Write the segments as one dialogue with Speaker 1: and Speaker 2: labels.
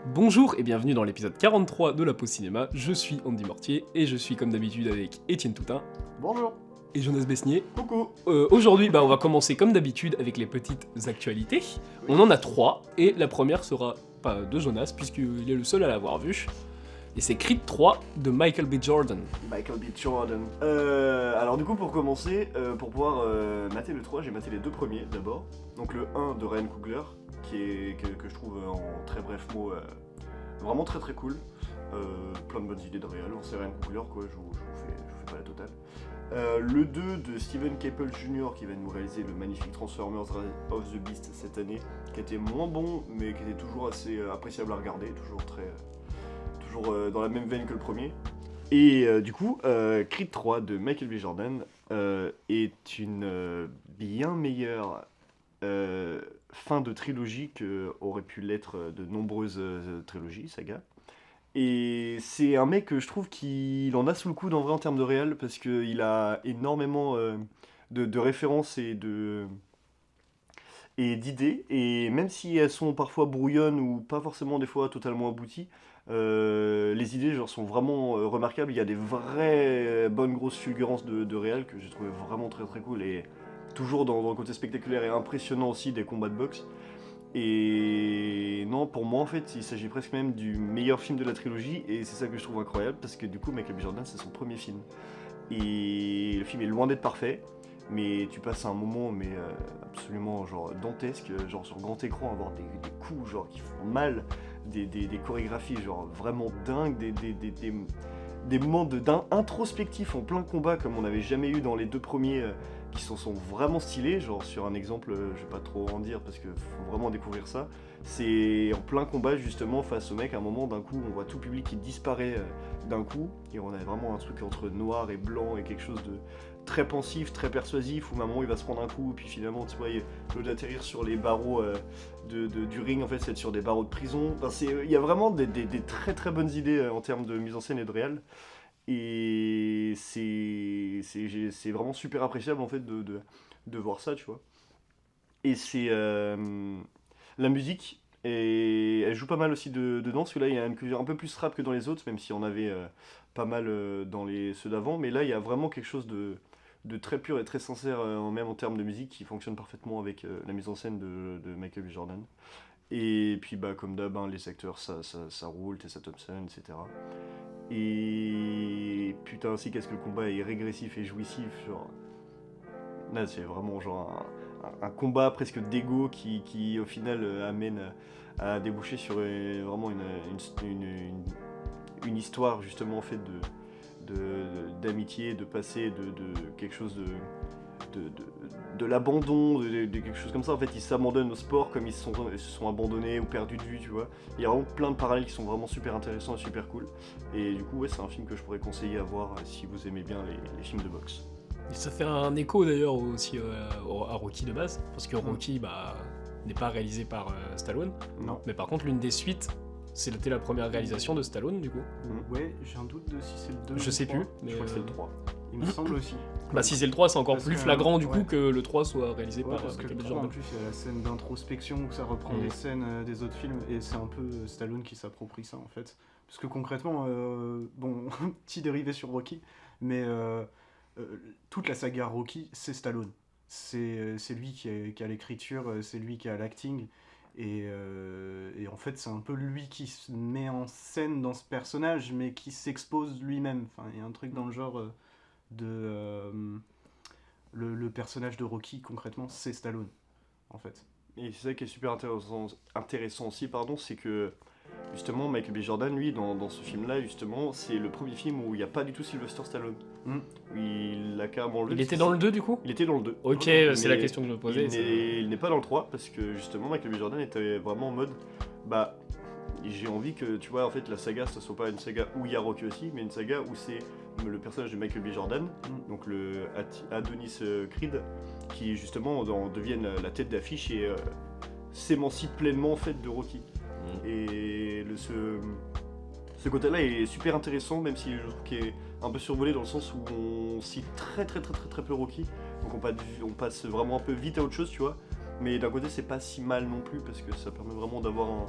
Speaker 1: Bonjour et bienvenue dans l'épisode 43 de la Pause Cinéma, je suis Andy Mortier et je suis comme d'habitude avec Étienne Toutain
Speaker 2: Bonjour.
Speaker 1: et Jonas Besnier.
Speaker 2: Coucou.
Speaker 1: Aujourd'hui, on va commencer comme d'habitude avec les petites actualités. On en a 3 et la première sera pas de Jonas puisqu'il est le seul à l'avoir vu. Et c'est Creed 3 de Michael B. Jordan.
Speaker 2: Michael B. Jordan. Alors du coup pour commencer, pour pouvoir mater le 3, j'ai maté les deux premiers d'abord. Donc le 1 de Ryan Coogler, que je trouve en très bref mot vraiment très très cool. Plein de bonnes idées de réel, c'est Ryan Coogler quoi, je vous fais pas la totale. Le 2 de Steven Caple Jr. qui va nous réaliser le magnifique Transformers of the Beast cette année, qui était moins bon mais qui était toujours assez appréciable à regarder, toujours dans la même veine que le premier. Et du coup, Creed 3 de Michael B. Jordan est une bien meilleure fin de trilogie que aurait pu l'être de nombreuses trilogies, sagas. Et c'est un mec que je trouve qu'il en a sous le coude en vrai en termes de réel, parce qu'il a énormément de références et d'idées, et même si elles sont parfois brouillonnes ou pas forcément des fois totalement abouties, les idées genre, sont vraiment remarquables. Il y a des vraies bonnes grosses fulgurances de réel que j'ai trouvé vraiment très très cool, et toujours dans le côté spectaculaire et impressionnant aussi des combats de boxe. Et non, pour moi en fait, il s'agit presque même du meilleur film de la trilogie, et c'est ça que je trouve incroyable, parce que du coup Michael B. Jordan c'est son premier film. Et le film est loin d'être parfait, mais tu passes un moment absolument genre dantesque, genre sur grand écran, avoir des coups genre qui font mal, des chorégraphies genre vraiment dingues, des moments introspectifs en plein combat comme on n'avait jamais eu dans les deux premiers, qui sont vraiment stylés. Genre sur un exemple, je vais pas trop en dire parce qu'il faut vraiment découvrir ça. C'est en plein combat justement face au mec, à un moment d'un coup on voit tout le public qui disparaît d'un coup, et on a vraiment un truc entre noir et blanc et quelque chose de très pensif, très persuasif, où à un moment il va se prendre un coup, puis finalement tu vois, au lieu d'atterrir sur les barreaux du ring, en fait c'est sur des barreaux de prison. Enfin, il y a vraiment des très très bonnes idées en termes de mise en scène et de réel. Et c'est vraiment super appréciable en fait de voir ça, tu vois. Et c'est la musique, et elle joue pas mal aussi dedans, parce que là il y a une culture un peu plus rap que dans les autres, même si on avait pas mal dans ceux d'avant, mais là il y a vraiment quelque chose de très pur et très sincère, même en termes de musique, qui fonctionne parfaitement avec la mise en scène de Michael B. Jordan. Et puis comme d'hab, hein, les acteurs ça roule, Tessa Thompson, etc. Et putain aussi qu'est-ce que le combat est régressif et jouissif, genre là c'est vraiment genre un combat presque d'ego qui au final amène à déboucher sur vraiment une histoire justement en fait d'amitié, de passé, de quelque chose de l'abandon, de quelque chose comme ça. En fait, ils s'abandonnent au sport comme ils se sont abandonnés ou perdus de vue, tu vois. Il y a vraiment plein de parallèles qui sont vraiment super intéressants et super cool. Et du coup, ouais, c'est un film que je pourrais conseiller à voir si vous aimez bien les films de boxe.
Speaker 1: Et ça fait un écho d'ailleurs aussi à Rocky de base, parce que Rocky n'est pas réalisé par Stallone,
Speaker 2: Non.
Speaker 1: mais par contre l'une des suites, c'était la première réalisation de Stallone du coup.
Speaker 3: Ouais, j'ai un doute de si c'est le 2
Speaker 1: Je
Speaker 3: ou
Speaker 1: sais
Speaker 3: le 3.
Speaker 1: plus, mais
Speaker 2: Je crois que c'est le 3.
Speaker 3: Il me semble aussi.
Speaker 1: Bah si c'est le 3, c'est encore
Speaker 3: Parce
Speaker 1: plus
Speaker 3: que,
Speaker 1: flagrant du coup
Speaker 3: ouais.
Speaker 1: que le 3 soit réalisé
Speaker 3: Ouais,
Speaker 1: par
Speaker 3: parce que le
Speaker 1: Michael B.
Speaker 3: 3, en
Speaker 1: Jordan.
Speaker 3: plus, il y a la scène d'introspection où ça reprend des scènes des autres films, et c'est un peu Stallone qui s'approprie ça en fait. Parce que concrètement, bon, petit dérivé sur Rocky, mais toute la saga Rocky, c'est Stallone. C'est lui qui a l'écriture, c'est lui qui a l'acting, et en fait c'est un peu lui qui se met en scène dans ce personnage, mais qui s'expose lui-même. Enfin, il y a un truc dans le genre le personnage de Rocky, concrètement, c'est Stallone, en fait.
Speaker 2: Et c'est ça qui est super intéressant aussi, c'est que justement Michael B. Jordan, lui, dans ce film-là, justement, c'est le premier film où il n'y a pas du tout Sylvester Stallone. Il a carrément
Speaker 1: Il était dans le 2 du coup ?
Speaker 2: Il était dans le 2.
Speaker 1: Ok,
Speaker 2: Mais
Speaker 1: c'est la question que je me posais.
Speaker 2: Il n'est pas dans le 3, parce que justement Michael B. Jordan était vraiment en mode j'ai envie que, tu vois, en fait, la saga, ce soit pas une saga où il y a Rocky aussi, mais une saga où c'est le personnage de Michael B. Jordan, donc le Adonis Creed, qui justement devienne la tête d'affiche et s'émancipe pleinement en fait de Rocky. Et ce côté-là est super intéressant, même si je trouve qu'il est un peu survolé dans le sens où on cite très peu Rocky, donc on passe vraiment un peu vite à autre chose, tu vois. Mais d'un côté, c'est pas si mal non plus, parce que ça permet vraiment d'avoir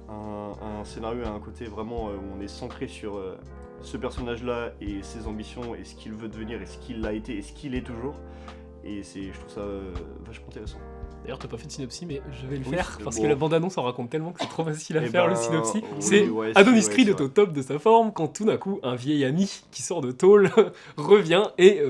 Speaker 2: un scénario et un côté vraiment où on est centré sur ce personnage-là et ses ambitions et ce qu'il veut devenir et ce qu'il a été et ce qu'il est toujours. Et je trouve ça vachement intéressant.
Speaker 1: D'ailleurs, t'as pas fait de synopsis, mais je vais le
Speaker 2: Oui,
Speaker 1: faire parce
Speaker 2: bon.
Speaker 1: que la bande-annonce en raconte tellement que c'est trop facile à
Speaker 2: Eh
Speaker 1: faire
Speaker 2: ben,
Speaker 1: le synopsis.
Speaker 2: oui,
Speaker 1: C'est
Speaker 2: ouais,
Speaker 1: Adonis
Speaker 2: c'est
Speaker 1: Creed
Speaker 2: vrai.
Speaker 1: est au top de sa forme quand tout d'un coup un vieil ami qui sort de tôle revient et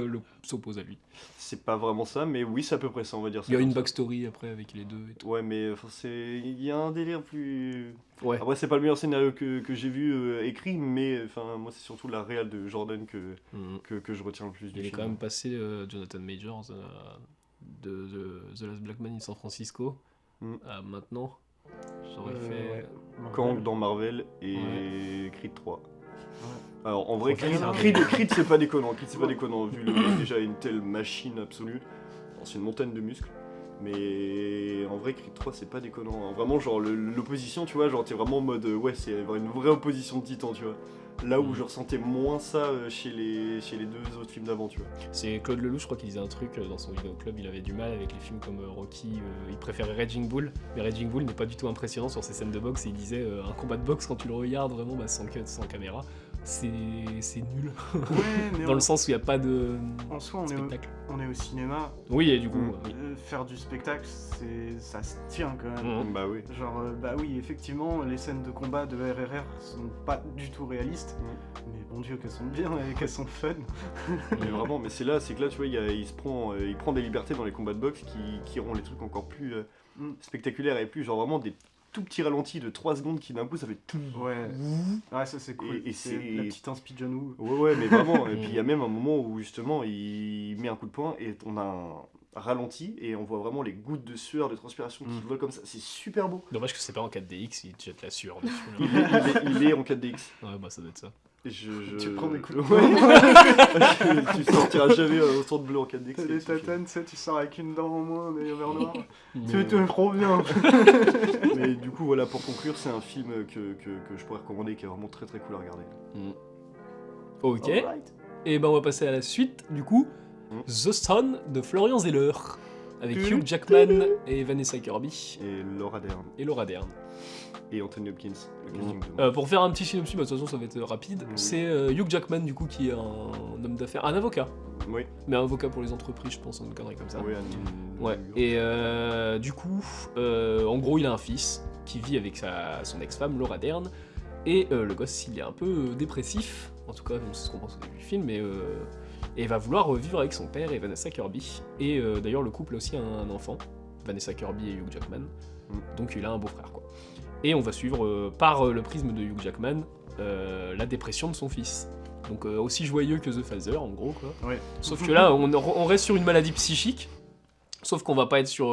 Speaker 1: s'oppose à lui.
Speaker 2: C'est pas vraiment ça, mais oui, c'est à peu près ça, on va dire ça.
Speaker 1: Il y a
Speaker 2: comme
Speaker 1: une
Speaker 2: ça.
Speaker 1: backstory après avec les deux et tout.
Speaker 2: Ouais, mais il y a un délire plus.
Speaker 1: Ouais.
Speaker 2: Après, c'est pas le meilleur scénario que j'ai vu écrit, mais moi, c'est surtout la réal de Jordan que je retiens le plus du
Speaker 1: Il est
Speaker 2: film.
Speaker 1: quand même passé Jonathan Majors de The Last Black Man in San Francisco à maintenant. J'aurais fait.
Speaker 3: Ouais.
Speaker 2: Kang dans Marvel et
Speaker 1: Ouais.
Speaker 2: Creed 3. Alors en vrai,
Speaker 1: Faut faire
Speaker 2: Creed c'est pas déconnant. Creed c'est pas déconnant vu le mec déjà une telle machine absolue. Alors, c'est une montagne de muscles. Mais en vrai, Creed 3 c'est pas déconnant. Hein. Vraiment, genre l'opposition, tu vois, genre t'es vraiment en mode ouais, c'est une vraie opposition de titans, tu vois. Là où je ressentais moins ça chez les deux autres films d'avant, tu vois.
Speaker 1: C'est Claude Lelouch, je crois qu'il disait un truc dans son vidéoclub, il avait du mal avec les films comme Rocky, il préférait Raging Bull, mais Raging Bull n'est pas du tout impressionnant sur ses scènes de boxe, et il disait un combat de boxe quand tu le regardes vraiment sans cut, sans caméra, c'est nul,
Speaker 3: Ouais, mais
Speaker 1: dans le sens où il n'y a pas de
Speaker 3: en soi,
Speaker 1: spectacle.
Speaker 3: on est au cinéma.
Speaker 1: Oui, et du coup, oui.
Speaker 3: Faire du spectacle, ça se tient quand même.
Speaker 2: Bah oui.
Speaker 3: Genre, bah oui, effectivement, les scènes de combat de RRR sont pas du tout réalistes, mais bon Dieu, qu'elles sont bien et qu'elles sont fun.
Speaker 2: Mais vraiment, mais c'est que là, tu vois, il prend des libertés dans les combats de boxe qui rendent les trucs encore plus spectaculaires et plus, genre vraiment des tout petits ralentis de 3 secondes qui d'un coup ça fait tout.
Speaker 3: Ouais, ça c'est cool.
Speaker 2: Et
Speaker 3: c'est la petite inspi John Woo.
Speaker 2: Ouais, mais vraiment. Et puis il y a même un moment où justement il met un coup de poing et on a un ralenti et on voit vraiment les gouttes de sueur, de transpiration qui volent comme ça. C'est super beau.
Speaker 1: Dommage que c'est pas en 4DX, il te jette la sueur dessus.
Speaker 2: Il
Speaker 1: Là.
Speaker 2: il est en 4DX.
Speaker 1: Ouais, bah ça doit être ça.
Speaker 2: Et
Speaker 3: Tu prends des coups de
Speaker 2: Ouais. Tu sortiras jamais au centre bleu en 4DX.
Speaker 3: T'as des tatanes, tu sais, tu sors avec une dent en moins, des verres noirs. Tu
Speaker 1: Ouais.
Speaker 3: te trop bien.
Speaker 2: Mais du coup, voilà, pour conclure, c'est un film que je pourrais recommander qui est vraiment très très cool à regarder.
Speaker 1: Ok,
Speaker 2: Alright.
Speaker 1: et ben on va passer à la suite, du coup, The Son de Florian Zeller, avec Hugh Jackman et Vanessa Kirby
Speaker 2: Et Laura Dern.
Speaker 1: et Laura Dern.
Speaker 2: Et Anthony Hopkins. Le casting de...
Speaker 1: Pour faire un petit synopsis, bah, de toute façon ça va être rapide,
Speaker 2: Oui.
Speaker 1: c'est Hugh Jackman du coup qui est un homme d'affaires, un avocat,
Speaker 2: Oui,
Speaker 1: mais un avocat pour les entreprises je pense, une connerie comme ça.
Speaker 2: oui,
Speaker 1: Ouais, et du coup, en gros il a un fils qui vit avec son ex-femme Laura Dern, et le gosse il est un peu dépressif, en tout cas c'est ce qu'on pense au début du film, et va vouloir vivre avec son père et Vanessa Kirby, et d'ailleurs le couple a aussi un enfant, Vanessa Kirby et Hugh Jackman, donc il a un beau-frère quoi. Et on va suivre par le prisme de Hugh Jackman la dépression de son fils. Donc aussi joyeux que The Father en gros quoi.
Speaker 3: Ouais.
Speaker 1: Sauf que là on reste sur une maladie psychique, sauf qu'on va pas être sur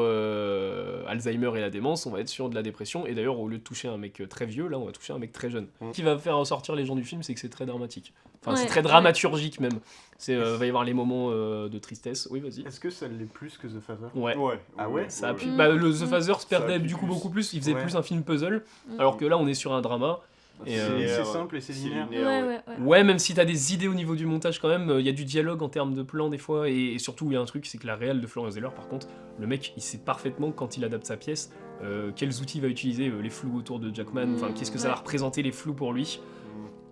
Speaker 1: Alzheimer et la démence, on va être sur de la dépression. Et d'ailleurs au lieu de toucher un mec très vieux, là on va toucher un mec très jeune. Ce qui va faire ressortir les gens du film, c'est que c'est très dramatique. Enfin c'est
Speaker 4: Ouais,
Speaker 1: très dramaturgique même. Va y avoir les moments de tristesse. Oui vas-y.
Speaker 3: Est-ce que ça l'est plus que The Father?
Speaker 1: Ouais.
Speaker 2: Ouais.
Speaker 3: Ah ouais,
Speaker 1: Ça a pu...
Speaker 4: Mm.
Speaker 1: bah, le The Father se
Speaker 2: Ça
Speaker 1: perdait
Speaker 2: appuie
Speaker 1: du coup
Speaker 2: plus.
Speaker 1: beaucoup plus, il faisait
Speaker 3: Ouais.
Speaker 1: plus un film puzzle,
Speaker 4: Mm.
Speaker 1: alors que là on est sur un drama. Et,
Speaker 3: c'est simple et c'est linéaire.
Speaker 4: Ouais.
Speaker 1: Ouais, même si t'as des idées au niveau du montage quand même, il y a du dialogue en termes de plan des fois, et surtout il y a un truc, c'est que la réal de Florian Zeller, par contre, le mec il sait parfaitement quand il adapte sa pièce, quels outils il va utiliser, les flous autour de Jackman, enfin qu'est-ce que ça va
Speaker 4: Ouais.
Speaker 1: représenter les flous pour lui,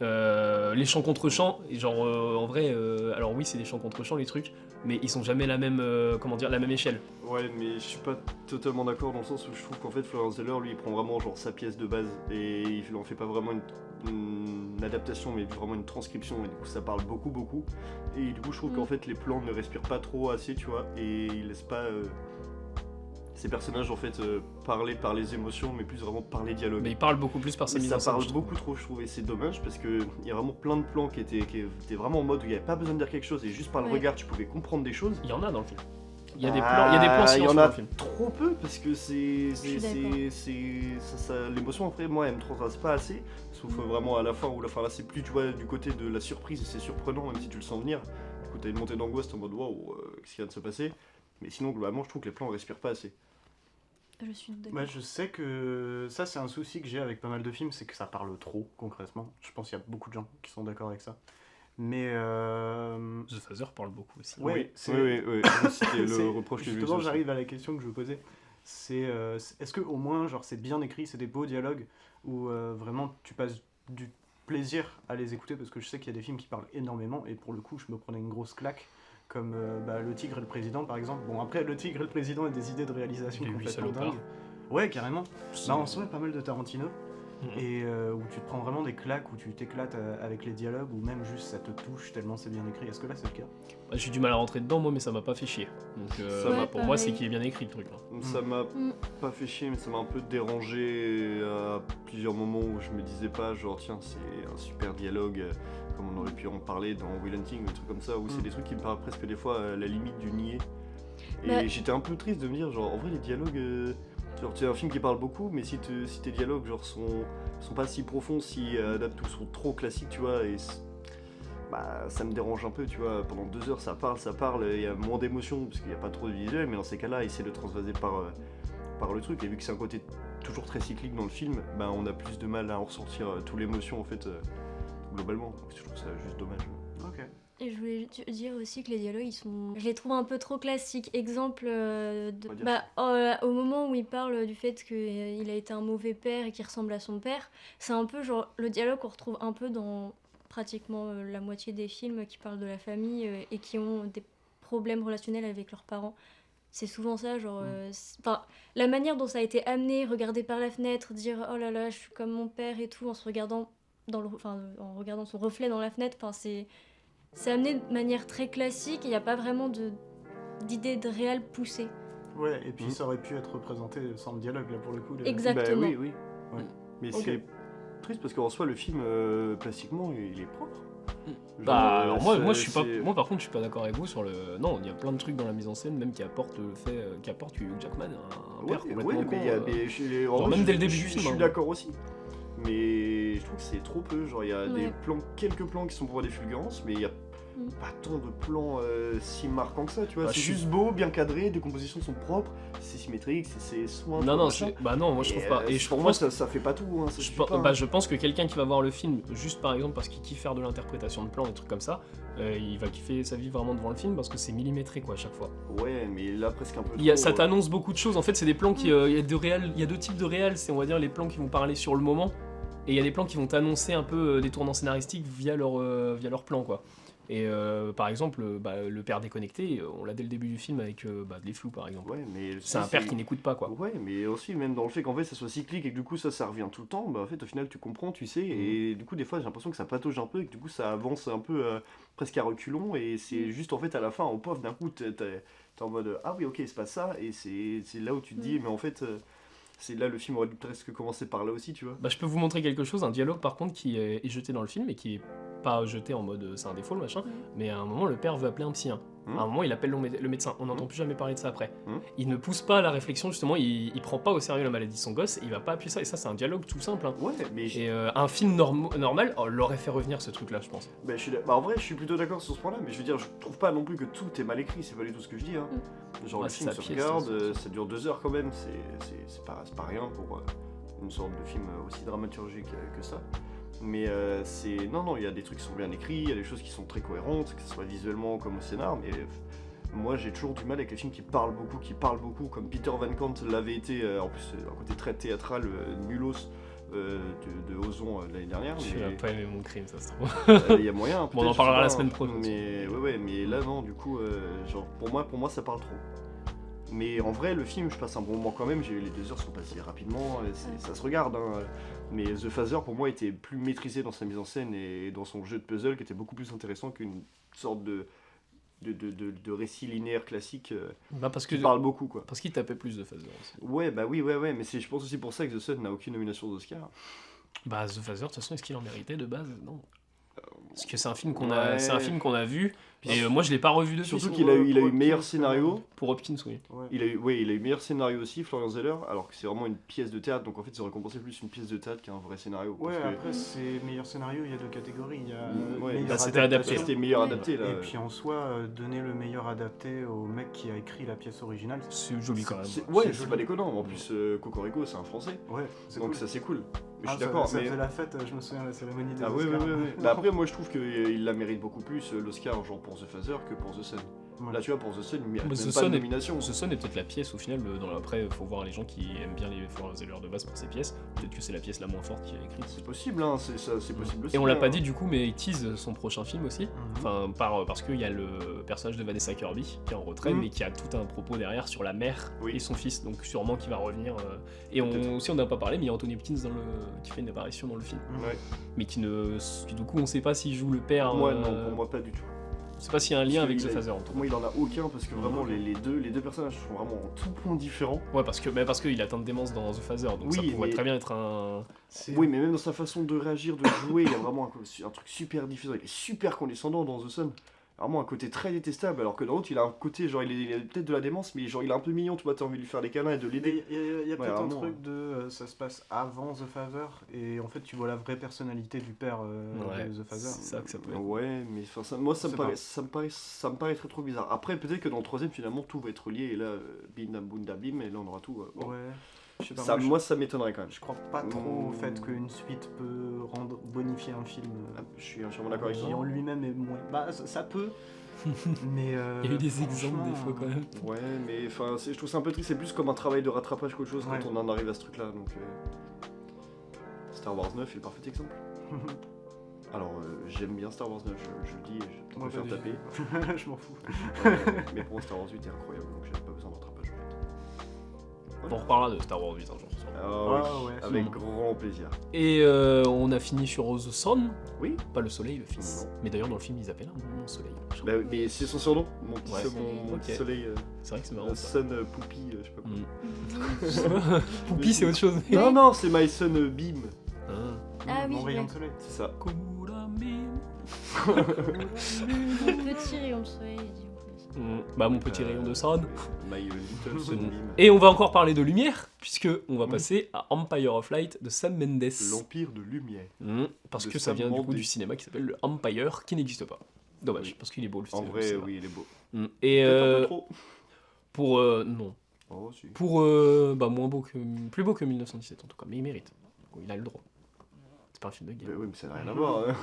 Speaker 1: les champs contre champs, et genre en vrai, alors oui c'est des champs contre champs les trucs, mais ils sont jamais la même, la même échelle.
Speaker 2: Ouais, mais je suis pas totalement d'accord dans le sens où je trouve qu'en fait Florian Zeller lui il prend vraiment genre sa pièce de base et il en fait pas vraiment une adaptation mais vraiment une transcription et du coup ça parle beaucoup et du coup je trouve qu'en fait les plans ne respirent pas trop assez tu vois et il laisse pas ces personnages en fait parler par les émotions mais plus vraiment par les dialogues.
Speaker 1: Mais il parle beaucoup plus par sa
Speaker 2: Mais
Speaker 1: mise
Speaker 2: ça
Speaker 1: en scène.
Speaker 2: parle
Speaker 1: je trouve.
Speaker 2: beaucoup trop je trouve et c'est dommage parce que il y a vraiment plein de plans qui étaient vraiment en mode où il n'y avait pas besoin de dire quelque chose et juste par le
Speaker 4: Ouais.
Speaker 2: regard tu pouvais comprendre des choses.
Speaker 1: Il y en a dans le film. Il y a des plans
Speaker 2: Il y
Speaker 1: silencieux
Speaker 2: en
Speaker 1: dans
Speaker 2: a
Speaker 1: le film.
Speaker 2: trop peu parce que
Speaker 4: suis
Speaker 2: l'émotion après moi elle me transpasse pas assez sauf vraiment à la fin où la fin là c'est plus tu vois du côté de la surprise et c'est surprenant même si tu le sens venir du coup t'as une montée d'angoisse t'es en mode waouh qu'est-ce qui vient de se passer mais sinon globalement je trouve que les plans respirent pas assez.
Speaker 4: Je suis d'accord.
Speaker 3: Moi, je sais que ça, c'est un souci que j'ai avec pas mal de films, c'est que ça parle trop, concrètement. Je pense qu'il y a beaucoup de gens qui sont d'accord avec ça. Mais
Speaker 1: The Father parle beaucoup aussi.
Speaker 3: ouais,
Speaker 2: oui,
Speaker 3: c'est
Speaker 2: oui, c'était
Speaker 3: c'est-
Speaker 2: le reproche que je lui
Speaker 3: justement,
Speaker 2: faisais aussi.
Speaker 3: j'arrive à la question que je posais. est-ce que au moins genre c'est bien écrit, c'est des beaux dialogues où vraiment tu passes du plaisir à les écouter, parce que je sais qu'il y a des films qui parlent énormément et pour le coup je me prenais une grosse claque comme Le Tigre et le Président par exemple. Bon après Le Tigre et le Président a des idées de réalisation
Speaker 1: Les huit
Speaker 3: complètement
Speaker 1: salopards.
Speaker 3: dingues. Ouais carrément. Là en soi pas mal de Tarantino. Et où tu te prends vraiment des claques, où tu t'éclates avec les dialogues, ou même juste ça te touche tellement c'est bien écrit. Est-ce que là c'est le cas?
Speaker 1: Bah, j'ai du mal à rentrer dedans, moi, mais ça m'a pas fait chier. Donc,
Speaker 2: Ouais,
Speaker 1: pour moi, c'est
Speaker 4: pareil.
Speaker 1: qu'il est bien écrit le truc. Là.
Speaker 2: Ça m'a pas fait chier, mais ça m'a un peu dérangé à plusieurs moments où je me disais pas, genre tiens, c'est un super dialogue, comme on aurait pu en parler dans Will Hunting, ou des trucs comme ça, où c'est des trucs qui me paraissent presque des fois à la limite du niais. Et
Speaker 4: Bah-
Speaker 2: j'étais un peu triste de me dire, genre en vrai, les dialogues. Genre, c'est un film qui parle beaucoup, mais si tes dialogues genre, sont pas si profonds, si adaptés ou sont trop classiques, tu vois, bah, ça me dérange un peu, tu vois. Pendant 2 heures, ça parle, il y a moins d'émotions, parce qu'il n'y a pas trop de visuel, mais dans ces cas-là, essayer de transvaser par le truc. Et vu que c'est un côté toujours très cyclique dans le film, bah, on a plus de mal à en ressentir toute l'émotion, en fait, globalement. Donc, je trouve ça juste dommage.
Speaker 3: Ok.
Speaker 4: Et je voulais dire aussi que les dialogues, je les trouve un peu trop classiques. Exemple,
Speaker 2: On va dire
Speaker 4: au moment où il parle du fait qu'il a été un mauvais père et qu'il ressemble à son père, c'est un peu genre le dialogue qu'on retrouve un peu dans pratiquement la moitié des films qui parlent de la famille et qui ont des problèmes relationnels avec leurs parents. C'est souvent ça, genre... la manière dont ça a été amené, regarder par la fenêtre, dire « Oh là là, je suis comme mon père et tout », en se regardant en regardant son reflet dans la fenêtre, c'est amené de manière très classique, il n'y a pas vraiment d'idée de réel poussée.
Speaker 3: Ouais, et puis ça aurait pu être représenté sans le dialogue là pour le coup.
Speaker 4: Exactement.
Speaker 2: Bah, oui.
Speaker 3: Ouais.
Speaker 2: Mais
Speaker 4: Ok.
Speaker 2: c'est triste parce qu'en soi, le film, plastiquement, il est propre.
Speaker 1: Bah, alors moi, je suis pas.
Speaker 2: c'est-
Speaker 1: Moi, par contre, je suis pas d'accord avec vous sur le. Non, il y a plein de trucs dans la mise en scène, même qui apportent le fait. Qui apportent Hugh Jackman, un père complètement
Speaker 2: ouais,
Speaker 1: con.
Speaker 2: mais il y a en
Speaker 1: genre
Speaker 2: vrai,
Speaker 1: même dès le
Speaker 2: je
Speaker 1: début
Speaker 2: suis-
Speaker 1: du
Speaker 2: Je
Speaker 1: film,
Speaker 2: suis
Speaker 1: hein.
Speaker 2: d'accord aussi. Mais je trouve que c'est trop peu. Genre, il y a
Speaker 4: Ouais.
Speaker 2: quelques plans qui sont pour des fulgurances, mais il y a pas tant de plans si marquants que ça, tu vois.
Speaker 1: Bah,
Speaker 2: c'est
Speaker 1: je suis-
Speaker 2: juste beau, bien cadré, les compositions sont propres, c'est symétrique, c'est soin.
Speaker 1: Non,
Speaker 2: machin.
Speaker 1: bah non, moi je trouve pas. Et je
Speaker 2: pour
Speaker 1: pense
Speaker 2: moi, ça fait pas tout. Hein, ça
Speaker 1: Je,
Speaker 2: suffit
Speaker 1: pe-
Speaker 2: pas,
Speaker 1: bah,
Speaker 2: hein.
Speaker 1: je pense que quelqu'un qui va voir le film, juste par exemple parce qu'il kiffe faire de l'interprétation de plans, des trucs comme ça, il va kiffer sa vie vraiment devant le film parce que c'est millimétré quoi à chaque fois.
Speaker 2: Ouais, mais là, presque un peu
Speaker 1: Ça
Speaker 2: trop,
Speaker 1: t'annonce beaucoup de choses. En fait, c'est des plans qui. Il y a deux types de réels. C'est on va dire les plans qui vont parler sur le moment, et il y a des plans qui vont t'annoncer un peu des tournants scénaristiques via leur plan quoi. Et par exemple, le père déconnecté, on l'a dès le début du film avec les flous par exemple.
Speaker 2: Ouais, mais
Speaker 1: C'est un père qui n'écoute pas quoi.
Speaker 2: Ouais, mais aussi même dans le fait qu'en fait ça soit cyclique et que du coup ça revient tout le temps, bah en fait au final tu comprends, tu sais, et du coup des fois j'ai l'impression que ça patauge un peu et que du coup ça avance un peu presque à reculons et c'est juste en fait à la fin, au pauvre d'un coup t'es en mode ah oui ok il se passe ça et c'est là où tu te dis mais en fait c'est là le film aurait dû presque commencer par là aussi tu vois.
Speaker 1: Bah, je peux vous montrer quelque chose, un dialogue par contre qui est jeté dans le film et qui est pas jeté en mode c'est un défaut le machin, mais à un moment le père veut appeler un psy. À un moment il appelle le médecin, on n'entend plus jamais parler de ça après. Il ne pousse pas la réflexion justement, il prend pas au sérieux la maladie de son gosse, il va pas appuyer ça, et ça c'est un dialogue tout simple. Hein.
Speaker 2: Ouais, mais
Speaker 1: Et un film normal l'aurait fait revenir ce truc là je pense.
Speaker 2: bah, en vrai, je suis plutôt d'accord sur ce point-là, mais je veux dire, je trouve pas non plus que tout est mal écrit, c'est pas du tout ce que je dis. Hein. Genre,
Speaker 1: Ouais,
Speaker 2: le
Speaker 1: c'est
Speaker 2: film
Speaker 1: sa
Speaker 2: se
Speaker 1: pièce,
Speaker 2: regarde, ça dure 2 heures quand même, c'est pas rien pour une sorte de film aussi dramaturgique que ça. Mais non, il y a des trucs qui sont bien écrits, il y a des choses qui sont très cohérentes, que ce soit visuellement comme au scénar, mais moi j'ai toujours du mal avec les films qui parlent beaucoup, comme Peter Van Kant l'avait été, en plus un côté très théâtral, nulos. De Ozon l'année dernière.
Speaker 1: Tu
Speaker 2: mais-
Speaker 1: n'as pas aimé mon crime ça se trouve.
Speaker 2: Il y a moyen.
Speaker 1: Bon, on en
Speaker 2: peut-être, je
Speaker 1: parlera
Speaker 2: sais
Speaker 1: la
Speaker 2: pas,
Speaker 1: semaine prochaine.
Speaker 2: Mais ouais, mais là non, du coup, genre pour moi ça parle trop. Mais en vrai, le film, je passe un bon moment quand même. Les 2 heures sont passées rapidement. Ça se regarde. Hein. Mais The Phaser, pour moi, était plus maîtrisé dans sa mise en scène et dans son jeu de puzzle, qui était beaucoup plus intéressant qu'une sorte de récit linéaire classique
Speaker 1: Parce que
Speaker 2: qui parle beaucoup, quoi.
Speaker 1: Parce qu'il tapait plus de phaser aussi.
Speaker 2: Ouais, bah oui, mais c'est, je pense aussi pour ça que The Sun n'a aucune nomination d'Oscar.
Speaker 1: Bah The Phaser de toute façon est-ce qu'il en méritait de base? Non. Parce que c'est un film
Speaker 2: Ouais.
Speaker 1: c'est un film qu'on a vu et moi je l'ai pas revu depuis.
Speaker 2: Surtout
Speaker 1: sinon.
Speaker 2: qu'il a eu
Speaker 3: Pour
Speaker 2: meilleur
Speaker 3: Hopkins,
Speaker 2: scénario.
Speaker 1: Pour Hopkins oui.
Speaker 3: Ouais.
Speaker 2: Il a eu meilleur scénario aussi, Florian Zeller, alors que c'est vraiment une pièce de théâtre, donc en fait ça récompensé plus une pièce de théâtre qu'un vrai scénario.
Speaker 3: Ouais,
Speaker 2: parce que-
Speaker 3: après c'est meilleur scénario, il y a 2 catégories. Il y a
Speaker 2: Ouais,
Speaker 3: meilleur
Speaker 1: bah, c'était adapté.
Speaker 2: c'était meilleur
Speaker 4: Ouais.
Speaker 2: adapté là.
Speaker 3: Et puis en soi, donner le meilleur adapté au mec qui a écrit la pièce originale.
Speaker 1: C'est joli quand même.
Speaker 2: Ouais,
Speaker 3: c'est
Speaker 2: c'est
Speaker 3: joli.
Speaker 2: pas déconnant, en plus Cocorico c'est un français,
Speaker 3: Ouais, c'est
Speaker 2: donc
Speaker 3: cool.
Speaker 2: ça c'est cool. Mais je
Speaker 3: Ah,
Speaker 2: suis d'accord,
Speaker 3: ça
Speaker 2: mais.
Speaker 3: faisait la fête, je me souviens de la cérémonie des
Speaker 2: Ah ouais,
Speaker 3: Oscars.
Speaker 2: Bah après, moi je trouve qu'il la mérite beaucoup plus l'Oscar, genre pour The Phaser, que pour The Sun.
Speaker 3: Ouais.
Speaker 2: Là, tu vois, pour The Sun, il mérite
Speaker 1: Bah,
Speaker 2: même
Speaker 1: The
Speaker 2: pas de
Speaker 1: Sun est-
Speaker 2: nomination.
Speaker 1: Ce son est peut-être la pièce au final. Après, faut voir les gens qui aiment bien les Zellers de base pour ces pièces. Peut-être que c'est la pièce la moins forte qu'il a écrite.
Speaker 2: C'est possible, hein, c'est possible aussi.
Speaker 1: Et on l'a
Speaker 2: hein.
Speaker 1: pas dit du coup, mais il tease son prochain film aussi.
Speaker 3: Mhm.
Speaker 1: Enfin, parce qu'il y a le personnage de Vanessa Kirby qui est en retrait,
Speaker 2: Mhm.
Speaker 1: mais qui a tout un propos derrière sur la mère
Speaker 2: Oui.
Speaker 1: et son fils, donc sûrement qui va revenir. Et
Speaker 2: Peut-être.
Speaker 1: aussi, on n'a pas parlé, mais il y a Anthony Hopkins qui fait une apparition dans le film,
Speaker 2: Ouais.
Speaker 1: mais qui du coup, on sait pas s'il joue le père.
Speaker 2: Moi, non, pour moi, pas du tout.
Speaker 1: On sait pas s'il y a un lien
Speaker 2: Parce
Speaker 1: avec
Speaker 2: qu'il
Speaker 1: The
Speaker 2: a-
Speaker 1: Phaser en tout
Speaker 2: Pour moi, il en a aucun parce que vraiment,
Speaker 1: Mhm.
Speaker 2: les deux personnages sont vraiment en tout point différents.
Speaker 1: cas. Ouais, parce qu'il atteint de démence dans The Phaser, donc
Speaker 2: Oui,
Speaker 1: ça pourrait
Speaker 2: mais-
Speaker 1: très bien être un.
Speaker 2: Oui, mais même dans sa façon de réagir, de jouer, il y a vraiment un truc super différent. Il est super condescendant dans The Sun. Vraiment un côté très détestable, alors que dans l'autre, il a un côté, genre, il a peut-être de la démence, mais genre, il est un peu mignon, tu vois, t'as envie de lui faire des câlins et de l'aider.
Speaker 3: Il y a
Speaker 2: Ouais,
Speaker 3: peut-être un
Speaker 2: vraiment,
Speaker 3: truc de ça se passe avant The Father et en fait tu vois la vraie personnalité du père
Speaker 1: Ouais,
Speaker 3: de The Father.
Speaker 1: c'est ça que ça peut être.
Speaker 2: Ouais, mais enfin, moi, ça me,
Speaker 3: C'est
Speaker 2: paraît,
Speaker 3: pas-
Speaker 2: ça me paraît très trop bizarre. Après, peut-être que dans le troisième, finalement, tout va être lié, et là, bim, dam, boum, da, bim, et là, on aura tout. Bon.
Speaker 3: Ouais. Je sais pas,
Speaker 2: Ça,
Speaker 3: moi,
Speaker 2: moi, ça m'étonnerait quand même.
Speaker 3: je crois pas trop au fait qu'une suite peut bonifier un film.
Speaker 2: Je suis entièrement d'accord avec
Speaker 3: qui
Speaker 2: toi.
Speaker 3: en lui-même est moins. Bah ça peut. Mais
Speaker 1: Il y a eu des exemples
Speaker 3: franchement,
Speaker 1: des fois quand même.
Speaker 2: Ouais, mais enfin, je trouve ça un peu triste, c'est plus comme un travail de rattrapage qu'autre chose
Speaker 3: Ouais.
Speaker 2: quand on en arrive à ce truc-là. Donc, Star Wars 9 est le parfait exemple. Alors, j'aime bien Star Wars 9, je le dis, et je
Speaker 3: Moi,
Speaker 2: vais faire
Speaker 3: pas
Speaker 2: taper.
Speaker 3: du tout. Je m'en fous.
Speaker 2: Mais pour moi, Star Wars 8 est incroyable, donc j'ai pas besoin de rattrapage en fait.
Speaker 1: On reparlera de Star Wars 8 un jour. sûrement.
Speaker 2: Ah
Speaker 3: Ah
Speaker 2: oui,
Speaker 3: ouais.
Speaker 2: avec
Speaker 1: Mhm.
Speaker 2: grand plaisir.
Speaker 1: Et on a fini sur The Sun.
Speaker 2: Oui.
Speaker 1: Pas le soleil, le film.
Speaker 2: Non.
Speaker 1: Mais d'ailleurs, dans le film, ils appellent un soleil.
Speaker 2: Bah, mais c'est son surnom, mon petit,
Speaker 1: Ouais.
Speaker 2: mon petit
Speaker 1: Ok.
Speaker 2: soleil,
Speaker 1: C'est vrai que c'est marrant. Ça.
Speaker 2: Sun Poopy, je sais pas quoi.
Speaker 1: Poupie, c'est autre chose.
Speaker 2: Non, non, c'est My Sun Beam,
Speaker 1: Ah.
Speaker 4: Ah oui,
Speaker 3: Mon rayon
Speaker 4: ouais.
Speaker 3: de soleil.
Speaker 2: c'est ça.
Speaker 4: Mon petit rayon de soleil, il dit en plus.
Speaker 1: Bah, mon petit rayon de sun.
Speaker 2: My Little Sun Beam.
Speaker 1: Et on va encore parler de lumière, puisque on va
Speaker 2: Oui.
Speaker 1: passer à Empire of Light de Sam Mendes.
Speaker 2: L'Empire de Lumière.
Speaker 1: Parce
Speaker 2: de
Speaker 1: que ça
Speaker 2: Sam
Speaker 1: vient du coup
Speaker 2: Mendes.
Speaker 1: du cinéma qui s'appelle le Empire, qui n'existe pas. Dommage,
Speaker 2: Oui.
Speaker 1: parce qu'il est beau le
Speaker 2: En
Speaker 1: film.
Speaker 2: vrai, oui, il est beau.
Speaker 1: Et
Speaker 2: Peut-être un peu trop.
Speaker 1: pour non,
Speaker 2: Oh, si.
Speaker 1: pour moins beau que plus beau que 1917 en tout cas, mais il mérite. Il a le droit. C'est pas un film de guerre.
Speaker 2: Mais oui, mais ça n'a rien à voir. Hein.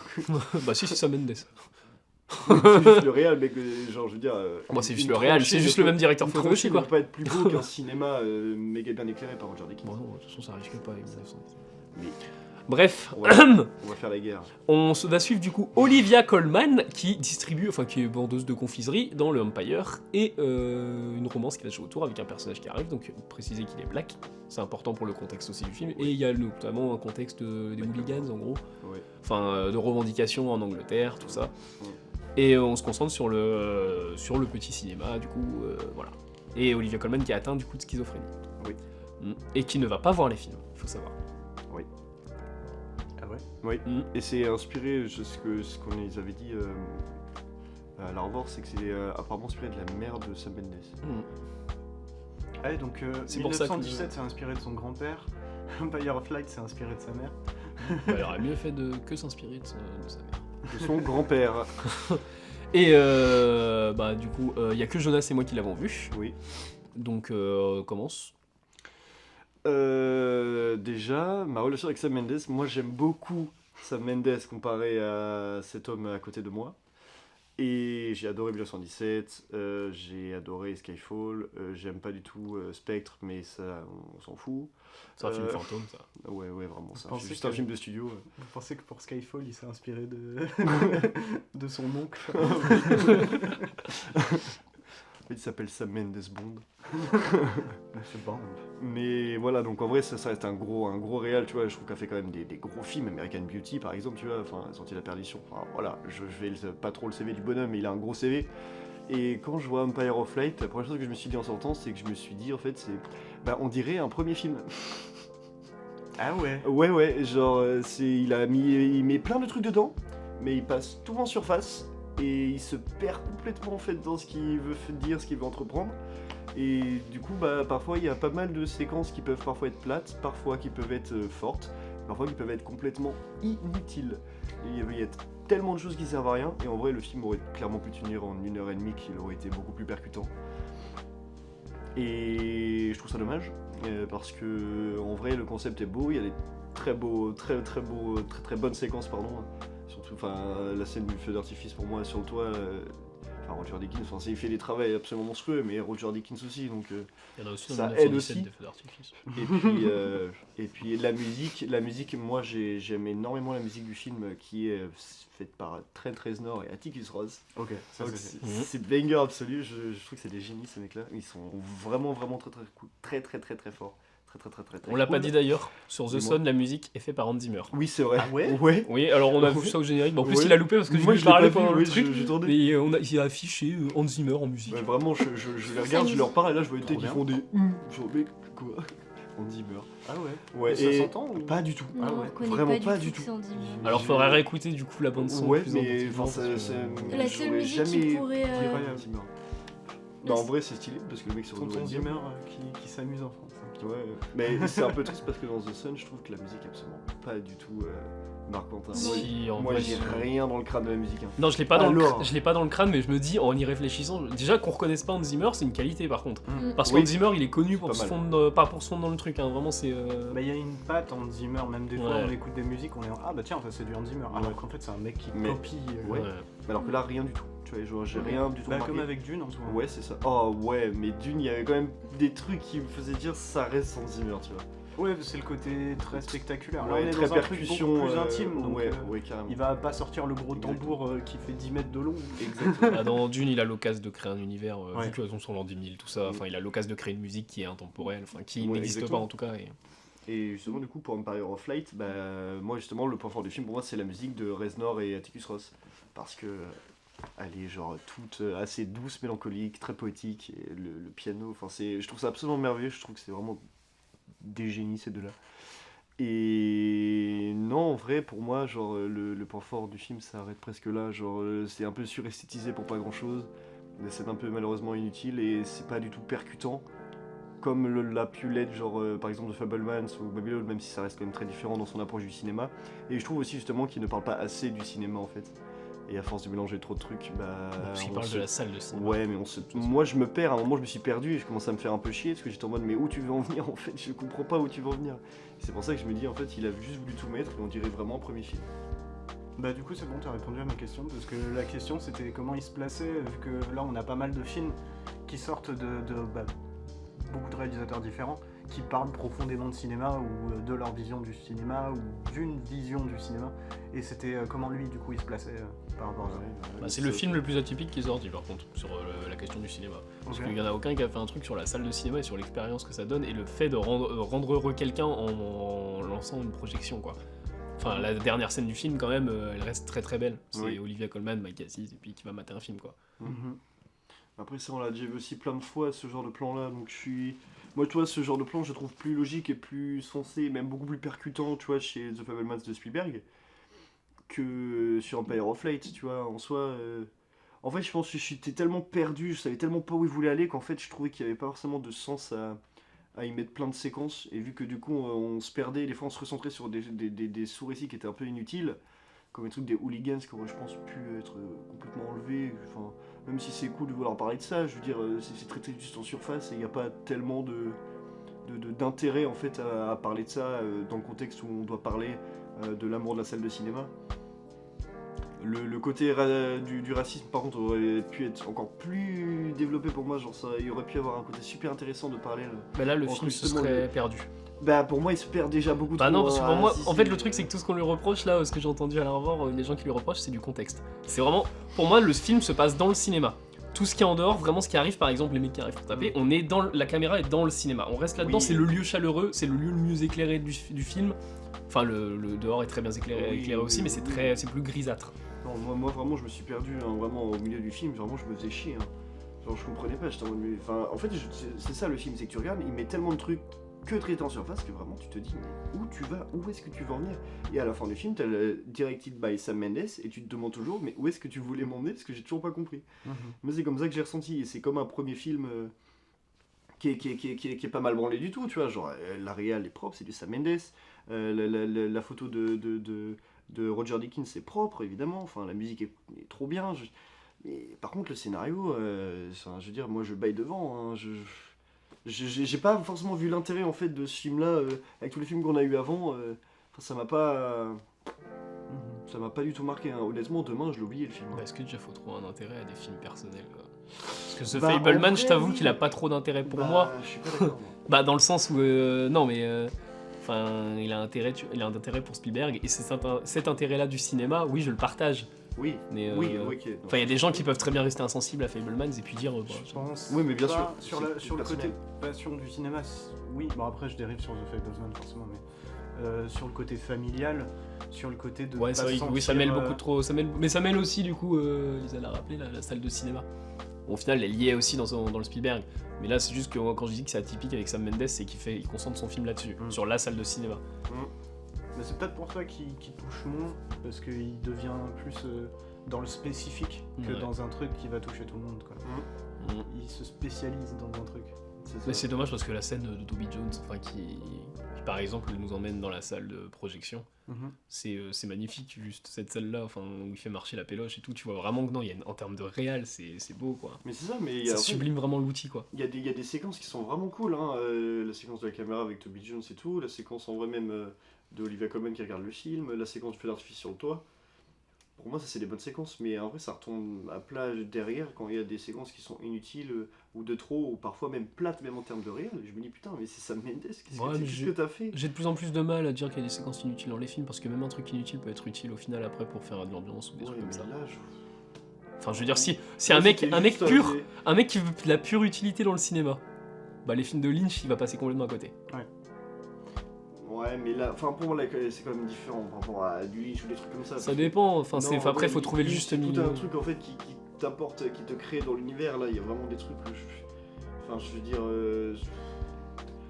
Speaker 1: Bah si, c'est Sam Mendes.
Speaker 2: C'est juste le réel, mec. Genre, je veux dire.
Speaker 1: Moi, c'est juste
Speaker 2: une
Speaker 1: le réel,
Speaker 2: tranchée
Speaker 1: c'est juste
Speaker 2: ne
Speaker 1: le même
Speaker 2: peut-
Speaker 1: directeur
Speaker 2: une
Speaker 1: photo
Speaker 2: tranchée
Speaker 1: aussi,
Speaker 2: ne
Speaker 1: quoi.
Speaker 2: peut pas être plus beau qu'un cinéma méga bien éclairé par Roger Deakins.
Speaker 1: Bon, non, de toute façon, ça risque pas avec 1917.
Speaker 2: Mais
Speaker 1: Bref,
Speaker 2: on va faire la guerre.
Speaker 1: on va suivre du coup Olivia Colman qui qui est vendeuse de confiserie dans le Empire et une romance qui va se jouer autour avec un personnage qui arrive, donc préciser qu'il est black, c'est important pour le contexte aussi du film, et il y a notamment un contexte des hooligans en gros,
Speaker 2: Ouais.
Speaker 1: enfin de revendications en Angleterre, tout ça,
Speaker 2: Ouais.
Speaker 1: et on se concentre sur le petit cinéma du coup, voilà. Et Olivia Colman qui est atteinte du coup de schizophrénie.
Speaker 2: Oui.
Speaker 1: Et qui ne va pas voir les films, il faut savoir.
Speaker 3: Ah ouais.
Speaker 2: Oui.
Speaker 1: Mm.
Speaker 2: Et c'est inspiré, ce qu'on les avait dit à la revoir, c'est que c'est apparemment inspiré de la mère de Sam Mendes.
Speaker 1: Mm.
Speaker 3: Ah, donc
Speaker 1: C'est pour ça que
Speaker 3: 1917 c'est inspiré de son grand-père. Empire of Light c'est inspiré de sa mère.
Speaker 1: Bah, il aurait mieux fait que s'inspirer de sa mère.
Speaker 2: De son grand-père.
Speaker 1: Et bah du coup, il y a que Jonas et moi qui l'avons vu.
Speaker 2: Oui.
Speaker 1: Donc commence.
Speaker 2: Déjà, ma relation avec Sam Mendes, moi j'aime beaucoup Sam Mendes comparé à cet homme à côté de moi. Et j'ai adoré 1917, j'ai adoré Skyfall, j'aime pas du tout Spectre, mais ça, on s'en fout.
Speaker 1: C'est un film fantôme, ça.
Speaker 2: Ouais, vraiment, ça.
Speaker 3: pensez
Speaker 2: C'est juste
Speaker 3: que-
Speaker 2: un film de studio.
Speaker 3: Vous pensez que pour Skyfall il s'est inspiré de de son oncle.
Speaker 2: Il s'appelle Sam Mendes Bond.
Speaker 3: Monsieur Bond.
Speaker 2: Mais voilà, donc en vrai, ça reste un gros réal, tu vois. Je trouve qu'elle fait quand même des gros films. American Beauty, par exemple, tu vois, enfin, Sortie de la Perdition. Enfin, voilà, je vais pas trop le CV du bonhomme, mais il a un gros CV. Et quand je vois Empire of Light, la première chose que je me suis dit en sortant, c'est que je me suis dit, en fait, bah, on dirait un premier film.
Speaker 3: Ah ouais.
Speaker 2: Ouais, genre, il met plein de trucs dedans, mais il passe tout en surface. Et il se perd complètement en fait dans ce qu'il veut dire, ce qu'il veut entreprendre. Et du coup, bah, parfois il y a pas mal de séquences qui peuvent parfois être plates, parfois qui peuvent être fortes, parfois qui peuvent être complètement inutiles. Et il y a tellement de choses qui servent à rien, et en vrai le film aurait clairement pu tenir en 1h30, qu'il aurait été beaucoup plus percutant. Et je trouve ça dommage, parce que en vrai le concept est beau, il y a des très bonnes séquences, pardon. Surtout, enfin, la scène du feu d'artifice pour moi sur le toit, Enfin, Roger Deakins, il fait des travaux absolument monstrueux, mais Roger Deakins aussi, donc
Speaker 1: Il y en a aussi
Speaker 2: ça
Speaker 1: dans
Speaker 2: aide
Speaker 1: 1917
Speaker 2: aussi.
Speaker 1: des feux d'artifice.
Speaker 2: Et puis la musique, moi j'aime énormément la musique du film qui est faite par Trent Reznor et Atticus Ross.
Speaker 3: Ok, ça
Speaker 2: Donc,
Speaker 3: c'est.
Speaker 2: c'est banger absolu, je trouve que c'est des génies ces mecs-là. Ils sont vraiment très très cool, très forts. Très
Speaker 1: On l'a pas
Speaker 2: cool.
Speaker 1: dit d'ailleurs, sur The
Speaker 2: Dis-moi.
Speaker 1: Sun, la musique est faite par Hans Zimmer.
Speaker 2: Oui, c'est vrai.
Speaker 3: Ah ouais
Speaker 1: Oui, alors on a vu ça au générique. Bon, en plus,
Speaker 2: Ouais.
Speaker 1: il a loupé parce que
Speaker 2: Moi,
Speaker 1: je
Speaker 2: je
Speaker 1: lui
Speaker 2: l'ai
Speaker 1: parlais
Speaker 2: pas vu,
Speaker 1: pendant
Speaker 2: oui,
Speaker 1: le truc.
Speaker 2: j'ai tourné.
Speaker 1: Mais il a affiché Hans Zimmer en musique.
Speaker 2: Ouais, vraiment, je les regarde, je leur parle et là je vois des
Speaker 3: Trop
Speaker 2: têtes qui
Speaker 3: bien.
Speaker 2: font des genre mec quoi. Hans Zimmer.
Speaker 3: Ah ouais.
Speaker 2: Ouais,
Speaker 3: Et ça s'entend ou
Speaker 2: pas du tout.
Speaker 4: Non,
Speaker 3: Ah ouais,
Speaker 4: on connaît
Speaker 2: vraiment
Speaker 4: pas
Speaker 2: pas
Speaker 4: du
Speaker 2: du
Speaker 4: tout
Speaker 2: tout.
Speaker 4: Sans Zimmer.
Speaker 1: Alors, faudrait réécouter du coup la bande-son.
Speaker 2: Ouais,
Speaker 1: plus
Speaker 2: mais
Speaker 1: attentivement,
Speaker 2: enfin,
Speaker 1: parce que-
Speaker 4: La seule
Speaker 2: j'aurais
Speaker 4: musique qui
Speaker 2: jamais
Speaker 4: pourrait.
Speaker 3: Dirait-
Speaker 2: Hans Zimmer. Non, en vrai, c'est stylé parce que le mec c'est
Speaker 3: Tonton Zimmer qui s'amuse en France.
Speaker 2: Ouais, mais c'est un peu triste parce que dans The Sun, je trouve que la musique est absolument pas du tout marquante. Hein.
Speaker 1: Si, en
Speaker 2: Moi,
Speaker 1: vrai,
Speaker 2: j'ai
Speaker 1: si.
Speaker 2: rien dans le crâne de la musique. Hein.
Speaker 1: Non, je l'ai pas,
Speaker 2: Alors.
Speaker 1: je l'ai pas dans le crâne, mais je me dis, en y réfléchissant, déjà qu'on reconnaisse pas Hans Zimmer, c'est une qualité par contre. Parce
Speaker 2: Oui.
Speaker 1: qu'Hans Zimmer, il est connu
Speaker 2: C'est
Speaker 1: pour
Speaker 2: pas
Speaker 1: se
Speaker 2: mal.
Speaker 1: fondre, pas pour se fondre dans le truc, hein, vraiment c'est...
Speaker 3: Bah, il y a une patte en Zimmer, même des fois
Speaker 1: Ouais.
Speaker 3: on écoute des musiques, on est en ah bah tiens, ça c'est du Hans Zimmer. Alors
Speaker 2: Ouais.
Speaker 3: qu'en fait c'est un mec qui
Speaker 2: Mais-
Speaker 3: copie.
Speaker 2: Ouais. Mais alors que là, rien du tout. Tu vois, genre, j'ai rien du tout
Speaker 3: Bah,
Speaker 2: remarqué.
Speaker 3: comme avec Dune en tout cas.
Speaker 2: Ouais, c'est ça. Oh ouais, mais Dune, il y avait quand même des trucs qui me faisaient dire ça reste Hans Zimmer, tu vois.
Speaker 3: Ouais, c'est le côté très spectaculaire. Là,
Speaker 2: Ouais,
Speaker 3: on est
Speaker 2: très
Speaker 3: dans un truc
Speaker 2: percussion.
Speaker 3: beaucoup plus intime, donc
Speaker 2: ouais, ouais, carrément.
Speaker 3: il va pas sortir le gros
Speaker 2: Exactement.
Speaker 3: tambour qui fait 10 mètres de long.
Speaker 2: Exactement.
Speaker 1: Bah, dans Dune, il a l'occasion de créer un univers,
Speaker 3: Ouais.
Speaker 1: vu que sont sur l'an 2000, tout ça, enfin il a l'occasion de créer une musique qui est intemporelle, enfin qui
Speaker 2: Ouais,
Speaker 1: n'existe pas
Speaker 2: exactement.
Speaker 1: en tout cas.
Speaker 2: Et justement, du coup, pour Empire of Light, bah, moi, justement, le point fort du film, pour moi, c'est la musique de Reznor et Atticus Ross. Parce que elle est genre toute assez douce, mélancolique, très poétique. Et le piano, enfin, je trouve ça absolument merveilleux. Je trouve que c'est vraiment des génies, ces deux-là. Et non, en vrai, pour moi, genre, le point fort du film s'arrête presque là. Genre, c'est un peu suresthétisé pour pas grand-chose. C'est un peu malheureusement inutile et c'est pas du tout percutant. Comme l'a pu l'être, genre, par exemple, de Fablemans ou Babylone, même si ça reste quand même très différent dans son approche du cinéma. Et je trouve aussi, justement, qu'il ne parle pas assez du cinéma, en fait. Et à force de mélanger trop de trucs, bah...
Speaker 1: Parce qu'il
Speaker 2: on
Speaker 1: parle
Speaker 2: se-
Speaker 1: de la salle de cinéma.
Speaker 2: Ouais, mais moi je me perds, à un moment je me suis perdu et je commence à me faire un peu chier parce que j'étais en mode mais où tu veux en venir en fait, je comprends pas où tu veux en venir. C'est pour ça que je me dis en fait il a juste voulu tout mettre et on dirait vraiment un premier film.
Speaker 3: Bah du coup c'est bon, t'as répondu à ma question, parce que la question c'était comment il se plaçait, vu que là on a pas mal de films qui sortent de beaucoup de réalisateurs différents, qui parlent profondément de cinéma, ou de leur vision du cinéma, ou d'une vision du cinéma, et c'était comment lui du coup il se plaçait par rapport à ça.
Speaker 1: Bah, c'est le film le plus atypique qui est sorti par contre, sur la question du cinéma. Parce
Speaker 3: Ok.
Speaker 1: qu'il y en a aucun qui a fait un truc sur la salle de cinéma et sur l'expérience que ça donne et le fait de rendre heureux quelqu'un en lançant une projection quoi. Enfin la dernière scène du film quand même, elle reste très très belle. C'est
Speaker 2: Oui.
Speaker 1: Olivia Colman, Mike Cassis et puis qui va mater un film quoi.
Speaker 3: Mhm.
Speaker 2: Après ça on l'a déjà vu aussi plein de fois ce genre de plan là, donc je suis... Moi tu vois ce genre de plan je le trouve plus logique et plus sensé, même beaucoup plus percutant tu vois chez The Fabelmans de Spielberg que sur Empire of Light, tu vois, en soi... En fait je pense que j'étais tellement perdu, je savais tellement pas où il voulait aller qu'en fait je trouvais qu'il n'y avait pas forcément de sens à y mettre plein de séquences, et vu que du coup on se perdait, des fois on se recentrait sur des sous-récits qui étaient un peu inutiles, comme les trucs des hooligans qui auraient je pense pu être complètement enlevés, enfin, même si c'est cool de vouloir parler de ça, je veux dire c'est traité juste en surface et il n'y a pas tellement d'intérêt en fait à parler de ça dans le contexte où on doit parler de l'amour de la salle de cinéma. Le côté du racisme par contre aurait pu être encore plus développé pour moi, genre ça, il aurait pu avoir un côté super intéressant de parler.
Speaker 1: Bah là le
Speaker 2: Entre
Speaker 1: film se
Speaker 2: justement
Speaker 1: serait
Speaker 2: le-
Speaker 1: perdu.
Speaker 2: Bah pour moi il se perd déjà beaucoup
Speaker 1: Bah
Speaker 2: trop.
Speaker 1: non, parce que pour moi,
Speaker 2: si,
Speaker 1: en
Speaker 2: si,
Speaker 1: fait, le truc, c'est que tout ce qu'on lui reproche là, ce que j'ai entendu à la revoir, les gens qui lui reprochent, c'est du contexte. C'est vraiment, pour moi, le film se passe dans le cinéma. Tout ce qui est en dehors, vraiment ce qui arrive, par exemple, les mecs qui arrivent pour taper, on est dans la caméra est dans le cinéma. On reste là-dedans,
Speaker 2: Oui.
Speaker 1: c'est le lieu chaleureux, c'est le lieu le mieux éclairé du film. Enfin, le dehors est très bien éclairé,
Speaker 2: Oui,
Speaker 1: éclairé aussi,
Speaker 2: oui,
Speaker 1: mais
Speaker 2: oui.
Speaker 1: c'est plus grisâtre.
Speaker 2: Non, moi vraiment je me suis perdu hein, vraiment au milieu du film, vraiment je me faisais chier. Hein. Genre je comprenais pas, j'étais en mode, enfin en fait c'est ça le film, c'est que tu regardes, il met tellement de trucs que traités en surface que vraiment tu te dis mais où tu vas, où est-ce que tu veux en venir? Et à la fin du film t'as le directed by Sam Mendes et tu te demandes toujours mais où est-ce que tu voulais m'emmener parce que j'ai toujours pas compris.
Speaker 3: Mhm.
Speaker 2: Mais c'est comme ça que j'ai ressenti et c'est comme un premier film qui est pas mal branlé du tout, tu vois, genre la réal est propre, c'est du Sam Mendes, la photo de Roger Deakins c'est propre évidemment, enfin la musique est trop bien, mais par contre le scénario, je veux dire moi je baille devant, hein, j'ai pas forcément vu l'intérêt en fait de ce film là avec tous les films qu'on a eu avant, enfin ça m'a pas...
Speaker 3: Mhm.
Speaker 2: Ça m'a pas du tout marqué, hein. Honnêtement, demain, je l'ai oublié le film.
Speaker 1: Est-ce que déjà faut trouver un intérêt à des films personnels quoi. Parce que The
Speaker 2: Bah,
Speaker 1: Fableman,
Speaker 2: en
Speaker 1: je
Speaker 2: vrai,
Speaker 1: t'avoue
Speaker 2: oui.
Speaker 1: qu'il a pas trop d'intérêt pour
Speaker 2: Bah,
Speaker 1: moi.
Speaker 2: Je suis pas d'accord, moi.
Speaker 1: Bah dans le sens où non mais enfin il a il a un intérêt pour Spielberg et cet intérêt-là du cinéma, oui je le partage.
Speaker 2: Oui,
Speaker 1: Mais
Speaker 2: oui, ok. Non,
Speaker 1: enfin il y a des gens qui peuvent très bien rester insensibles à Fablemans et puis dire bah,
Speaker 3: Je pense.
Speaker 2: Oui, mais bien
Speaker 3: pas
Speaker 2: sûr,
Speaker 3: Sur,
Speaker 2: c'est
Speaker 3: sur le
Speaker 2: personnel.
Speaker 3: côté passion du cinéma, oui. Bon, après, je dérive sur The Fableman, forcément, mais sur le côté familial, sur le côté de.
Speaker 1: ouais
Speaker 3: pas
Speaker 1: c'est vrai
Speaker 3: se
Speaker 1: que oui, ça
Speaker 3: sentir,
Speaker 1: mêle beaucoup trop, mais ça mêle aussi du coup Lisa l'a rappelé la salle de cinéma. Bon, au final elle est liée aussi dans le Spielberg, mais là c'est juste que quand je dis que c'est atypique avec Sam Mendes, c'est qu'il concentre son film là-dessus, sur la salle de cinéma.
Speaker 3: Mais c'est peut-être pour ça qu'il touche moins, parce qu'il devient plus dans le spécifique que
Speaker 1: Ouais.
Speaker 3: dans un truc qui va toucher tout le monde, quoi. Il se spécialise dans un truc.
Speaker 1: Mais c'est dommage parce que la scène de Toby Jones, enfin qui par exemple nous emmène dans la salle de projection, c'est magnifique juste cette scène-là, enfin où il fait marcher la péloche et tout, tu vois vraiment que non, en termes de réal, c'est beau quoi.
Speaker 2: Mais c'est ça, mais
Speaker 1: Ça sublime vraiment l'outil quoi.
Speaker 2: il y a des séquences qui sont vraiment cool, hein. La séquence de la caméra avec Toby Jones et tout, la séquence en vrai même de Olivia Colman qui regarde le film, la séquence du feu d'artifice sur le toit. Pour moi, ça c'est des bonnes séquences, mais en vrai, ça retombe à plat derrière quand il y a des séquences qui sont inutiles ou de trop, ou parfois même plates, même en termes de réel. Je me dis putain, mais c'est Sam Mendes, qu'est-ce que t'as fait?
Speaker 1: J'ai de plus en plus de mal à dire qu'il y a des séquences inutiles dans les films parce que même un truc inutile peut être utile au final après pour faire de l'ambiance ou des
Speaker 2: Ouais,
Speaker 1: trucs comme
Speaker 2: mais
Speaker 1: ça.
Speaker 2: là,
Speaker 1: Enfin, je veux dire, si
Speaker 2: Ouais,
Speaker 1: un mec
Speaker 2: c'était juste,
Speaker 1: pur, un mec qui veut de la pure utilité dans le cinéma, bah les films de Lynch, il va passer complètement à côté.
Speaker 2: Ouais, mais là, enfin pour moi, là, c'est quand même différent par rapport à du Lynch ou des trucs comme ça.
Speaker 1: Ça dépend, enfin,
Speaker 2: Non,
Speaker 1: après,
Speaker 2: ouais,
Speaker 1: faut trouver le
Speaker 2: Lynch,
Speaker 1: juste
Speaker 2: c'est
Speaker 1: milieu.
Speaker 2: tout un truc en fait qui t'apporte, qui te crée dans l'univers. Là, il y a vraiment des trucs que enfin, je veux dire.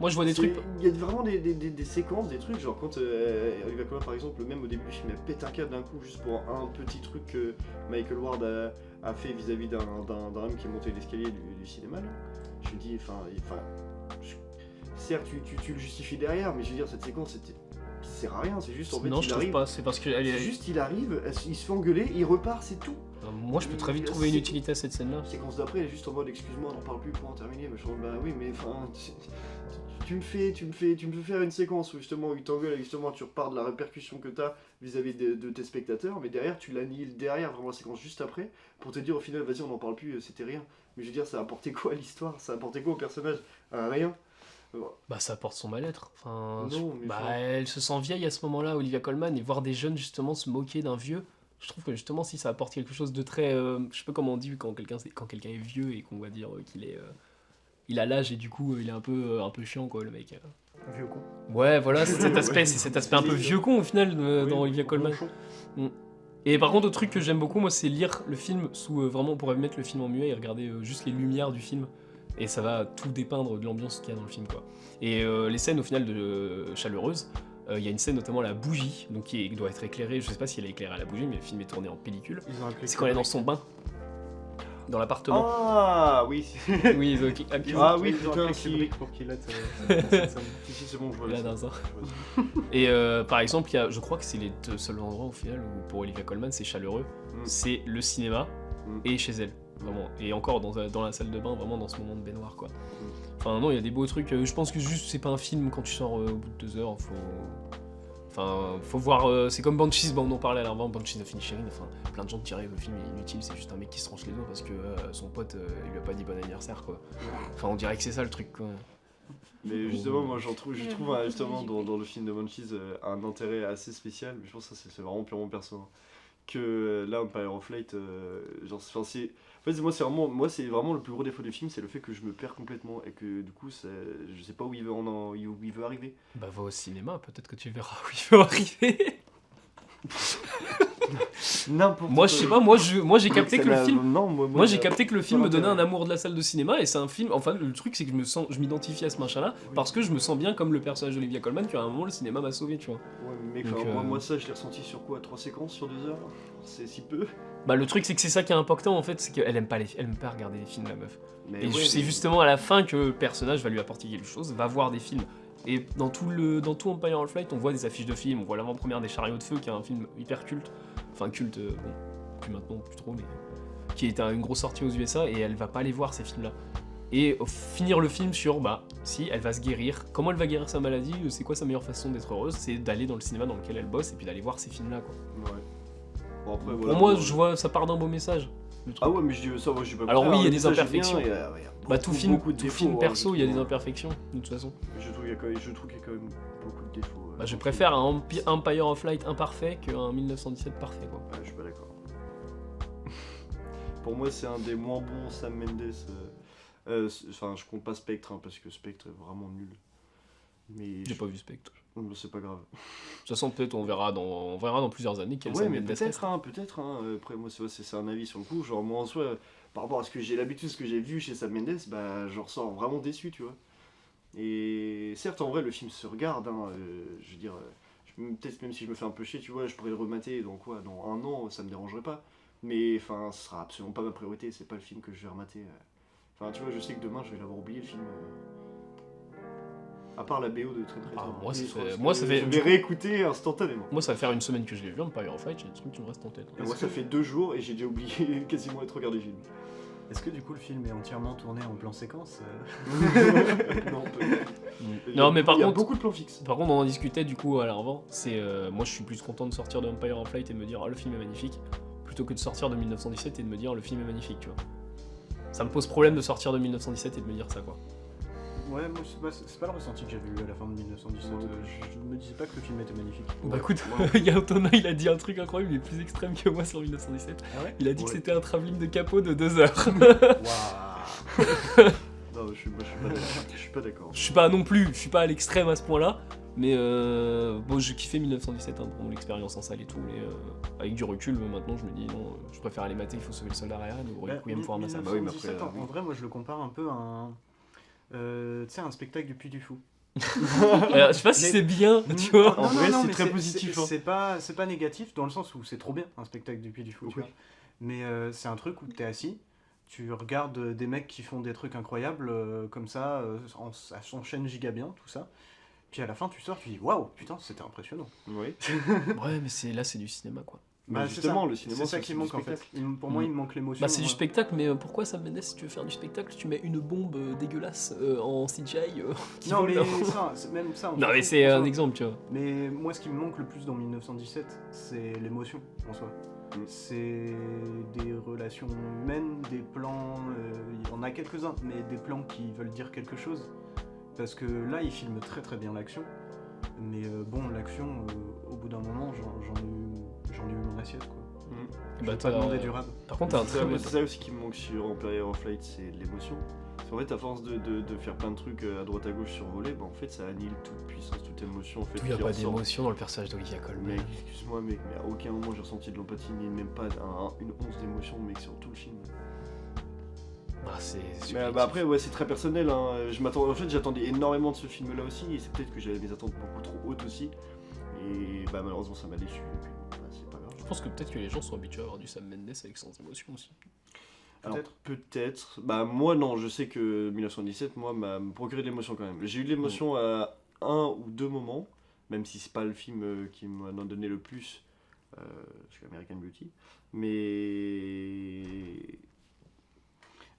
Speaker 1: Moi, je vois des trucs.
Speaker 2: Il y a vraiment des séquences, des trucs, genre quand Olivia Colman par exemple, même au début du film, elle pète un câble d'un coup juste pour un petit truc que Michael Ward a fait vis-à-vis d'un homme qui est monté l'escalier du cinéma. Là. Je me dis, certes tu le justifies derrière, mais je veux dire, cette séquence ça sert à rien, c'est juste en fait
Speaker 1: Non,
Speaker 2: il
Speaker 1: je trouve
Speaker 2: arrive.
Speaker 1: pas, c'est parce que elle
Speaker 2: C'est
Speaker 1: est.
Speaker 2: juste il arrive, il se fait engueuler, il repart, c'est tout.
Speaker 1: Moi, je peux très vite trouver une utilité à cette scène-là.
Speaker 2: La séquence d'après, elle est juste en mode excuse-moi, n'en parle plus pour en terminer. Mais je suis en mode, bah oui, mais enfin, tu me fais faire une séquence où justement il t'engueule et justement tu repars de la répercussion que t'as vis-à-vis de tes spectateurs, mais derrière tu l'annihiles derrière vraiment la séquence juste après pour te dire au final vas-y on n'en parle plus, c'était rien. Mais je veux dire, ça a apporté quoi à l'histoire, ça a apporté quoi au personnage? Rien.
Speaker 1: Bah, ça apporte son mal-être. Enfin,
Speaker 2: Non, mais
Speaker 1: bah,
Speaker 2: enfin-
Speaker 1: elle se sent vieille à ce moment-là, Olivia Colman, et voir des jeunes justement se moquer d'un vieux. Je trouve que justement, si ça apporte quelque chose de très. Je sais pas comment on dit quand quelqu'un est vieux et qu'on va dire qu'il est. Il a l'âge et du coup, il est un peu chiant, quoi, le mec.
Speaker 3: Vieux con.
Speaker 1: Ouais, voilà, c'est cet aspect un peu vieux con au final dans Olivia Colman. Et par contre, autre truc que j'aime beaucoup, moi, c'est lire le film sous vraiment, on pourrait mettre le film en muet et regarder juste les lumières du film. Et ça va tout dépeindre de l'ambiance qu'il y a dans le film, quoi. Et les scènes au final chaleureuses, il y a une scène notamment à la bougie, donc qui doit être éclairée. Je sais pas si elle est éclairée à la bougie, mais le film est tourné en pellicule.
Speaker 3: Ils ont appelé
Speaker 1: C'est quand elle est dans son bain, dans l'appartement.
Speaker 2: Ah oui,
Speaker 1: Oui, ils ont
Speaker 2: Ah oui,
Speaker 3: ils ont
Speaker 2: putain,
Speaker 3: appelé
Speaker 2: si.
Speaker 3: Kubrick pour qu'il aide cette scène.
Speaker 2: si c'est bon, je vois
Speaker 1: Là,
Speaker 2: ça.
Speaker 1: dans un.
Speaker 2: Je vois ça.
Speaker 1: Et par exemple, je crois que c'est les deux seuls endroits au final où pour Olivia Colman c'est chaleureux. C'est le cinéma et chez elle, vraiment. Et encore dans la salle de bain, vraiment dans ce moment de baignoire, quoi. Enfin non, il y a des beaux trucs. Je pense que juste c'est pas un film quand tu sors au bout de 2 heures. Faut voir. C'est comme Banshees, on en parlait à l'avant, Banshees of Inisherin. Enfin, plein de gens diraient que le film est inutile, c'est juste un mec qui se tranche les doigts parce que son pote il lui a pas dit bon anniversaire, quoi. Enfin, on dirait que c'est ça le truc, quoi.
Speaker 2: Mais justement, moi je trouve justement dans le film de Banshees un intérêt assez spécial, mais je pense que ça c'est vraiment purement perso. Hein. Que là, Empire of Light, genre, enfin, c'est. En fait, moi c'est vraiment le plus gros défaut du film, c'est le fait que je me perds complètement et que du coup, je sais pas où il veut arriver.
Speaker 1: Bah va au cinéma, peut-être que tu verras où il veut arriver.
Speaker 2: N'importe
Speaker 1: Moi je sais pas, moi j'ai capté que le film.
Speaker 2: Non,
Speaker 1: Moi j'ai capté que le film me donnait un
Speaker 2: l'intérêt.
Speaker 1: amour de la salle de cinéma et c'est un film. Enfin le truc c'est que je m'identifie à ce machin-là parce que je me sens bien comme le personnage d'Olivia Colman qu'à un moment le cinéma m'a sauvé, tu vois.
Speaker 2: Ouais, mais
Speaker 1: Donc,
Speaker 2: moi ça je l'ai ressenti sur quoi? 3 séquences sur 2 heures? C'est si peu.
Speaker 1: Bah le truc c'est que c'est ça qui est important en fait, c'est qu'elle aime pas regarder les films, la meuf.
Speaker 2: Mais
Speaker 1: Et
Speaker 2: ouais,
Speaker 1: c'est
Speaker 2: mais-
Speaker 1: justement à la fin que le personnage va lui apporter quelque chose, va voir des films. Et dans tout Empire of Light, on voit des affiches de films, on voit l'avant-première des Chariots de Feu, qui est un film hyper culte. Enfin culte, bon, plus maintenant, plus trop, mais qui est une grosse sortie aux USA, et elle va pas aller voir ces films-là. Et finir le film sur, bah, si, elle va se guérir. Comment elle va guérir sa maladie? C'est quoi sa meilleure façon d'être heureuse? C'est d'aller dans le cinéma dans lequel elle bosse, et puis d'aller voir ces films-là, quoi.
Speaker 2: Ouais. Bon, après,
Speaker 1: Pour moi, je vois, ça part d'un beau message. Le truc.
Speaker 2: Ah ouais, mais je dis ça, moi je suis pas.
Speaker 1: Alors oui, il y a
Speaker 2: le
Speaker 1: des
Speaker 2: message est
Speaker 1: imperfections.
Speaker 2: bien, et, il y a
Speaker 1: Tout
Speaker 2: beaucoup de
Speaker 1: film
Speaker 2: défauts,
Speaker 1: perso,
Speaker 2: je
Speaker 1: il y a des
Speaker 2: trouve.
Speaker 1: imperfections, de toute façon.
Speaker 2: Je trouve qu'il y a quand même beaucoup de défauts.
Speaker 1: Je préfère un Empire of Light imparfait qu'un 1917 parfait, quoi.
Speaker 2: Ouais, je suis pas d'accord. Pour moi, c'est un des moins bons Sam Mendes. Enfin, je compte pas Spectre, parce que Spectre est vraiment nul. Mais
Speaker 1: J'ai pas vu Spectre.
Speaker 2: c'est pas grave.
Speaker 1: De toute façon, peut-être on verra dans plusieurs années quel
Speaker 2: Ouais,
Speaker 1: Sam
Speaker 2: mais
Speaker 1: Mendes reste.
Speaker 2: peut-être. Après, moi, c'est un avis sur le coup. Genre, moi, en soi, par rapport à ce que j'ai l'habitude, ce que j'ai vu chez Sam Mendes, bah, je ressors vraiment déçu, tu vois. Et certes, en vrai, le film se regarde, je veux dire, peut-être même si je me fais un peu chier, tu vois, je pourrais le remater dans quoi, dans 1 an, ça me dérangerait pas. Mais enfin, ce sera absolument pas ma priorité, c'est pas le film que je vais remater. Enfin, tu vois, je sais que demain, je vais l'avoir oublié le film. À part la BO de Trent Reznor.
Speaker 1: moi, ça
Speaker 2: Et
Speaker 1: fait-
Speaker 2: je pense
Speaker 1: moi,
Speaker 2: que
Speaker 1: ça fait-
Speaker 2: Je vais réécouter instantanément.
Speaker 1: Moi, ça va faire une semaine que je l'ai vu, Empire of Light, j'ai des trucs qui me restent en tête.
Speaker 2: Et moi, ça fait 2 jours et j'ai déjà oublié quasiment être regardé le film.
Speaker 3: Est-ce que du coup le film est entièrement tourné en plan séquence
Speaker 2: Non,
Speaker 1: Non, mais par
Speaker 2: il y a
Speaker 1: contre,
Speaker 2: beaucoup de plans fixes.
Speaker 1: on en discutait du coup à l'avant. Moi, je suis plus content de sortir de Empire of Light et de me dire, oh, le film est magnifique, plutôt que de sortir de 1917 et de me dire, le film est magnifique, tu vois. Ça me pose problème de sortir de 1917 et de me dire ça, quoi.
Speaker 3: Ouais, moi c'est pas le ressenti que j'avais eu à la fin de 1917. Je me disais pas que le film était magnifique.
Speaker 1: Bah écoute, Yaotona, il a dit un truc incroyable, il est plus extrême que moi sur 1917.
Speaker 3: Ah ouais
Speaker 1: Il a dit que
Speaker 2: Ouais.
Speaker 1: c'était un travelling de capot de 2 heures.
Speaker 3: Waouh.
Speaker 2: Non, je suis pas d'accord.
Speaker 1: Je suis pas à l'extrême à ce point-là, mais bon, j'ai kiffé 1917 pour mon expérience en salle et tout, mais avec du recul, maintenant je me dis non, je préfère aller mater, il faut sauver le soldat Ryan ou Requiem for a Massacre.
Speaker 2: Bah oui, mais
Speaker 3: 1917,
Speaker 2: après,
Speaker 3: en vrai, moi je le compare un peu à un. Tu sais, un spectacle du Puy du Fou.
Speaker 1: Je sais pas si
Speaker 3: Mais-
Speaker 1: c'est bien, tu vois.
Speaker 2: En vrai, c'est
Speaker 3: mais
Speaker 2: très positif, hein.
Speaker 3: C'est pas négatif dans le sens où c'est trop bien un spectacle du Puy du Fou, tu
Speaker 2: Oui.
Speaker 3: vois. Mais c'est un truc où t'es assis, tu regardes des mecs qui font des trucs incroyables comme ça, ça s'enchaîne giga bien, tout ça. Puis à la fin, tu sors, tu dis waouh, putain, c'était impressionnant.
Speaker 2: Oui.
Speaker 1: Ouais, mais c'est du cinéma, quoi.
Speaker 2: Mais
Speaker 3: c'est
Speaker 2: justement,
Speaker 3: ça.
Speaker 2: le cinéma,
Speaker 3: C'est ça
Speaker 2: c'est
Speaker 3: qui
Speaker 2: du
Speaker 3: manque en fait.
Speaker 2: spectacle.
Speaker 3: Pour moi, il me manque l'émotion.
Speaker 1: Bah c'est du spectacle, mais pourquoi Sam Mendes, si tu veux faire du spectacle, tu mets une bombe dégueulasse en CGI qui
Speaker 3: Non,
Speaker 1: vole
Speaker 3: mais
Speaker 1: là.
Speaker 3: même ça. on
Speaker 1: Non
Speaker 3: s'en
Speaker 1: mais
Speaker 3: fout,
Speaker 1: c'est
Speaker 3: on
Speaker 1: un
Speaker 3: s'en-
Speaker 1: exemple, tu vois.
Speaker 3: Mais moi, ce qui me manque le plus dans 1917, c'est l'émotion en soi. C'est des relations humaines, des plans. Il y en a quelques-uns, mais des plans qui veulent dire quelque chose. Parce que là, il filme très très bien l'action. Mais bon, l'action, au bout d'un moment, j'en ai eu mon assiette quoi. Je
Speaker 1: Bah,
Speaker 3: vais pas
Speaker 1: t'as-
Speaker 3: demander du rab.
Speaker 1: Par contre, t'as un très
Speaker 2: C'est ça aussi qui me manque sur Empire of Light, c'est l'émotion. Parce qu'en fait, à force de faire plein de trucs à droite à gauche survolés, bah en fait, ça annihile toute puissance, toute émotion. En fait,
Speaker 1: il n'y a
Speaker 2: qui
Speaker 1: pas
Speaker 2: ressort.
Speaker 1: d'émotion dans le personnage d'Olivia Colman.
Speaker 2: Mec, excuse-moi, mec, mais à aucun moment j'ai ressenti de l'empathie, ni même pas une once d'émotion, mec, sur tout le film.
Speaker 1: Ah, c'est
Speaker 2: Mais
Speaker 1: subjectif.
Speaker 2: bah après, ouais, c'est très personnel. Hein. En fait, j'attendais énormément de ce film-là aussi, et c'est peut-être que j'avais mes attentes beaucoup trop hautes aussi. Et bah malheureusement, ça m'a déçu. Et puis, bah, c'est pas grave.
Speaker 1: Je pense que peut-être que les gens sont habitués à avoir du Sam Mendes avec sans émotion aussi.
Speaker 2: Alors,
Speaker 3: Peut-être.
Speaker 2: peut-être. Bah moi non, je sais que 1917, moi, m'a procuré de l'émotion quand même. J'ai eu de l'émotion à 1 ou 2 moments, même si c'est pas le film qui m'en a donné le plus, c'est American Beauty. Mais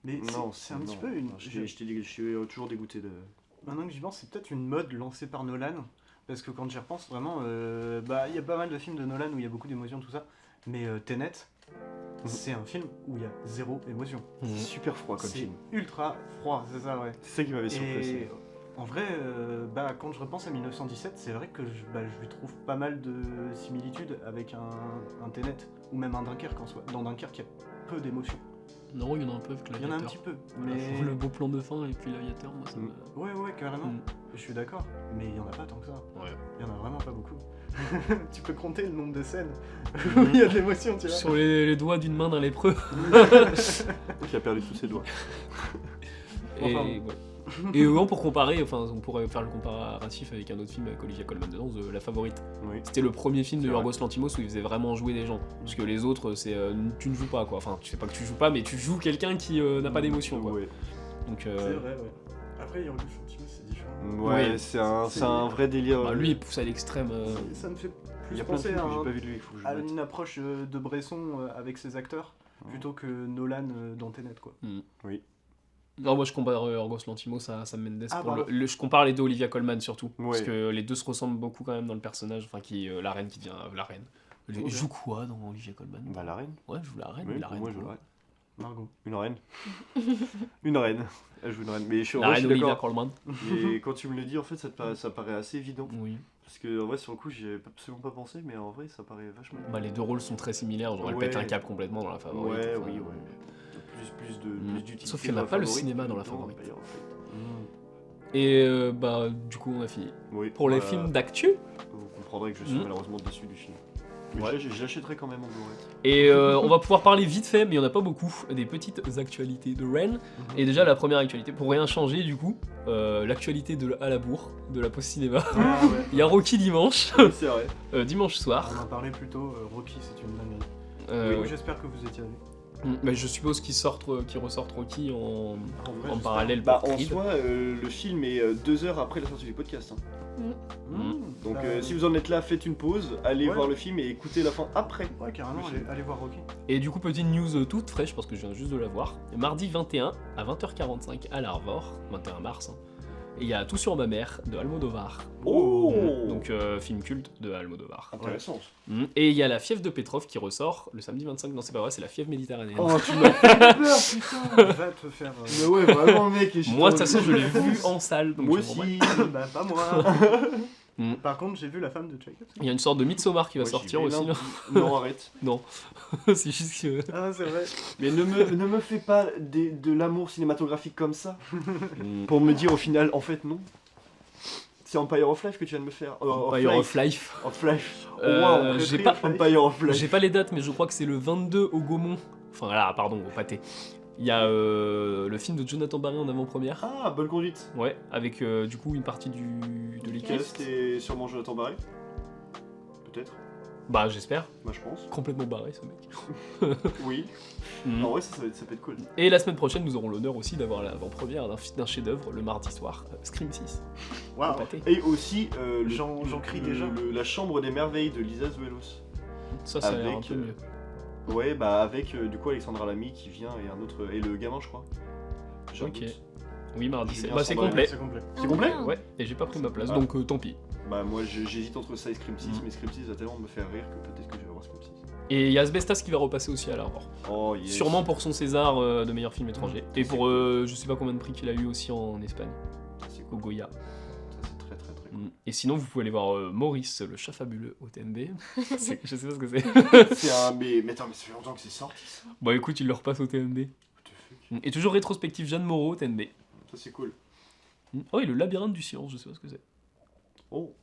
Speaker 3: Mais c'est un petit peu une.
Speaker 2: Je t'ai dit que je suis toujours dégoûté de.
Speaker 3: Maintenant que j'y pense, c'est peut-être une mode lancée par Nolan. Parce que quand j'y repense, vraiment, bah, il y a pas mal de films de Nolan où il y a beaucoup d'émotions, tout ça. Mais Tenet, c'est un film où il y a zéro émotion.
Speaker 2: C'est super froid comme
Speaker 3: C'est
Speaker 2: film.
Speaker 3: ultra froid, c'est ça, ouais.
Speaker 2: C'est ça qui m'avait surpris.
Speaker 3: Et en vrai, bah, quand je repense à 1917, c'est vrai que je lui trouve pas mal de similitudes avec un Tenet ou même un Dunkerque en soi. Dans Dunkerque, il y a peu d'émotions.
Speaker 1: Non, il y en a un peu avec
Speaker 3: Il y en a un
Speaker 1: l'aviateur.
Speaker 3: petit peu,
Speaker 1: Voilà,
Speaker 3: mais.
Speaker 1: le beau plan de fin et puis l'aviateur, moi ça me...
Speaker 3: Ouais, carrément.
Speaker 1: Mm.
Speaker 3: Je suis d'accord, mais il y en a pas tant que ça.
Speaker 1: Ouais.
Speaker 3: Il y en a vraiment pas beaucoup. Tu peux compter le nombre de scènes où il y a de l'émotion, tu vois.
Speaker 1: Sur les doigts d'une main d'un lépreux.
Speaker 2: Qui a perdu tous ses doigts.
Speaker 1: Et,
Speaker 3: Enfin,
Speaker 1: ouais. Et pour comparer, enfin, on pourrait faire le comparatif avec un autre film avec Olivia Colman dedans, La Favorite.
Speaker 2: Oui.
Speaker 1: C'était le premier film de
Speaker 2: C'est vrai.
Speaker 1: Yorgos Lanthimos où il faisait vraiment jouer des gens. Parce que les autres, c'est tu ne joues pas quoi. Enfin, tu sais pas que tu joues pas, mais tu joues quelqu'un qui n'a pas d'émotion quoi.
Speaker 2: Ouais,
Speaker 1: Donc,
Speaker 3: C'est vrai, ouais. Après, Yorgos Lanthimos, c'est différent.
Speaker 2: ouais
Speaker 1: Oui.
Speaker 2: c'est un vrai délire.
Speaker 1: bah, lui, il pousse à l'extrême.
Speaker 3: Ça me fait
Speaker 2: il
Speaker 3: plus
Speaker 2: y a plein de
Speaker 3: penser
Speaker 2: films
Speaker 3: à,
Speaker 2: que j'ai pas vu de lui, il faut que je
Speaker 3: à
Speaker 2: mette.
Speaker 3: une approche de Bresson avec ses acteurs, plutôt que Nolan dans Tenet, quoi.
Speaker 1: Non, moi je compare Yorgos Lanthimos à Sam Mendes.
Speaker 3: Ah,
Speaker 1: pour
Speaker 3: pardon.
Speaker 1: je compare les deux Olivia Colman surtout. Parce
Speaker 2: Ouais.
Speaker 1: que les deux se ressemblent beaucoup quand même dans le personnage. Enfin, la reine qui devient la reine. Il joue quoi dans Olivia Colman?
Speaker 2: Bah, la reine.
Speaker 1: Ouais, je joue la reine.
Speaker 2: Oui,
Speaker 1: la reine
Speaker 2: moi, je
Speaker 1: quoi.
Speaker 2: joue la reine.
Speaker 3: Margot.
Speaker 2: Une reine. Une reine. Elle joue une reine. Mais je suis
Speaker 1: La reine Olivia
Speaker 2: d'accord.
Speaker 1: Colman.
Speaker 2: Et quand tu me le dis, en fait, ça paraît assez évident.
Speaker 1: Oui.
Speaker 2: Parce que, en vrai, sur le coup, j'y avais absolument pas pensé, mais en vrai, ça paraît vachement.
Speaker 1: Bah, les deux rôles sont très similaires, genre elle
Speaker 2: Ouais.
Speaker 1: pète un cap complètement dans la favorite.
Speaker 2: Ouais,
Speaker 1: enfin,
Speaker 2: oui, ouais. Plus d'utilité.
Speaker 1: Sauf qu'elle n'a
Speaker 2: dans la
Speaker 1: pas le
Speaker 2: favorite,
Speaker 1: cinéma dans la
Speaker 2: non,
Speaker 1: favorite.
Speaker 2: pas y refait.
Speaker 1: Et bah, du coup, on a fini.
Speaker 2: Oui,
Speaker 1: Pour les
Speaker 2: voilà.
Speaker 1: films d'actu.
Speaker 2: Vous comprendrez que je suis malheureusement déçu du film. Mais
Speaker 1: Ouais.
Speaker 2: je l'achèterai quand même en Blu-ray.
Speaker 1: Et on va pouvoir parler vite fait, mais il n'y en a pas beaucoup, des petites actualités de Rennes. Et déjà, la première actualité, pour rien changer du coup, l'actualité à la bourre, de la Post Cinéma.
Speaker 3: Ah ouais.
Speaker 1: Il y a Rocky dimanche,
Speaker 2: C'est vrai.
Speaker 1: dimanche soir.
Speaker 3: On en parlait plus tôt, Rocky c'est une dinguerie.
Speaker 1: Euh,
Speaker 3: Oui, j'espère que vous étiez allés.
Speaker 1: Mais je suppose qu'ils ressortent Rocky en
Speaker 3: j'espère.
Speaker 1: parallèle
Speaker 2: Bah,
Speaker 1: pour
Speaker 2: en
Speaker 1: Creed.
Speaker 2: soi, le film est 2 heures après la sortie du podcast. Hein. Donc,
Speaker 3: Bah,
Speaker 2: si vous en êtes là, faites une pause, allez
Speaker 3: Ouais.
Speaker 2: voir le film et écoutez la fin après.
Speaker 3: Ouais, carrément,
Speaker 2: Le film.
Speaker 3: allez voir Rocky.
Speaker 1: Et du coup, petite news toute fraîche, parce que je viens juste de la voir. Mardi 21 à 20h45 à l'Arvor, 21 mars. Hein. Et il y a Tout sur ma mère de Almodovar.
Speaker 2: Oh
Speaker 1: Donc, film culte de Almodovar.
Speaker 2: Intéressant.
Speaker 1: Et il y a La Fièvre de Petrov qui ressort le samedi 25. Non, c'est pas vrai, c'est La Fièvre méditerranéenne.
Speaker 2: Oh, tu m'as fait peur, putain.
Speaker 3: Va te faire.
Speaker 2: Mais ouais, vraiment, mec. et
Speaker 1: Moi, de toute façon, je l'ai vu en salle. Donc
Speaker 2: Moi
Speaker 1: je comprends
Speaker 2: aussi.
Speaker 3: Bah, pas moi.
Speaker 1: Mm.
Speaker 3: Par contre, j'ai vu la femme de Jacob.
Speaker 1: pas. Il y a une sorte de Midsommar qui va
Speaker 2: Ouais,
Speaker 1: sortir
Speaker 2: j'y vais
Speaker 1: aussi.
Speaker 2: lundi.
Speaker 1: Là.
Speaker 2: Non, arrête.
Speaker 1: Non, c'est juste que.
Speaker 3: Ah, c'est vrai.
Speaker 2: Mais ne me fais pas de l'amour cinématographique comme ça.
Speaker 1: Mm.
Speaker 2: Pour me dire au final, en fait, non. C'est Empire of Life que tu viens de me faire.
Speaker 1: Empire of Life.
Speaker 2: Of Life.
Speaker 1: Euh, j'ai pas-
Speaker 2: Empire of Life.
Speaker 1: J'ai pas les dates, mais je crois que c'est le 22 au Gaumont. Enfin, là, pardon, au Pâté. Il y a le film de Jonathan Barré en avant-première.
Speaker 2: Ah, bonne conduite.
Speaker 1: Ouais, avec du coup une partie de l'équipe.
Speaker 2: Est-ce que c'était sûrement Jonathan Barré? Peut-être.
Speaker 1: Bah, j'espère.
Speaker 2: Moi, je pense.
Speaker 1: Complètement barré ce mec.
Speaker 2: Oui.
Speaker 1: Mm.
Speaker 2: En vrai, ça peut être cool.
Speaker 1: Et la semaine prochaine, nous aurons l'honneur aussi d'avoir l'avant-première d'un chef-d'œuvre le mardi soir, Scream 6. Au
Speaker 3: Waouh.
Speaker 1: Pâté.
Speaker 2: Et aussi,
Speaker 3: J'en crie déjà.
Speaker 2: La Chambre des Merveilles de Lisa Zuelos.
Speaker 1: Ça a l'air un
Speaker 2: Avec,
Speaker 1: peu mieux.
Speaker 2: Ouais, bah avec du coup Alexandra Lamy qui vient et un autre. Et le gamin, je crois. J'ai un
Speaker 1: Ok.
Speaker 2: doute.
Speaker 1: Oui, mardi,
Speaker 2: J'ai
Speaker 1: c'est
Speaker 2: bien
Speaker 1: bah, c'est
Speaker 2: Sandra
Speaker 1: complet.
Speaker 3: C'est complet.
Speaker 2: C'est complet
Speaker 1: Ouais, et j'ai pas pris ma place,
Speaker 2: Ah.
Speaker 1: donc tant pis.
Speaker 2: Bah, moi j'hésite entre ça et Scream 6,
Speaker 1: Mm.
Speaker 2: mais Scream 6 va tellement me faire rire que peut-être que je vais voir Scream 6.
Speaker 1: Et il y a Asbestas qui va repasser aussi à l'Arvor.
Speaker 2: Oh, yes.
Speaker 1: Sûrement pour son César de meilleur film étranger. Et pour
Speaker 2: cool.
Speaker 1: je sais pas combien de prix qu'il a eu aussi en Espagne,
Speaker 2: Ça, c'est
Speaker 1: au
Speaker 2: cool.
Speaker 1: Goya.
Speaker 2: Ça, c'est très très très cool.
Speaker 1: Et sinon, vous pouvez aller voir Maurice, le chat fabuleux au TNB. Je sais pas ce que c'est.
Speaker 2: C'est un. Mais attends, mais ça fait longtemps que c'est sorti ça.
Speaker 1: Bon, écoute, il le repasse au TNB.
Speaker 2: What the fuck.
Speaker 1: Et toujours rétrospective Jeanne Moreau, TNB.
Speaker 2: Ça, c'est cool.
Speaker 1: Oh, et le labyrinthe du silence, je sais pas ce que c'est.
Speaker 2: Oh,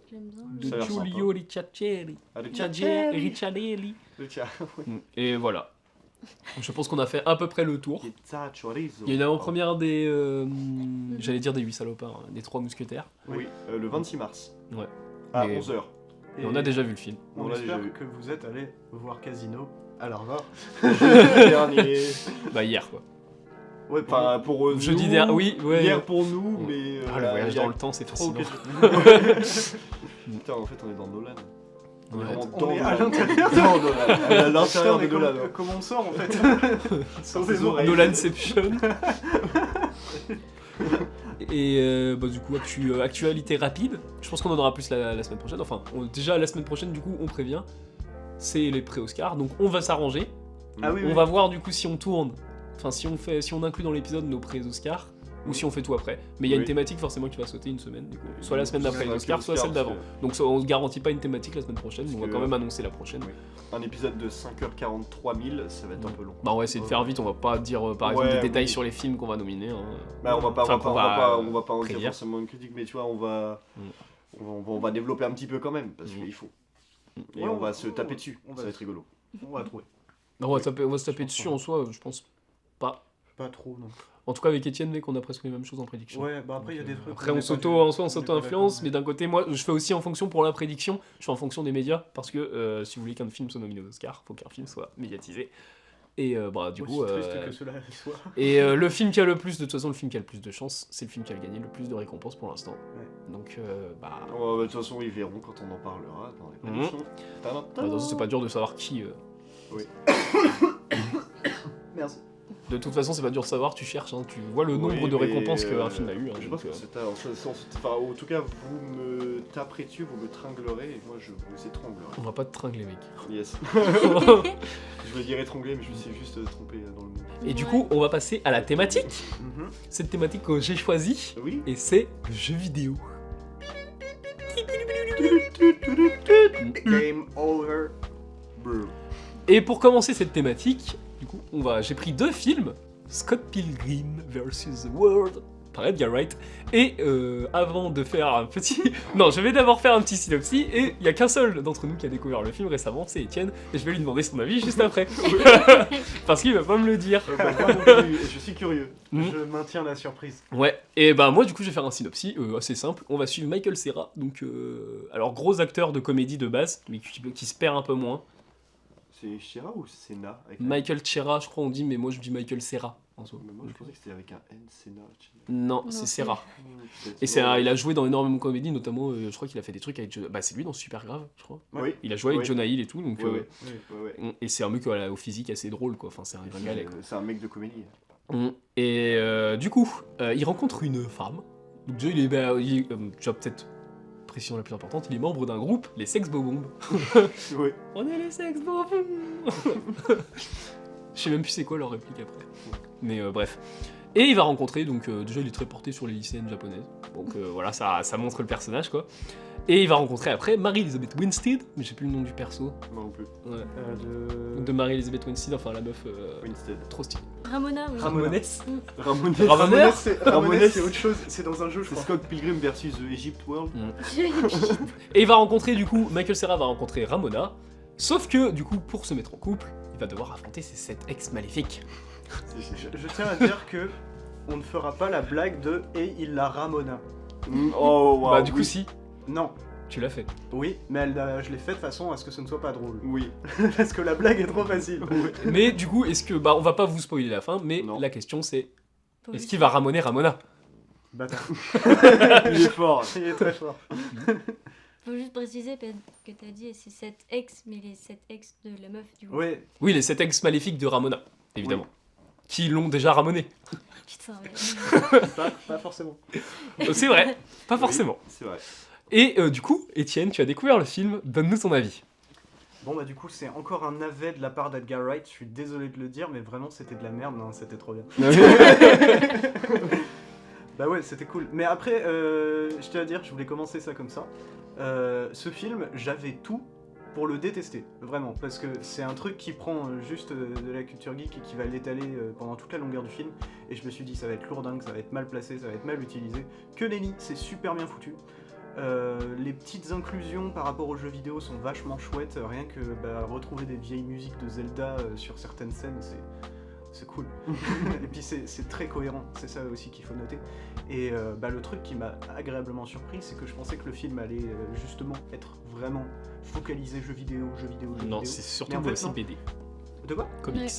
Speaker 4: J'aime bien.
Speaker 1: De
Speaker 2: Ça a l'air
Speaker 1: Giulio Ricciarelli.
Speaker 2: ah, le
Speaker 1: Ricciarelli.
Speaker 2: Le tien.
Speaker 1: Et voilà. Je pense qu'on a fait à peu près le tour.
Speaker 2: Pizza chorizo.
Speaker 1: Il y a une avant-première des. J'allais dire des 8 salopards, hein, des 3 mousquetaires.
Speaker 2: Oui, le 26 mars.
Speaker 1: Ouais.
Speaker 2: À
Speaker 1: Mais-
Speaker 2: 11h.
Speaker 1: Et on a déjà vu le film.
Speaker 3: On
Speaker 2: On l'a déjà
Speaker 3: espère
Speaker 2: vu.
Speaker 3: que vous êtes allés voir Casino à l'Arvor.
Speaker 2: Dernier.
Speaker 1: Bah, hier quoi.
Speaker 3: Ouais, pour
Speaker 2: Enfin, pour
Speaker 1: Jeudi
Speaker 2: nous,
Speaker 1: dernier, oui, ouais.
Speaker 2: Hier pour nous,
Speaker 1: Ouais.
Speaker 2: mais.
Speaker 1: Ah, le voyage dans le temps, c'est
Speaker 2: trop
Speaker 1: fascinant.
Speaker 2: Putain, en fait, on est dans Nolan. On est
Speaker 1: Ouais.
Speaker 2: vraiment
Speaker 3: On
Speaker 2: dans
Speaker 3: est à
Speaker 2: Nolan.
Speaker 3: l'intérieur.
Speaker 2: Dans Nolan. On est à l'intérieur de
Speaker 3: Putain, mais
Speaker 2: Nolan.
Speaker 3: comment on sort en fait Sans
Speaker 2: ses
Speaker 3: des oreilles.
Speaker 1: Nolanception. Et bah, du coup, actualité rapide. Je pense qu'on en aura plus la semaine prochaine. Enfin, déjà la semaine prochaine, du coup, on prévient. C'est les pré-Oscars, donc on va s'arranger.
Speaker 3: Ah oui,
Speaker 1: On
Speaker 3: oui.
Speaker 1: va voir du coup si on tourne. Enfin, si on inclut dans l'épisode nos pré-Oscars. Ou si on fait tout après. Mais il y a une
Speaker 2: Oui.
Speaker 1: thématique forcément qui va sauter une semaine, du coup. Soit la semaine d'après les
Speaker 2: Soit
Speaker 1: Oscars, soit
Speaker 2: Oscars,
Speaker 1: celle d'avant.
Speaker 2: parce
Speaker 1: Donc on se garantit pas une thématique la semaine prochaine, mais on va
Speaker 2: que-
Speaker 1: quand même annoncer la prochaine.
Speaker 2: Oui. Un épisode de 5h43 000, ça va être un peu long.
Speaker 1: Bah on va essayer de faire vite, on va pas dire par exemple
Speaker 2: Ouais,
Speaker 1: des détails
Speaker 2: oui.
Speaker 1: sur les films qu'on va nominer. Hein.
Speaker 2: Bah, on va pas,
Speaker 1: Enfin,
Speaker 2: on va pas en dire
Speaker 1: prédire.
Speaker 2: forcément une critique, mais tu vois, on va développer un petit peu quand même, parce qu'il faut. Et
Speaker 3: Ouais,
Speaker 2: on va se taper dessus,
Speaker 3: on
Speaker 2: ça va être rigolo.
Speaker 3: On va trouver.
Speaker 1: On va se taper
Speaker 3: Je pense
Speaker 1: dessus
Speaker 3: pas.
Speaker 1: en soi, je pense pas.
Speaker 3: Pas trop, non.
Speaker 1: En tout cas avec Étienne, mec, on a presque les mêmes choses en prédiction.
Speaker 3: Ouais, bah après il y a des trucs.
Speaker 1: Après
Speaker 3: qu'on
Speaker 1: on
Speaker 3: est pas du-
Speaker 1: en soi on
Speaker 3: on est pas
Speaker 1: s'auto-influence,
Speaker 3: d'accord,
Speaker 1: mais d'un côté moi je fais aussi en fonction pour la prédiction, je fais en fonction des médias, parce que si vous voulez qu'un film soit nominé aux Oscars, faut qu'un film soit médiatisé. Et bah du
Speaker 3: Aussi
Speaker 1: coup...
Speaker 3: triste que cela soit.
Speaker 1: Et le film qui a le plus, de toute façon, le film qui a le plus de chance, c'est le film qui a gagné le plus de récompenses pour l'instant. Donc, bah.
Speaker 2: Oh, bah, de toute façon, ils verront quand on en parlera dans les prédictions.
Speaker 1: Bah, de toute façon, c'est pas dur de savoir qui.
Speaker 3: Merci.
Speaker 1: De toute façon, c'est pas dur de savoir, tu cherches, hein, tu vois le nombre
Speaker 2: Oui,
Speaker 1: de
Speaker 2: mais,
Speaker 1: récompenses qu'un film a eu. Hein,
Speaker 2: je
Speaker 1: donc,
Speaker 2: pense que c'est enfin, en tout cas, vous me taperez dessus, vous me tringlerez, et moi je vous étranglerai.
Speaker 1: on va pas te tringler, mec.
Speaker 2: Yes. Je voulais dire étrangler, mais je me suis juste trompé dans le mot.
Speaker 1: Et du coup, on va passer à la thématique.
Speaker 3: Mhm.
Speaker 1: Cette thématique que j'ai choisie,
Speaker 2: Oui.
Speaker 1: et c'est le jeu vidéo.
Speaker 3: Game over.
Speaker 2: Brr.
Speaker 1: Et pour commencer cette thématique, du coup, j'ai pris 2 films, Scott Pilgrim vs. The World, par Edgar Wright, et avant de faire un petit... Non, je vais d'abord faire un petit synopsis, et il n'y a qu'un seul d'entre nous qui a découvert le film récemment, c'est Étienne, et je vais lui demander son avis juste après. Parce qu'il va pas me le dire.
Speaker 2: Moi non plus, je suis curieux.
Speaker 3: Je maintiens la surprise.
Speaker 1: Ouais, et bah moi du coup je vais faire un synopsis assez simple. On va suivre Michael Cera, donc alors gros acteur de comédie de base, mais qui se perd un peu moins.
Speaker 2: C'est Shira ou Senna avec
Speaker 1: Michael Cera, je crois on dit, mais moi je dis Michael Cera en soi.
Speaker 2: Mais moi je pensais que c'était avec un N, Senna.
Speaker 1: Non,
Speaker 4: Non,
Speaker 1: c'est
Speaker 4: c'est-
Speaker 1: Cera.
Speaker 2: Peut-être.
Speaker 1: Et il a joué dans énormément de comédies, notamment je crois qu'il a fait des trucs avec bah c'est lui dans Super Grave, je crois.
Speaker 2: Oui.
Speaker 1: Il a joué avec
Speaker 2: Ouais.
Speaker 1: Jonah Hill et tout, donc
Speaker 2: Ouais, ouais. Ouais.
Speaker 1: et c'est un mec au physique assez drôle quoi. Enfin c'est un gringalet quoi.
Speaker 2: C'est un mec de comédie.
Speaker 1: Et du coup, il rencontre une femme. Donc déjà, tu as peut-être précision la plus importante, il est membre d'un groupe, les Sex Bobombs.
Speaker 2: Ouais.
Speaker 1: On est les Sex Bobombs. Je sais même plus c'est quoi leur réplique après. Mais bref. Et il va rencontrer, donc déjà il est très porté sur les lycéennes japonaises. Donc voilà, ça montre le personnage quoi. Et il va rencontrer après Mary-Elizabeth Winstead, mais j'ai plus le nom du perso.
Speaker 2: Moi non plus.
Speaker 1: Ouais.
Speaker 3: De...
Speaker 1: De Mary-Elizabeth Winstead, enfin la meuf
Speaker 2: Winstead.
Speaker 1: trop stylée.
Speaker 4: Ramona, oui.
Speaker 3: Ramones.
Speaker 2: Ramones.
Speaker 1: Ramones.
Speaker 3: Ramones, c'est autre chose. C'est dans un jeu, je
Speaker 2: C'est
Speaker 3: crois.
Speaker 2: Scott Pilgrim versus The Egypt World.
Speaker 1: Et il va rencontrer du coup, Michael Cera va rencontrer Ramona, sauf que du coup, pour se mettre en couple, il va devoir affronter ses 7 ex maléfiques.
Speaker 3: Je tiens à dire que on ne fera pas la blague de et il la Ramona.
Speaker 2: Oh wow.
Speaker 1: Bah du coup
Speaker 2: oui.
Speaker 1: si,
Speaker 3: Non.
Speaker 1: tu l'as fait.
Speaker 3: Oui, mais je l'ai fait de façon à ce que ce ne soit pas drôle.
Speaker 2: Oui.
Speaker 3: Parce que la blague est trop facile.
Speaker 1: Mais du coup, est-ce que, bah on va pas vous spoiler la fin, mais
Speaker 2: Non.
Speaker 1: la question c'est,
Speaker 4: Faut
Speaker 1: est-ce
Speaker 4: juste-
Speaker 1: qu'il va ramoner Ramona?
Speaker 3: Bâtard.
Speaker 2: Il est fort.
Speaker 3: Il est très fort.
Speaker 4: Faut juste préciser que t'as dit c'est 7 ex, mais les 7 ex de la meuf du
Speaker 3: Oui,
Speaker 1: Oui, les 7 ex maléfiques de Ramona, évidemment. Qui l'ont déjà ramené.
Speaker 4: Putain, ouais.
Speaker 3: pas forcément.
Speaker 1: C'est vrai, pas forcément.
Speaker 2: Oui, c'est vrai.
Speaker 1: Et du coup, Étienne, tu as découvert le film, donne-nous ton avis.
Speaker 3: Bon bah du coup c'est encore un navet de la part d'Edgar Wright, je suis désolé de le dire mais vraiment c'était de la merde, non c'était trop bien. Bah ouais c'était cool. Mais après je tiens à dire, je voulais commencer ça comme ça. Ce film j'avais tout pour le détester, vraiment, parce que c'est un truc qui prend juste de la culture geek et qui va l'étaler pendant toute la longueur du film, et je me suis dit ça va être lourdingue, ça va être mal placé, ça va être mal utilisé. Que nenni, c'est super bien foutu. Les petites inclusions par rapport aux jeux vidéo sont vachement chouettes, rien que retrouver des vieilles musiques de Zelda sur certaines scènes, c'est cool. Et puis c'est très cohérent, c'est ça aussi qu'il faut noter. Et le truc qui m'a agréablement surpris, c'est que je pensais que le film allait justement être vraiment focalisé jeux vidéo.
Speaker 1: Non, c'est surtout
Speaker 3: Mais en fait,
Speaker 1: aussi
Speaker 3: non.
Speaker 1: BD,
Speaker 3: De quoi?
Speaker 1: comics.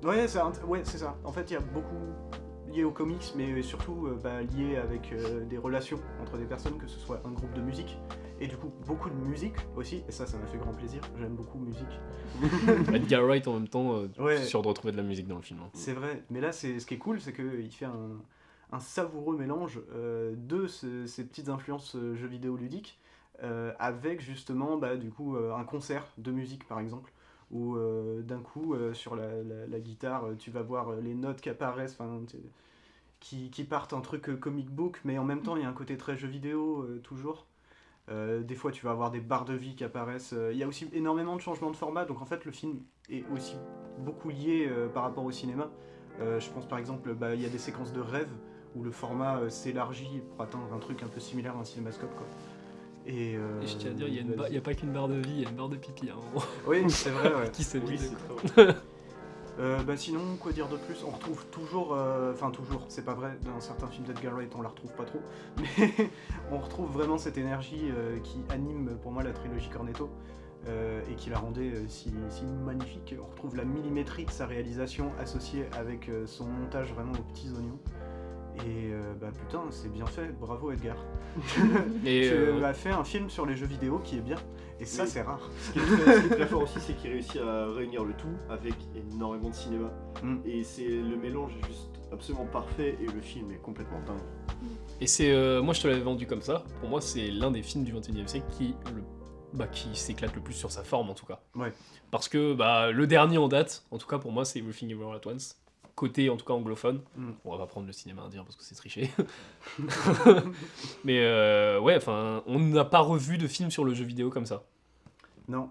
Speaker 3: Ouais, c'est ça. En fait, il y a beaucoup lié aux comics, mais surtout lié avec des relations entre des personnes, que ce soit un groupe de musique, et du coup beaucoup de musique aussi, et ça m'a fait grand plaisir, j'aime beaucoup musique.
Speaker 1: Edgar Wright en même temps,
Speaker 3: Ouais.
Speaker 1: je suis sûr de retrouver de la musique dans le film. Hein.
Speaker 3: C'est vrai, mais là ce qui est cool, c'est qu'il fait un savoureux mélange de ces petites influences jeux vidéo ludiques, avec justement du coup un concert de musique par exemple, où d'un coup sur la guitare tu vas voir les notes qui apparaissent, qui partent un truc comic book, mais en même temps il y a un côté très jeu vidéo toujours. Des fois tu vas avoir des barres de vie qui apparaissent, il y a aussi énormément de changements de format, donc en fait le film est aussi beaucoup lié par rapport au cinéma. Je pense par exemple il y a des séquences de rêve où le format s'élargit pour atteindre un truc un peu similaire à un cinémascope quoi. Et
Speaker 1: je tiens à dire, il n'y a pas qu'une barre de vie, il y a une barre de pipi. Hein,
Speaker 3: oui c'est vrai ouais.
Speaker 1: qui se
Speaker 2: Oui,
Speaker 1: vide.
Speaker 2: c'est très vrai.
Speaker 3: Sinon, quoi dire de plus? On retrouve toujours, toujours, c'est pas vrai, dans certains films d'Edgar Wright on la retrouve pas trop, mais on retrouve vraiment cette énergie qui anime pour moi la trilogie Cornetto et qui la rendait si magnifique. On retrouve la millimétrie de sa réalisation associée avec son montage vraiment aux petits oignons. Et putain, c'est bien fait, bravo Edgar.
Speaker 1: Et
Speaker 3: Tu as fait un film sur les jeux vidéo qui est bien, et ça
Speaker 2: Oui.
Speaker 3: c'est rare.
Speaker 2: Ce qui est très fort aussi, c'est qu'il réussit à réunir le tout avec énormément de cinéma. Et c'est le mélange est juste absolument parfait et le film est complètement dingue.
Speaker 1: Et c'est, moi je te l'avais vendu comme ça, pour moi c'est l'un des films du 21e siècle qui s'éclate le plus sur sa forme en tout cas.
Speaker 3: Ouais.
Speaker 1: Parce que le dernier en date, en tout cas pour moi c'est Everything Everywhere at Once, côté en tout cas anglophone. On va pas prendre le cinéma indien parce que c'est triché. Mais ouais, enfin, on n'a pas revu de film sur le jeu vidéo comme ça.
Speaker 3: Non.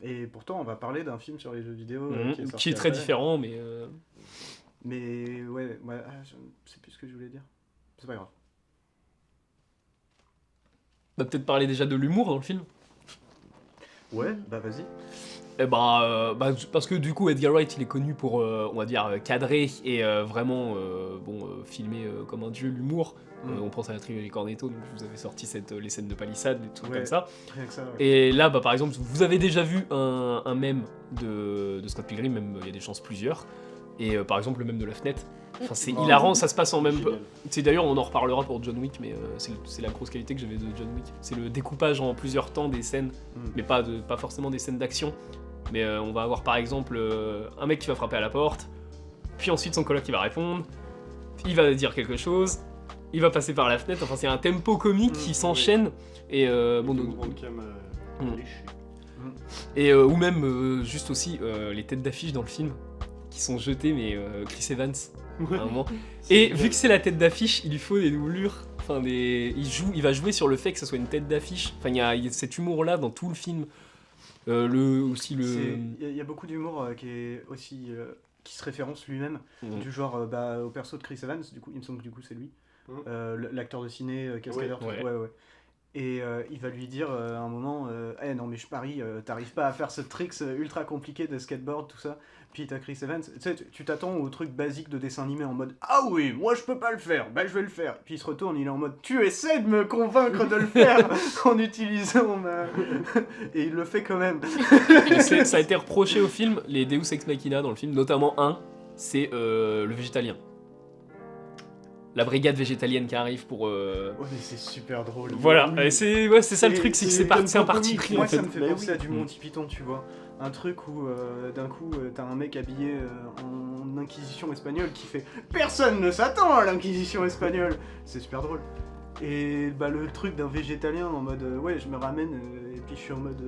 Speaker 3: Et pourtant, on va parler d'un film sur les jeux vidéo
Speaker 1: Qui est très
Speaker 3: après.
Speaker 1: différent, mais...
Speaker 3: Mais ouais, je sais plus ce que je voulais dire. C'est pas grave.
Speaker 1: On va peut-être parler déjà de l'humour dans le film.
Speaker 3: Ouais, bah vas-y.
Speaker 1: Eh parce que du coup Edgar Wright il est connu pour on va dire cadrer et vraiment filmer comme un dieu l'humour. On pense à la trilogie Cornetto, donc je vous avais sorti les scènes de palissade, des trucs comme ça.
Speaker 3: Rien que ça, ouais.
Speaker 1: Et là par exemple vous avez déjà vu un mème de Scott Pilgrim, même il y a des chances plusieurs. Et par exemple le mème de la fenêtre. Enfin, c'est hilarant, ça se passe en même...
Speaker 2: Génial.
Speaker 1: C'est d'ailleurs, on en reparlera pour John Wick, mais c'est la grosse qualité que j'avais de John Wick. C'est le découpage en plusieurs temps des scènes, mais pas forcément des scènes d'action. Mais on va avoir par exemple un mec qui va frapper à la porte, puis ensuite son coloc qui va répondre, il va dire quelque chose, il va passer par la fenêtre, enfin c'est un tempo comique qui s'enchaîne. Et ou même juste aussi les têtes d'affiche dans le film qui sont jetées, mais Chris Evans à un moment. Et vu que c'est la tête d'affiche, il lui faut des doublures. Enfin, il va jouer sur le fait que ça soit une tête d'affiche. Enfin, il y a cet humour-là dans tout le film.
Speaker 3: Il y a beaucoup d'humour qui est aussi qui se référence lui-même, du genre au perso de Chris Evans. Du coup, il me semble que du coup c'est lui, l'acteur de ciné, cascadeur.
Speaker 1: Ouais.
Speaker 3: Et il va lui dire à un moment, non mais je parie, t'arrives pas à faire ce trick ultra compliqué de skateboard, tout ça. Puis t'as Chris Evans, tu sais, tu t'attends au truc basique de dessin animé en mode ah oui, moi je peux pas le faire, bah je vais le faire. Puis il se retourne, il est en mode tu essaies de me convaincre de le faire en utilisant ma. Et il le fait quand même.
Speaker 1: Ça a été reproché au film, les Deus Ex Machina dans le film, notamment c'est le végétalien. La brigade végétalienne qui arrive pour...
Speaker 3: Ouais, mais c'est super drôle.
Speaker 1: Voilà, c'est ça le truc, c'est que c'est un parti pris
Speaker 3: moi,
Speaker 1: en fait.
Speaker 3: ça me fait penser à du Monty Python, tu vois. Un truc où d'un coup t'as un mec habillé en inquisition espagnole qui fait personne ne s'attend à l'inquisition espagnole. C'est super drôle. Et le truc d'un végétalien en mode ouais, je me ramène et puis je suis en mode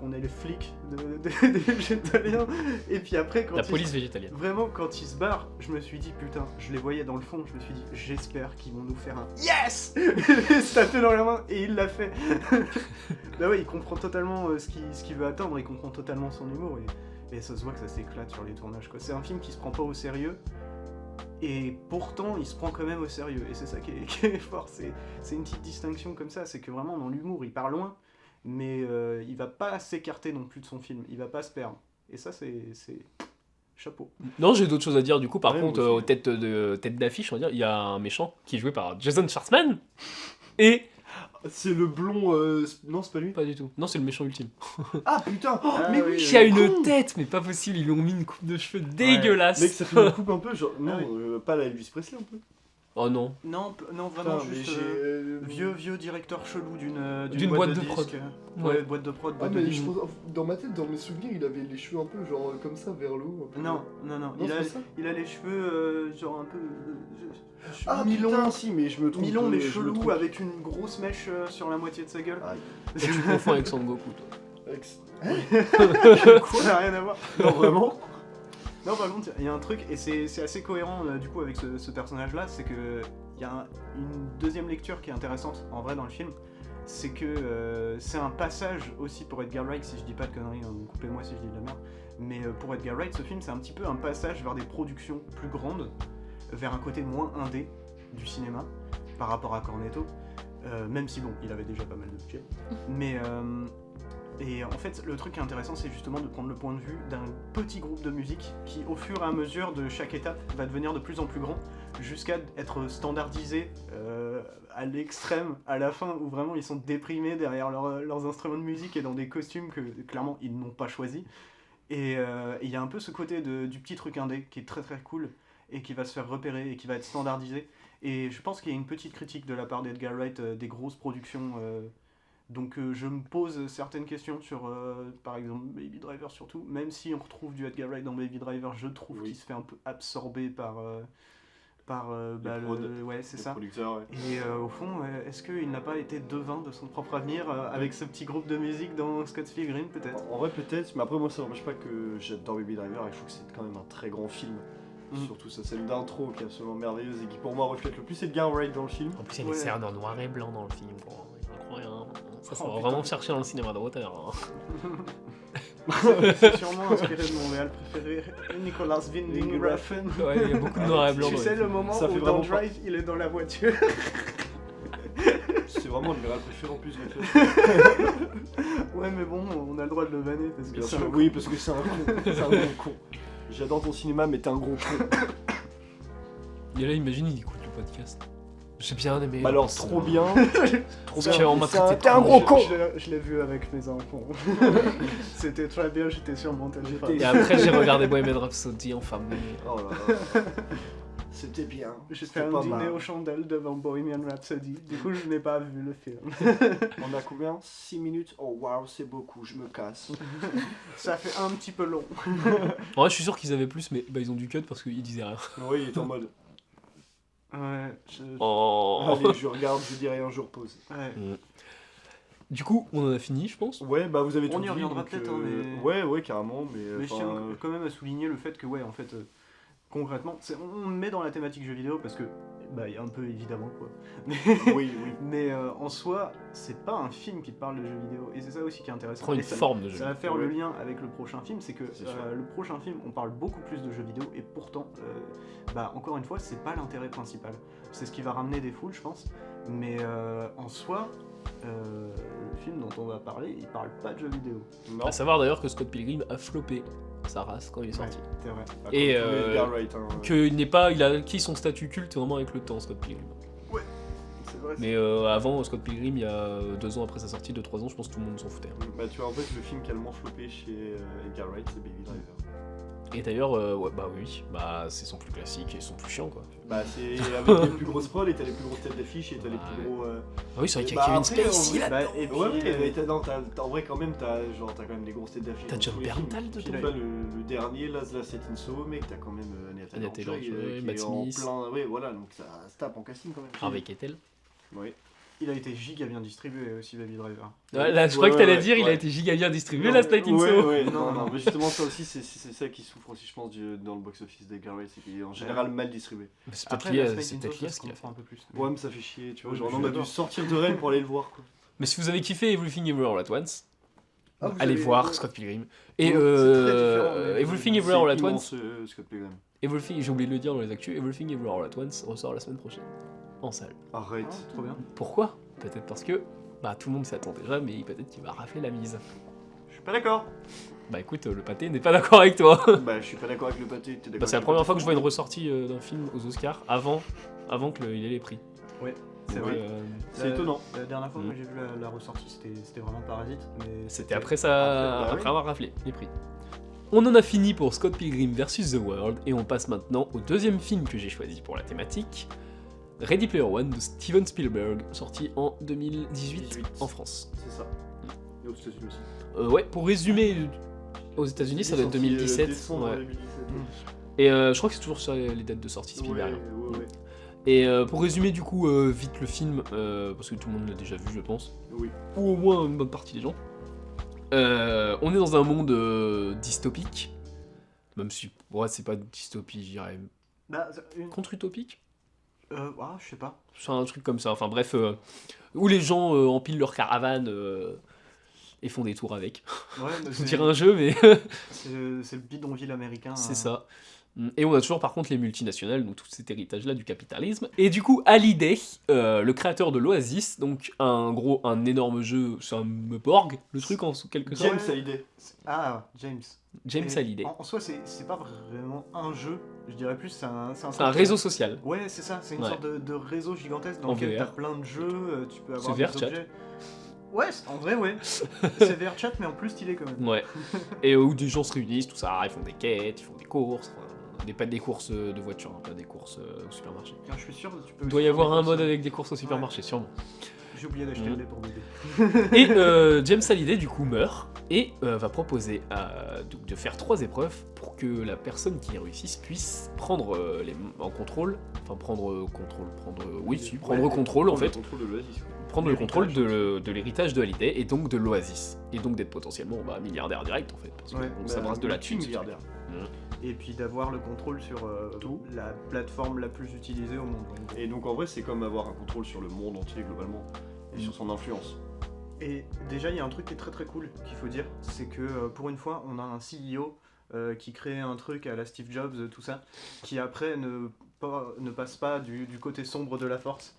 Speaker 3: on est les flics des végétaliens. Et puis après quand
Speaker 1: La police végétalienne.
Speaker 3: Vraiment, quand ils se barrent, je me suis dit, putain, je les voyais dans le fond, je me suis dit, j'espère qu'ils vont nous faire un yes. Il se tapait dans la main, et il l'a fait. Bah ouais, il comprend totalement ce qu'il veut atteindre, il comprend totalement son humour, et ça se voit que ça s'éclate sur les tournages, quoi. C'est un film qui se prend pas au sérieux, et pourtant, il se prend quand même au sérieux, et c'est ça qui est fort, c'est une petite distinction comme ça, c'est que vraiment, dans l'humour, il part loin, mais il va pas s'écarter non plus de son film, il va pas se perdre. Et ça, c'est... chapeau.
Speaker 1: Non, j'ai d'autres choses à dire du coup. Par
Speaker 2: Ouais,
Speaker 1: contre,
Speaker 2: moi
Speaker 1: aux têtes d'affiche, on va dire, il y a un méchant qui est joué par Jason Schwartzman. Et...
Speaker 2: C'est le blond... Non, c'est pas lui.
Speaker 1: Pas du tout. Non, c'est le méchant ultime.
Speaker 2: Ah putain
Speaker 3: Mais oui,
Speaker 1: Qui a une tête, mais pas possible, ils lui ont mis une coupe de cheveux dégueulasse.
Speaker 2: Mec, ça fait une coupe un peu, genre... Non,
Speaker 3: Ah
Speaker 2: pas la Elvis Presley un peu.
Speaker 1: Oh non.
Speaker 3: Non, vraiment
Speaker 2: Putain, mais
Speaker 3: juste
Speaker 2: j'ai...
Speaker 3: vieux directeur chelou
Speaker 1: D'une boîte de
Speaker 3: disques.
Speaker 1: prod.
Speaker 3: Ouais, boîte de prod,
Speaker 5: Ah
Speaker 3: boîte de
Speaker 5: mais
Speaker 3: disques.
Speaker 5: dans ma tête, dans mes souvenirs, il avait les cheveux un peu genre comme ça vers le haut. un peu.
Speaker 3: Non,
Speaker 5: Non,
Speaker 3: il
Speaker 5: c'est
Speaker 3: a,
Speaker 5: pas ça.
Speaker 3: il a les cheveux genre un peu
Speaker 2: Ah
Speaker 3: mi-long,
Speaker 2: putain, si, mais je me trompe.
Speaker 3: mi-long mais
Speaker 2: je me
Speaker 3: chelou
Speaker 2: trompe.
Speaker 3: avec une grosse mèche sur la moitié de sa gueule.
Speaker 2: Ah,
Speaker 1: Et tu confonds avec Son Goku, toi.
Speaker 3: Quoi, ça n'a rien à voir.
Speaker 2: non, vraiment.
Speaker 3: Non, par contre, il y a un truc, et c'est assez cohérent du coup avec ce personnage-là, c'est que il y a une deuxième lecture qui est intéressante en vrai dans le film, c'est que c'est un passage aussi pour Edgar Wright, si je dis pas de conneries, hein, coupez-moi si je dis de la merde, mais pour Edgar Wright, ce film c'est un petit peu un passage vers des productions plus grandes, vers un côté moins indé du cinéma par rapport à Cornetto, même si bon, il avait déjà pas mal de budget, mais et en fait, le truc qui est intéressant, c'est justement de prendre le point de vue d'un petit groupe de musique qui, au fur et à mesure de chaque étape, va devenir de plus en plus grand, jusqu'à être standardisé à l'extrême, à la fin, où vraiment ils sont déprimés derrière leurs instruments de musique et dans des costumes que, clairement, ils n'ont pas choisis. Et il y a un peu ce côté du petit truc indé qui est très très cool. et qui va se faire repérer et qui va être standardisé. Et je pense qu'il y a une petite critique de la part d'Edgar Wright des grosses productions. Donc je me pose certaines questions sur, par exemple, Baby Driver surtout. Même si on retrouve du Edgar Wright dans Baby Driver, je trouve qu'il se fait un peu absorber par ouais, c'est ça.
Speaker 2: Producteur, ouais.
Speaker 3: Et au fond, est-ce qu'il n'a pas été devin de son propre avenir avec ce petit groupe de musique dans Scott Pilgrim, peut-être?
Speaker 2: En vrai, peut-être, mais après, moi, ça n'empêche pas que j'adore Baby Driver et je trouve que c'est quand même un très grand film. Surtout sa scène d'intro qui est absolument merveilleuse et qui pour moi reflète le plus Edgar Wright dans le film.
Speaker 1: En plus, il y a des scènes en noir et blanc dans le film, quoi. Incroyable. Ça va
Speaker 3: putain.
Speaker 1: vraiment chercher dans le cinéma d'auteur.
Speaker 3: C'est sûrement inspiré de mon réal préféré, Nicolas Winding Refn.
Speaker 1: Ouais, il y a beaucoup de noir et blanc.
Speaker 3: Tu
Speaker 1: dans
Speaker 3: sais,
Speaker 1: les
Speaker 3: le
Speaker 1: films.
Speaker 3: moment
Speaker 2: Ça
Speaker 3: où
Speaker 2: fait
Speaker 3: dans
Speaker 2: vraiment
Speaker 3: Drive, il est dans la voiture.
Speaker 2: C'est vraiment le réal préféré en plus, je fait.
Speaker 3: Ouais, mais bon, on a le droit de le vanner parce que
Speaker 2: Bien
Speaker 3: c'est
Speaker 2: sûr,
Speaker 3: un
Speaker 2: oui, parce que c'est un con. C'est un gros con. J'adore ton cinéma, mais t'es un gros con.
Speaker 1: Et là, imagine, il écoute le podcast. J'ai bien aimé.
Speaker 2: Bah alors, trop bien. Trop
Speaker 1: Parce qu'on m'a traité
Speaker 2: T'es un
Speaker 1: trop
Speaker 2: gros
Speaker 1: mal.
Speaker 2: con.
Speaker 3: Je l'ai vu avec mes enfants. C'était très bien, j'étais sur mon téléphone.
Speaker 1: Et après, j'ai regardé Bohemian Rhapsody en famille.
Speaker 2: Oh là là. C'était bien.
Speaker 3: J'ai
Speaker 2: C'était
Speaker 3: fait un
Speaker 2: pas
Speaker 3: dîner
Speaker 2: mal.
Speaker 3: aux chandelles devant Bohemian Rhapsody. Du coup, je n'ai pas vu le film.
Speaker 2: On a combien 6 minutes. Oh waouh, c'est beaucoup, je me casse.
Speaker 3: Ça fait un petit peu long.
Speaker 1: En vrai, je suis sûr qu'ils avaient plus, mais bah, ils ont du cut parce qu'ils disaient rien.
Speaker 2: Oui, il est en mode.
Speaker 3: Ouais,
Speaker 1: Oh.
Speaker 2: Allez, je regarde, je dis rien, je repose.
Speaker 3: ouais.
Speaker 1: Du coup, on en a fini, je pense.
Speaker 2: Ouais, bah vous avez
Speaker 3: On
Speaker 2: tout
Speaker 3: y
Speaker 2: dit,
Speaker 3: reviendra
Speaker 2: donc,
Speaker 3: peut-être, hein, mais-
Speaker 2: Ouais, carrément, mais.
Speaker 3: Mais je
Speaker 2: enfin,
Speaker 3: tiens quand même à souligner le fait que, ouais, en fait, concrètement, on met dans la thématique jeux vidéo parce que, bah, il y a un peu évidemment, quoi.
Speaker 2: Oui.
Speaker 3: Mais en soi, c'est pas un film qui te parle de jeux vidéo. Et c'est ça aussi qui est intéressant.
Speaker 1: Prend une
Speaker 3: Et ça-
Speaker 1: forme de jeu.
Speaker 3: Ça va faire
Speaker 2: Ouais.
Speaker 3: le lien avec le prochain film, c'est que
Speaker 2: C'est sûr.
Speaker 3: le prochain film, on parle beaucoup plus de jeux vidéo et pourtant, bah, encore une fois, c'est pas l'intérêt principal. C'est ce qui va ramener des foules, je pense. Mais en soi, le film dont on va parler, il parle pas de jeux vidéo.
Speaker 2: Non.
Speaker 1: À savoir d'ailleurs que Scott Pilgrim a floppé sa race quand il est sorti.
Speaker 3: Ouais, c'est vrai.
Speaker 2: Ah,
Speaker 1: Et,
Speaker 2: comme tous les Edgar Wright, hein.
Speaker 1: Qu'il n'est pas, il a acquis son statut culte vraiment avec le temps, Scott Pilgrim.
Speaker 3: C'est vrai.
Speaker 1: Mais avant, Scott Pilgrim, il y a 2 ans après sa sortie, 2-3 ans, je pense que tout le monde s'en foutait.
Speaker 2: Bah tu vois, en fait, le film qui a le moins floppé chez Edgar Wright, c'est Baby Driver.
Speaker 1: Et d'ailleurs, ouais, bah oui, bah c'est son plus classique et son plus chiant, quoi.
Speaker 2: Bah c'est avec les plus grosses prods et t'as les plus grosses têtes d'affiche et t'as les plus gros...
Speaker 1: Ah oui, c'est vrai qu'il y a
Speaker 2: Bah,
Speaker 1: Kevin
Speaker 2: après,
Speaker 1: Spacey
Speaker 2: en
Speaker 1: là.
Speaker 3: Bah, et puis,
Speaker 2: Ouais, mais en vrai quand même, t'as quand même des grosses têtes d'affiche.
Speaker 1: T'as
Speaker 2: dans
Speaker 1: John
Speaker 2: tous les films.
Speaker 1: Berntal
Speaker 2: Puis
Speaker 1: dedans.
Speaker 2: là, le dernier, Last Set in Soho, mec, t'as quand même Anya Taylor-Joy,
Speaker 1: Matt
Speaker 2: qui est en
Speaker 1: Smith.
Speaker 2: plein... Ouais, voilà, donc ça se tape en casting quand même.
Speaker 1: Harvey Keitel.
Speaker 2: Oui.
Speaker 3: il a été giga bien distribué aussi, Baby Driver.
Speaker 1: Ouais, là, je crois que t'allais dire, il a
Speaker 2: ouais.
Speaker 1: été giga bien distribué,
Speaker 2: Non,
Speaker 1: la State in
Speaker 2: ouais,
Speaker 1: Soho.
Speaker 2: ouais,
Speaker 3: Non,
Speaker 2: non, mais justement ça aussi c'est ça qui souffre aussi je pense dans le box-office d'Edgar Wright, c'est qu'il est en général mal distribué.
Speaker 1: Mais c'est peut-être
Speaker 3: Après,
Speaker 1: lié,
Speaker 3: la
Speaker 1: à-
Speaker 3: Snake
Speaker 1: c'est
Speaker 3: in
Speaker 1: peut-être
Speaker 3: Soul,
Speaker 1: lié à
Speaker 3: ça
Speaker 1: ce
Speaker 3: se
Speaker 1: qu'il a fait.
Speaker 3: comprend un peu plus.
Speaker 2: Ouais mais ça fait chier, tu vois,
Speaker 3: Oui,
Speaker 2: genre
Speaker 3: je
Speaker 2: on
Speaker 3: suis
Speaker 2: a dû
Speaker 3: d'accord.
Speaker 2: sortir de Rennes pour aller le voir quoi.
Speaker 1: Mais si vous avez kiffé Everything Everywhere All At Once,
Speaker 5: Ah, vous
Speaker 1: allez
Speaker 5: avez-
Speaker 1: voir Scott Pilgrim. Et
Speaker 3: c'est très différent, mais-
Speaker 1: Everything Everywhere All At
Speaker 2: C'est
Speaker 1: Once,
Speaker 2: immense, Scott Pilgrim.
Speaker 1: Everything, j'ai oublié de le dire dans les actus, Everything Everywhere All At Once ressort la semaine prochaine, en salle.
Speaker 2: Arrête.
Speaker 3: Ah, trop bien.
Speaker 1: Pourquoi? Peut-être parce que bah, tout le monde s'y attend déjà, mais peut-être qu'il va rafler la mise.
Speaker 3: Je suis pas d'accord.
Speaker 1: Bah écoute, le pâté n'est pas d'accord avec toi.
Speaker 2: Bah je suis pas d'accord avec le pâté, t'es d'accord?
Speaker 1: Bah, c'est la
Speaker 2: avec
Speaker 1: première
Speaker 2: le
Speaker 1: fois que je vois
Speaker 2: pâté
Speaker 1: une ressortie d'un film aux Oscars avant qu'il ait les prix.
Speaker 3: C'est
Speaker 1: Donc,
Speaker 3: vrai.
Speaker 2: C'est étonnant.
Speaker 3: La dernière fois
Speaker 1: Mm.
Speaker 3: que j'ai vu la ressortie, c'était vraiment Parasite. Mais
Speaker 1: C'était après ça,
Speaker 2: Après, bah
Speaker 1: après
Speaker 2: oui.
Speaker 1: avoir raflé les prix. On en a fini pour Scott Pilgrim vs The World et on passe maintenant au deuxième film que j'ai choisi pour la thématique, Ready Player One de Steven Spielberg, sorti en 2018
Speaker 2: 18.
Speaker 1: en France.
Speaker 2: C'est ça. Et aux États-Unis aussi.
Speaker 1: Ouais, pour résumer, aux États-Unis ça doit être 2017.
Speaker 2: Décembre
Speaker 1: Ouais.
Speaker 2: 2017.
Speaker 1: Et je crois que c'est toujours sur les dates de sortie Spielberg.
Speaker 2: Ouais.
Speaker 1: Et pour résumer du coup vite le film, parce que tout le monde l'a déjà vu je pense,
Speaker 2: Oui.
Speaker 1: ou au moins une bonne partie des gens, on est dans un monde dystopique, même si ouais, c'est pas dystopie, je dirais
Speaker 3: Bah,
Speaker 1: contre-utopique,
Speaker 3: je sais pas.
Speaker 1: c'est un truc comme ça, enfin bref, où les gens empilent leur caravane et font des tours avec.
Speaker 3: Ouais, mais
Speaker 1: Je dirais un jeu, mais
Speaker 3: c'est le bidonville américain.
Speaker 1: c'est ça. Et on a toujours par contre les multinationales, donc tout cet héritage-là du capitalisme. Et du coup, Hallyday, le créateur de l'Oasis, donc un énorme jeu, c'est un Borg, le truc en quelque sorte.
Speaker 2: James Hallyday.
Speaker 3: Ah, James.
Speaker 1: James
Speaker 3: Et
Speaker 1: Hallyday.
Speaker 3: En soi, c'est pas vraiment un jeu. Je dirais plus, c'est un
Speaker 1: C'est un réseau social.
Speaker 3: Ouais, c'est ça. C'est une
Speaker 1: Ouais.
Speaker 3: sorte de réseau gigantesque dans
Speaker 1: En
Speaker 3: lequel
Speaker 1: VR.
Speaker 3: t'as plein de jeux. Tu peux avoir
Speaker 1: C'est
Speaker 3: des
Speaker 1: VR chat.
Speaker 3: objets. Ouais, en vrai, ouais. C'est VR chat, mais en plus stylé quand même.
Speaker 1: Ouais. Et où des gens se réunissent, tout ça, ils font des quêtes, ils font des courses. Enfin, des courses de voiture, hein, pas des courses au supermarché.
Speaker 3: Ah, je suis sûr que tu peux.
Speaker 1: Il doit y
Speaker 3: faire
Speaker 1: avoir
Speaker 3: des
Speaker 1: un
Speaker 3: courses,
Speaker 1: mode
Speaker 3: hein.
Speaker 1: avec des courses au supermarché, sûrement.
Speaker 3: J'ai oublié d'acheter
Speaker 1: Mhm.
Speaker 3: le lait pour bébé.
Speaker 1: Et James Hallyday du coup meurt et va proposer donc, de faire 3 épreuves pour que la personne qui réussisse puisse prendre contrôle en fait,
Speaker 2: Le contrôle de l'Oasis.
Speaker 1: prendre le contrôle de l'héritage de Hallyday et donc de l'Oasis et donc d'être potentiellement milliardaire direct en fait parce que
Speaker 3: Ouais,
Speaker 1: bon, ça brasse de la thune.
Speaker 2: milliardaire.
Speaker 3: Et puis d'avoir le contrôle sur
Speaker 2: Tout.
Speaker 3: la plateforme la plus utilisée au monde.
Speaker 2: Et donc en vrai, c'est comme avoir un contrôle sur le monde entier globalement et sur son influence.
Speaker 3: Et déjà, il y a un truc qui est très très cool qu'il faut dire, c'est que pour une fois, on a un CEO qui crée un truc à la Steve Jobs, tout ça, qui après ne passe pas du côté sombre de la force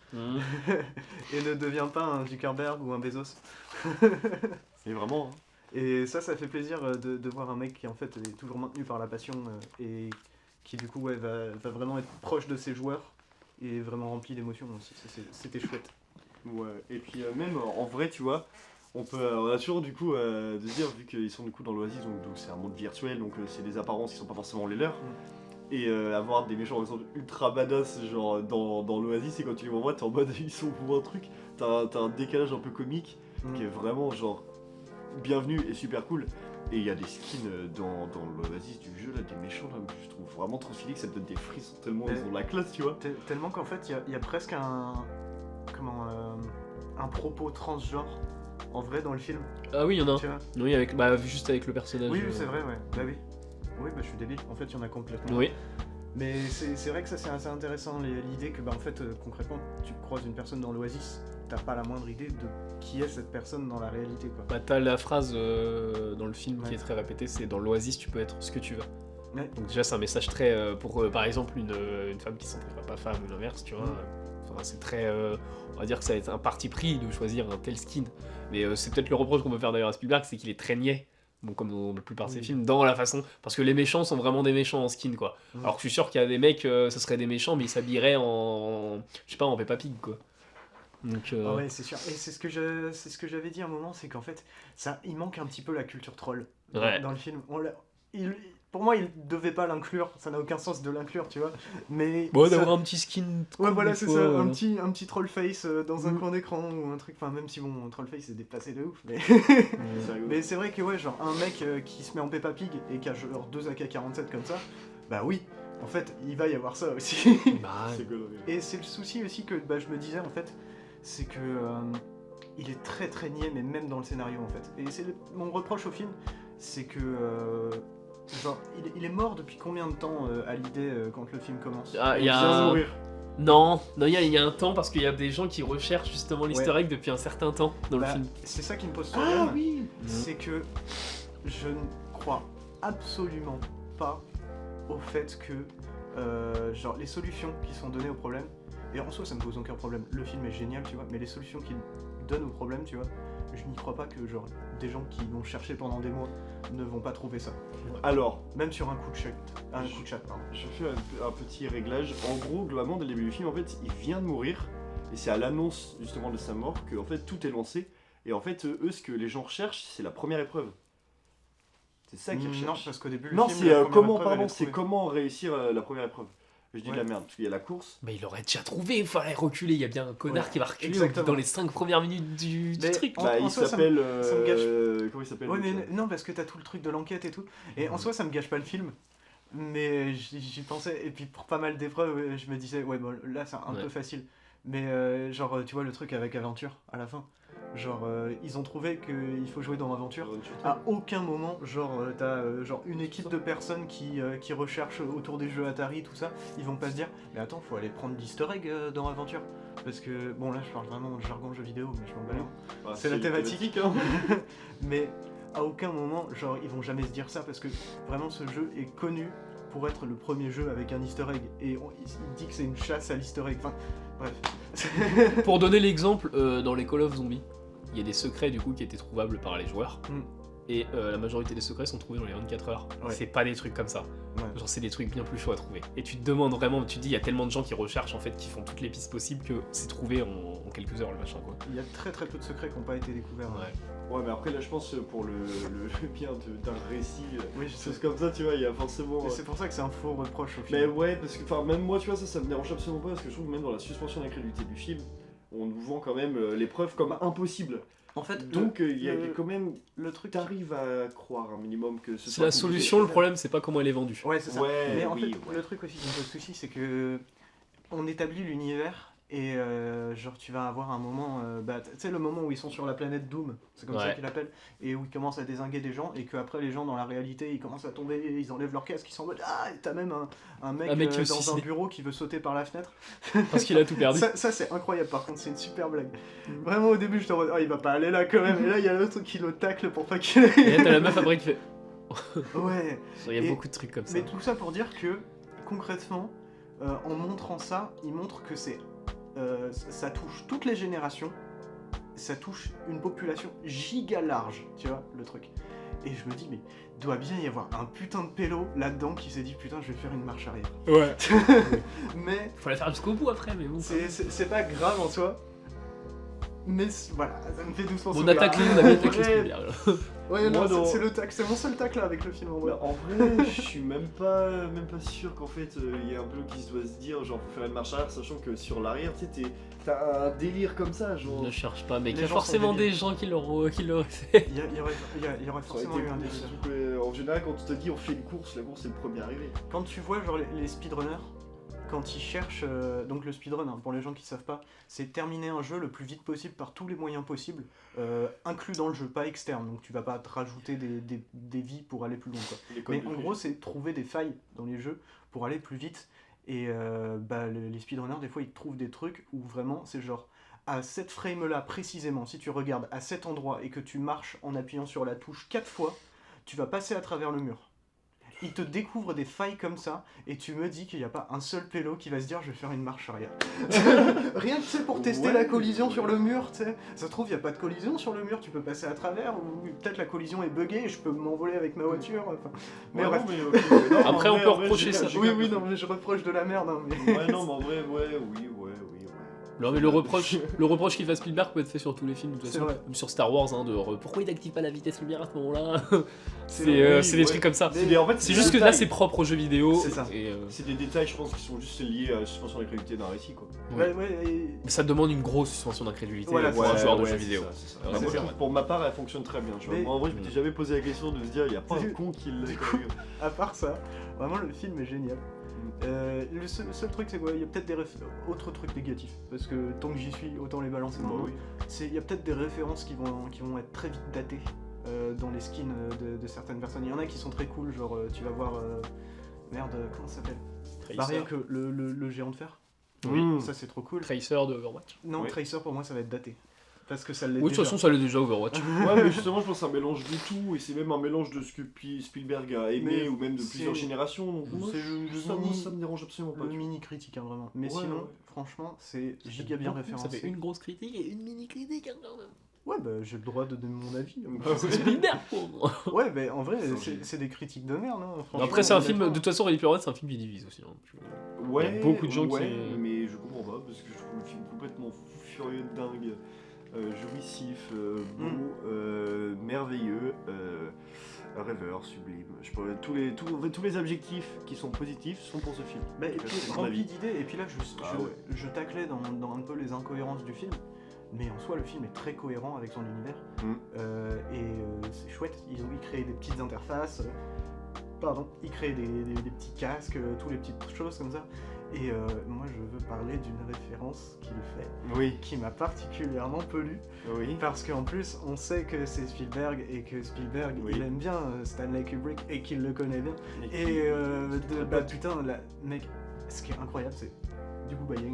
Speaker 3: et ne devient pas un Zuckerberg ou un Bezos.
Speaker 2: Et vraiment, hein.
Speaker 3: Et ça fait plaisir de voir un mec qui en fait est toujours maintenu par la passion et qui du coup va vraiment être proche de ses joueurs et vraiment rempli d'émotions aussi. C'était chouette.
Speaker 2: Ouais. Et puis même en vrai, tu vois, on a toujours du coup de se dire, vu qu'ils sont du coup dans l'Oasis, donc c'est un monde virtuel, donc c'est des apparences qui sont pas forcément les leurs. Et avoir des méchants qui sont ultra badass genre dans l'Oasis, et quand tu les vois, t'es en mode ils sont pour un truc, t'as un décalage un peu comique qui est vraiment genre bienvenu et super cool. Et il y a des skins dans l'Oasis du jeu là, des méchants là, que je trouve vraiment trop stylé, que ça me donne des frissons tellement
Speaker 3: Mais-
Speaker 2: ils ont la classe, tu vois.
Speaker 3: Tellement qu'en fait, il y a presque un propos transgenre en vrai dans le film.
Speaker 1: Ah oui, il y en a un.
Speaker 3: Tu vois.
Speaker 1: Oui, juste avec le personnage.
Speaker 3: Oui, c'est vrai, ouais. Bah oui. Oui, bah je suis débile. En fait, il y en a complètement.
Speaker 1: Oui.
Speaker 3: Mais c'est vrai que ça c'est assez intéressant, l'idée que bah, en fait concrètement tu croises une personne dans l'Oasis, t'as pas la moindre idée de qui est cette personne dans la réalité quoi.
Speaker 1: Bah, t'as la phrase dans le film qui
Speaker 3: Ouais.
Speaker 1: est très répétée, c'est dans l'Oasis tu peux être ce que tu veux.
Speaker 3: Ouais.
Speaker 1: Donc déjà c'est un message très pour par exemple une femme qui ne s'entendra pas femme ou l'inverse, tu vois. Enfin, c'est très on va dire que ça va être un parti pris de choisir un tel skin. Mais c'est peut-être le reproche qu'on peut faire d'ailleurs à Spielberg, c'est qu'il est très niais. Bon, comme dans la plupart de ses
Speaker 3: Oui.
Speaker 1: films, dans la façon. Parce que les méchants sont vraiment des méchants en skin, quoi.
Speaker 3: Mm.
Speaker 1: Alors que je suis sûr qu'il y a des mecs, ce serait des méchants, mais ils s'habilleraient en. Je sais pas, en Peppa Pig, quoi. Donc.
Speaker 3: Ah ouais, c'est sûr. Et c'est ce que j'avais dit à un moment, c'est qu'en fait, il manque un petit peu la culture troll
Speaker 1: Ouais.
Speaker 3: dans le film. Pour moi, il devait pas l'inclure, ça n'a aucun sens de l'inclure, tu vois. Mais
Speaker 1: Bon,
Speaker 3: ça-
Speaker 1: d'avoir un petit skin.
Speaker 3: Ouais,
Speaker 1: cool,
Speaker 3: voilà,
Speaker 1: des
Speaker 3: c'est
Speaker 1: fois,
Speaker 3: ça,
Speaker 1: voilà.
Speaker 3: un petit troll face dans un
Speaker 1: Mm.
Speaker 3: coin d'écran ou un truc, enfin même si bon, troll face c'est déplacé de ouf, mais...
Speaker 2: C'est rigolo.
Speaker 3: Mais c'est vrai que ouais, genre un mec qui se met en Peppa Pig et qui a genre 2 AK-47 comme ça, bah oui, en fait, il va y avoir ça aussi.
Speaker 1: Bah,
Speaker 2: C'est cool.
Speaker 3: Et c'est le souci aussi que bah, je me disais en fait, c'est que il est très très niais, mais même dans le scénario en fait. Et c'est mon reproche au film, c'est que genre il est mort depuis combien de temps à l'idée quand le film commence?
Speaker 1: Ah, il y
Speaker 2: Il
Speaker 1: a
Speaker 2: vient de
Speaker 1: un...
Speaker 2: mourir.
Speaker 1: Non, il y a un temps parce qu'il y a des gens qui recherchent justement l'easter egg depuis un certain temps dans le
Speaker 3: Bah,
Speaker 1: film.
Speaker 3: c'est ça qui me pose problème.
Speaker 2: oui.
Speaker 3: C'est que je ne crois absolument pas au fait que genre les solutions qui sont données au problème, et en soi ça me pose aucun problème, le film est génial tu vois, mais les solutions qu'il donne au problème tu vois, je n'y crois pas que genre des gens qui vont chercher pendant des mois ne vont pas trouver ça,
Speaker 2: Alors,
Speaker 3: même sur un coup de chat, pardon.
Speaker 2: je fais un petit réglage. En gros, globalement, dès le début du film, en fait, il vient de mourir. Et c'est à l'annonce, justement, de sa mort que, en fait, tout est lancé. Et en fait, eux, ce que les gens recherchent, c'est la première épreuve. C'est ça qu'ils
Speaker 3: Non,
Speaker 2: recherchent.
Speaker 3: parce qu'au début le
Speaker 2: Non,
Speaker 3: film,
Speaker 2: c'est
Speaker 3: la première
Speaker 2: comment,
Speaker 3: épreuve,
Speaker 2: pardon,
Speaker 3: elle est
Speaker 2: c'est
Speaker 3: trouvée.
Speaker 2: comment réussir la première épreuve. Je dis de la
Speaker 3: Ouais.
Speaker 2: merde, parce qu'il y a la course.
Speaker 1: Mais il aurait déjà trouvé, il fallait reculer. Il y a bien un connard
Speaker 3: Ouais,
Speaker 1: qui va reculer
Speaker 3: exactement.
Speaker 1: dans les 5 premières minutes du
Speaker 3: Mais
Speaker 1: truc.
Speaker 3: en-
Speaker 2: Bah, il
Speaker 3: soi, ça me-
Speaker 2: s'appelle.
Speaker 3: ça me gâche.
Speaker 2: Comment il s'appelle
Speaker 3: Ouais,
Speaker 2: l'autre,
Speaker 3: mais
Speaker 2: là
Speaker 3: non, parce que t'as tout le truc de l'enquête et tout. Et en soi, ça me gâche pas le film. Mais j'y pensais. Et puis pour pas mal d'épreuves, je me disais, ouais, bon, là, c'est un
Speaker 1: Ouais.
Speaker 3: peu facile. Mais genre, tu vois le truc avec Aventure à la fin. Genre, ils ont trouvé qu'il faut jouer dans Aventure. À aucun moment, genre, t'as genre une équipe de personnes qui recherchent autour des jeux Atari, tout ça. Ils vont pas se dire, mais attends, faut aller prendre l'easter egg dans Aventure. Parce que, bon, là, je parle vraiment de jargon jeu vidéo, mais je m'en bats les reins.
Speaker 2: Bah,
Speaker 3: c'est la
Speaker 2: une
Speaker 3: thématique.
Speaker 2: hein.
Speaker 3: Mais à aucun moment, genre, ils vont jamais se dire ça parce que vraiment ce jeu est connu pour être le premier jeu avec un easter egg. Et il dit que c'est une chasse à l'easter egg. Enfin, bref.
Speaker 1: Pour donner l'exemple, dans les Call of Zombies, il y a des secrets du coup qui étaient trouvables par les joueurs.
Speaker 3: Mm.
Speaker 1: et la majorité des secrets sont trouvés dans les 24 heures.
Speaker 3: Ouais.
Speaker 1: C'est pas des trucs comme ça.
Speaker 3: Ouais.
Speaker 1: Genre c'est des trucs bien plus chauds à trouver. Et tu te demandes vraiment, tu te dis il y a tellement de gens qui recherchent en fait, qui font toutes les pistes possibles que c'est trouvé en quelques heures le machin quoi.
Speaker 3: Il y a très très peu de secrets qui n'ont pas été découverts.
Speaker 1: Ouais.
Speaker 2: Ouais, mais après, là, je pense pour le bien d'un récit,
Speaker 3: Oui, je sais.
Speaker 2: choses comme ça, tu vois, il y a forcément.
Speaker 3: Et c'est pour ça que c'est un faux reproche au film.
Speaker 2: Mais ouais, parce que enfin, même moi, tu vois, ça me dérange absolument pas, parce que je trouve que même dans la suspension d'incrédulité du film, on nous vend quand même l'épreuve comme impossible.
Speaker 3: En fait,
Speaker 2: Donc, il y a
Speaker 3: le-
Speaker 2: quand même.
Speaker 3: le truc.
Speaker 2: T'arrives à croire un minimum que ce
Speaker 1: C'est
Speaker 2: soit
Speaker 1: la
Speaker 2: compliqué.
Speaker 1: solution, le problème c'est pas comment elle est vendue.
Speaker 3: Ouais, c'est ça.
Speaker 2: Ouais,
Speaker 3: Mais en
Speaker 2: oui,
Speaker 3: fait,
Speaker 2: ouais.
Speaker 3: le truc aussi qui me pose souci, c'est que on établit l'univers et genre tu vas avoir un moment, tu sais le moment où ils sont sur la planète Doom, c'est comme ça
Speaker 1: Ouais.
Speaker 3: qu'ils l'appellent, et où ils commencent à dézinguer des gens et qu'après les gens dans la réalité ils commencent à tomber, ils enlèvent leur casque, ils sont en mode ah, et t'as même un mec,
Speaker 1: Un mec qui veut se
Speaker 3: dans un
Speaker 1: suicider.
Speaker 3: bureau qui veut sauter par la fenêtre.
Speaker 1: Parce qu'il a tout perdu.
Speaker 3: Ça c'est incroyable par contre, c'est une super blague. Vraiment au début j'étais en mode oh il va pas aller là quand même, et là il y a l'autre qui le tacle pour pas qu'il
Speaker 1: Et
Speaker 3: ait...
Speaker 1: là t'as la meuf après qui fait.
Speaker 3: Ouais.
Speaker 1: Il y a
Speaker 3: Et-
Speaker 1: beaucoup de trucs comme ça.
Speaker 3: Mais tout ça pour dire que, concrètement, en montrant ça, il montre que ça touche toutes les générations, ça touche une population giga large, tu vois, le truc. Et je me dis, mais doit bien y avoir un putain de pélo là-dedans qui s'est dit, putain, je vais faire une marche arrière.
Speaker 1: Ouais.
Speaker 3: Mais
Speaker 1: Faut la faire jusqu'au bout après, mais bon.
Speaker 3: c'est pas grave en soi. Mais voilà, ça me fait doucement
Speaker 1: On
Speaker 3: sourire.
Speaker 1: attaque les, on a bien attaqué
Speaker 3: Ouais,
Speaker 1: Spielberg. là.
Speaker 3: ouais, non,
Speaker 2: Moi, dans-
Speaker 3: c'est le tacle, c'est mon seul tacle là avec le film en vrai.
Speaker 2: Bah, en vrai, je suis même pas sûr qu'en fait il y ait un peu qui se doit se dire genre faut faire une marche arrière, sachant que sur l'arrière tu sais t'as un délire comme ça genre.
Speaker 1: Ne cherche pas, mec.
Speaker 3: Les
Speaker 1: Il y a
Speaker 3: gens
Speaker 1: forcément
Speaker 3: sont débiles.
Speaker 1: des gens qui l'auraient fait.
Speaker 3: Il y aurait
Speaker 2: Ça aurait
Speaker 3: forcément
Speaker 2: été
Speaker 3: eu un
Speaker 2: cool,
Speaker 3: délire.
Speaker 2: surtout que, en général quand on te dit on fait une course, la course c'est le premier arrivé.
Speaker 3: Quand tu vois genre les speedrunners, quand ils cherchent, donc le speedrun, hein, pour les gens qui savent pas, c'est terminer un jeu le plus vite possible par tous les moyens possibles, inclus dans le jeu, pas externe, donc tu vas pas te rajouter des vies pour aller plus loin quoi.
Speaker 2: Les codes
Speaker 3: Mais
Speaker 2: de
Speaker 3: en
Speaker 2: triche.
Speaker 3: gros c'est trouver des failles dans les jeux pour aller plus vite, et les speedrunners des fois ils trouvent des trucs où vraiment c'est genre à cette frame là précisément, si tu regardes à cet endroit et que tu marches en appuyant sur la touche 4 fois, tu vas passer à travers le mur. Il te découvre des failles comme ça, et tu me dis qu'il n'y a pas un seul pélo qui va se dire je vais faire une marche arrière. Rien que c'est pour tester
Speaker 2: Ouais,
Speaker 3: la collision
Speaker 2: ouais.
Speaker 3: sur le mur, tu sais. Ça se trouve, il n'y a pas de collision sur le mur, tu peux passer à travers, ou peut-être la collision est buggée et je peux m'envoler avec ma voiture. Enfin, mais
Speaker 2: Ouais,
Speaker 3: bref.
Speaker 2: non, mais, ok, ouais, non,
Speaker 1: Après,
Speaker 2: en
Speaker 1: on
Speaker 2: vrai,
Speaker 1: peut
Speaker 2: en vrai,
Speaker 1: reprocher
Speaker 2: j'ai
Speaker 1: ça.
Speaker 2: j'ai
Speaker 3: Oui,
Speaker 2: capté.
Speaker 3: oui, non, mais je reproche de la merde, hein, mais...
Speaker 2: Ouais, non, mais en vrai, ouais.
Speaker 1: Non mais le reproche qu'il fasse Spielberg peut être fait sur tous les films de toute
Speaker 3: C'est
Speaker 1: façon,
Speaker 3: vrai.
Speaker 1: même sur Star Wars, hein, pourquoi il n'active pas la vitesse lumière à ce moment-là. C'est
Speaker 2: vrai,
Speaker 1: c'est
Speaker 2: oui,
Speaker 1: des trucs comme ça.
Speaker 2: C'est des- en fait,
Speaker 1: C'est
Speaker 2: des
Speaker 1: juste que là
Speaker 2: détails.
Speaker 1: c'est propre aux jeux vidéo.
Speaker 3: C'est ça.
Speaker 1: Et,
Speaker 2: C'est des détails, je pense, qui sont juste liés à la suspension d'incrédulité d'un récit, quoi.
Speaker 3: Ouais, ouais, et-
Speaker 1: mais ça demande une grosse suspension d'incrédulité
Speaker 3: Voilà,
Speaker 1: pour
Speaker 3: c'est
Speaker 1: un
Speaker 3: ça,
Speaker 1: joueur de
Speaker 2: ouais,
Speaker 1: jeux
Speaker 2: c'est
Speaker 1: vidéo.
Speaker 2: ça, c'est ça.
Speaker 1: Ouais,
Speaker 2: Moi,
Speaker 1: c'est
Speaker 2: je
Speaker 1: vrai.
Speaker 2: trouve, pour ma part, elle fonctionne très bien. Tu vois.
Speaker 3: Mais-
Speaker 2: Moi, en vrai, je m'étais jamais posé la question de se dire, il n'y a pas un
Speaker 3: Du-
Speaker 2: con qui l'a
Speaker 3: du coup, à part ça, vraiment le film est génial. Le seul truc, c'est qu'il y a peut-être des autres trucs négatifs, parce que tant que j'y suis, autant les balancer dans
Speaker 2: Bah
Speaker 3: l'eau.
Speaker 2: oui.
Speaker 3: Il y a peut-être des références qui vont être très vite datées dans les skins de certaines personnes. Il y en a qui sont très cool, genre tu vas voir. Merde, comment ça s'appelle Bah, rien que le géant de fer.
Speaker 1: Oui.
Speaker 2: Mm.
Speaker 3: Ça, c'est trop cool.
Speaker 1: Tracer de Overwatch.
Speaker 3: Non,
Speaker 2: Oui.
Speaker 3: Tracer pour moi, ça va être daté. Parce que ça l'est
Speaker 1: Oui, de toute
Speaker 3: déjà.
Speaker 1: façon ça l'est déjà Overwatch.
Speaker 2: Ouais, mais justement, je pense que c'est un mélange de tout, et c'est même un mélange de ce que Spielberg a aimé,
Speaker 3: Mais
Speaker 2: ou même de
Speaker 3: c'est-
Speaker 2: plusieurs générations. Donc, moi,
Speaker 3: c'est le
Speaker 2: ça,
Speaker 3: mini-
Speaker 2: ça me dérange absolument pas.
Speaker 3: Le mini critique, hein, vraiment. Mais
Speaker 2: Ouais,
Speaker 3: sinon,
Speaker 2: ouais.
Speaker 3: franchement, c'est giga bien
Speaker 1: Ça
Speaker 3: référencé.
Speaker 1: fait une grosse critique et une mini critique. Hein, quand même.
Speaker 3: Ouais, bah j'ai le droit de donner mon avis.
Speaker 2: Bah,
Speaker 1: C'est Spielberg. pauvre.
Speaker 3: Ouais, bah en vrai,
Speaker 2: C'est
Speaker 3: c'est des critiques de merde. Hein, franchement,
Speaker 1: Après c'est un film, de
Speaker 3: honnêtement.
Speaker 1: toute façon Ready Player One c'est un film qui divise aussi. Hein.
Speaker 2: Ouais,
Speaker 1: Il y a beaucoup de gens
Speaker 2: ouais,
Speaker 1: qui-
Speaker 2: mais je comprends pas, parce que je trouve le film complètement fou, furieux, dingue, jouissif, beau, merveilleux, rêveur, sublime. Je pourrais, en fait, tous les adjectifs qui sont positifs sont pour ce film.
Speaker 3: Bah, et
Speaker 2: En tout cas,
Speaker 3: puis
Speaker 2: c'est mon
Speaker 3: rempli
Speaker 2: avis.
Speaker 3: d'idées, et puis là
Speaker 2: Ah ouais.
Speaker 3: je taclais dans un peu les incohérences du film, mais en soi le film est très cohérent avec son univers, c'est chouette, ils créent des petites interfaces, ils créent des petits casques, toutes les petites choses comme ça, et moi je veux parler d'une référence qu'il fait,
Speaker 2: Oui,
Speaker 3: qui m'a particulièrement plu,
Speaker 2: oui.
Speaker 3: parce qu'en plus on sait que c'est Spielberg, et que Spielberg
Speaker 2: Oui.
Speaker 3: il aime bien Stanley Kubrick, et qu'il le connaît bien.
Speaker 2: Et
Speaker 3: Et
Speaker 2: très
Speaker 3: bah
Speaker 2: pote.
Speaker 3: putain, mec, ce qui est incroyable, c'est du coup, bah, il y a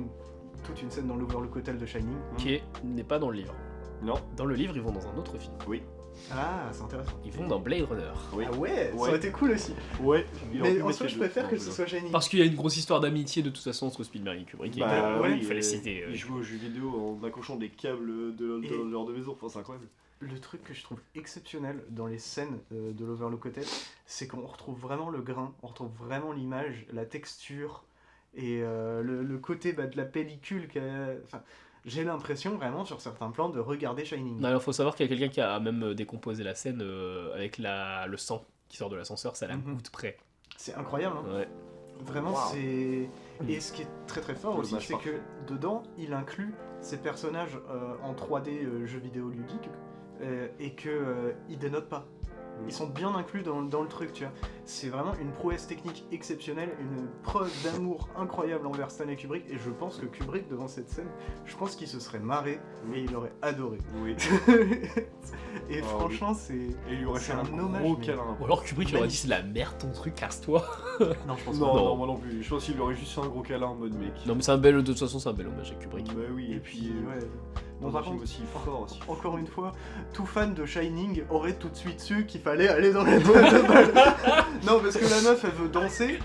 Speaker 3: toute une scène dans l'Overlook Hotel de Shining.
Speaker 1: Qui n'est pas dans le livre.
Speaker 2: Non,
Speaker 1: Dans le livre ils vont dans un autre film.
Speaker 2: oui.
Speaker 3: Ah, c'est intéressant.
Speaker 1: Ils vont dans Blade Runner.
Speaker 2: Oui.
Speaker 3: Ah ouais, ça
Speaker 2: Ouais.
Speaker 3: aurait été cool aussi.
Speaker 2: Ouais, il aurait
Speaker 3: Mais
Speaker 2: pu
Speaker 3: en
Speaker 2: mettre
Speaker 3: soi,
Speaker 2: les
Speaker 3: je
Speaker 2: deux.
Speaker 3: préfère que
Speaker 2: Non,
Speaker 3: ce
Speaker 2: mais
Speaker 3: soit Shining.
Speaker 1: Parce qu'il y a une grosse histoire d'amitié de toute façon entre Spielberg et Kubrick.
Speaker 2: Bah,
Speaker 3: ouais,
Speaker 2: oui,
Speaker 1: il fallait citer.
Speaker 2: ils jouent aux jeux vidéo en accrochant des câbles de leur de maison, enfin c'est incroyable.
Speaker 3: Le truc que je trouve exceptionnel dans les scènes de l'Overlook Hotel, c'est qu'on retrouve vraiment le grain, on retrouve vraiment l'image, la texture et le côté de la pellicule. Enfin, j'ai l'impression vraiment sur certains plans de regarder Shining.
Speaker 1: Non, il faut savoir qu'il y a quelqu'un qui a même décomposé la scène avec le sang qui sort de l'ascenseur, ça la
Speaker 3: Mhm.
Speaker 1: goutte près.
Speaker 3: C'est incroyable, hein.
Speaker 1: Ouais.
Speaker 3: Vraiment,
Speaker 2: Wow.
Speaker 3: c'est... Et ce qui est très très fort
Speaker 2: Le
Speaker 3: aussi,
Speaker 2: match
Speaker 3: c'est que dedans, il inclut ces personnages en 3D jeux vidéo ludiques et qu'ils dénotent pas. Ils sont bien inclus dans le truc, tu vois. C'est vraiment une prouesse technique exceptionnelle, une preuve d'amour incroyable envers Stanley Kubrick. Et je pense que Kubrick, devant cette scène, je pense qu'il se serait marré et il aurait adoré.
Speaker 2: Oui.
Speaker 3: Et
Speaker 2: Ah,
Speaker 3: franchement, c'est...
Speaker 2: Et il lui aurait
Speaker 3: C'est
Speaker 2: fait
Speaker 3: un
Speaker 2: un
Speaker 3: hommage,
Speaker 2: gros
Speaker 3: mais-
Speaker 2: câlin.
Speaker 1: Ou alors Kubrick il aurait dit
Speaker 3: Magnifique.
Speaker 1: c'est de la merde ton truc, casse-toi.
Speaker 3: Non, je pense
Speaker 2: Non,
Speaker 3: pas.
Speaker 1: Non.
Speaker 2: non, moi non plus. Je pense qu'il lui aurait juste fait un gros câlin en mode mec.
Speaker 1: Non mais c'est un bel, de toute façon c'est un bel hommage à Kubrick.
Speaker 2: Bah oui,
Speaker 3: Et puis, ouais.
Speaker 2: dans
Speaker 3: Bon,
Speaker 2: un
Speaker 3: par
Speaker 2: film
Speaker 3: contre,
Speaker 2: aussi fort aussi.
Speaker 3: encore une fois, tout fan de Shining aurait tout de suite su qu'il fallait aller dans la toile de balle. Non, parce que la meuf, elle veut danser.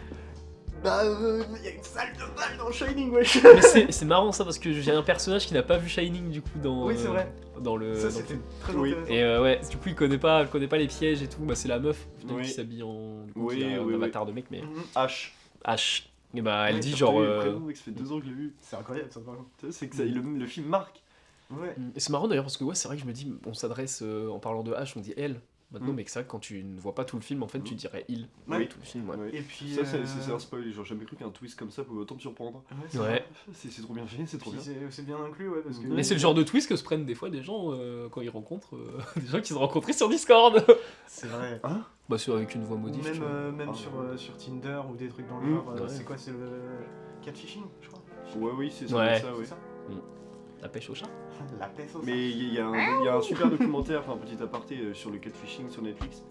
Speaker 3: Bah, il y a une salle de balle dans Shining, wesh.
Speaker 1: Mais c'est marrant ça parce que j'ai un personnage qui n'a pas vu Shining du coup dans,
Speaker 3: Oui, c'est vrai.
Speaker 1: dans le...
Speaker 3: Ça,
Speaker 1: dans le
Speaker 3: c'était
Speaker 1: film.
Speaker 3: très
Speaker 2: Oui.
Speaker 3: intéressant.
Speaker 1: Et ouais, du coup il connaît pas les pièges et tout, bah c'est la meuf finalement,
Speaker 2: Oui.
Speaker 1: qui s'habille en... du coup,
Speaker 2: Oui,
Speaker 1: qui a un
Speaker 2: oui, oui.
Speaker 1: avatar de mec mais...
Speaker 3: Mhm.
Speaker 2: H.
Speaker 1: H. Et bah elle
Speaker 3: Ouais,
Speaker 1: dit
Speaker 3: t'as
Speaker 1: genre...
Speaker 2: Oui, le prénom, mec, ça fait 2 ans que je l'ai vu.
Speaker 3: C'est incroyable, ça, par contre.
Speaker 2: Tu sais, c'est que ça, le film marque.
Speaker 3: Ouais.
Speaker 1: Et c'est marrant d'ailleurs parce que ouais c'est vrai que je me dis, on s'adresse en parlant de H, on dit elle. Maintenant,
Speaker 2: Mm.
Speaker 1: mais que c'est vrai que quand tu ne vois pas tout le film, en fait, tu dirais il.
Speaker 3: Ouais.
Speaker 1: Tout le film, ouais.
Speaker 2: Ouais.
Speaker 3: Et puis.
Speaker 2: Ça, c'est un spoil. J'aurais jamais cru qu'un twist comme ça pouvait autant me surprendre.
Speaker 3: c'est
Speaker 1: Ouais.
Speaker 3: vrai.
Speaker 2: C'est trop bien fait, c'est trop
Speaker 3: Puis
Speaker 2: bien.
Speaker 3: c'est bien inclus, ouais, parce que.
Speaker 1: Mais c'est le genre de twist que se prennent des fois des gens quand ils rencontrent des gens qu'ils ont rencontrés sur Discord.
Speaker 3: C'est vrai.
Speaker 1: Bah, avec une voix
Speaker 3: Ou
Speaker 1: modif. tu vois.
Speaker 3: même
Speaker 2: Ah,
Speaker 3: sur Tinder ou des trucs dans le
Speaker 2: Mhm.
Speaker 3: genre.
Speaker 1: Ouais.
Speaker 3: C'est quoi, c'est le. Catfishing, je crois.
Speaker 2: Ouais, oui, c'est ça.
Speaker 1: Ouais.
Speaker 2: ça, ouais.
Speaker 3: C'est ça
Speaker 1: La pêche au chat.
Speaker 3: La pêche au
Speaker 2: Mais il y a un super documentaire, enfin un petit aparté sur le catfishing sur Netflix,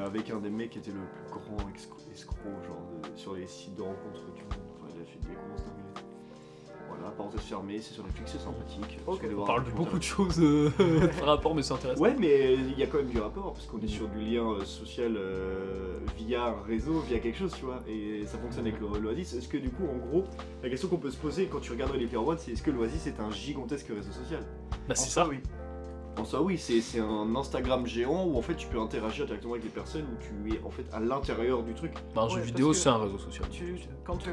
Speaker 2: avec un des mecs qui était le plus grand escroc genre sur les sites de rencontres du monde. Enfin, il a fait des grosses dingueries. Voilà, parenthèse fermée, c'est sur Netflix, c'est sympathique.
Speaker 3: Ok.
Speaker 2: Si vous voulez
Speaker 1: On
Speaker 2: voir
Speaker 1: parle
Speaker 2: un
Speaker 1: de
Speaker 2: documentaire.
Speaker 1: beaucoup de choses par rapport, mais c'est intéressant.
Speaker 2: Ouais, mais il y a quand même du rapport, parce qu'on est sur du lien social via un réseau, via quelque chose, tu vois, et ça fonctionne avec l'Oasis. Est-ce que du coup, en gros, la question qu'on peut se poser quand tu regardes les Player One, c'est est-ce que l'Oasis est un gigantesque réseau social?
Speaker 1: Bah, c'est ça.
Speaker 3: Oui.
Speaker 2: En soi, oui, c'est un Instagram géant où en fait tu peux interagir directement avec les personnes, où tu es en fait à l'intérieur du truc.
Speaker 1: Bah, un
Speaker 3: Ouais,
Speaker 1: jeu
Speaker 3: parce
Speaker 1: vidéo,
Speaker 3: que
Speaker 1: c'est un réseau social.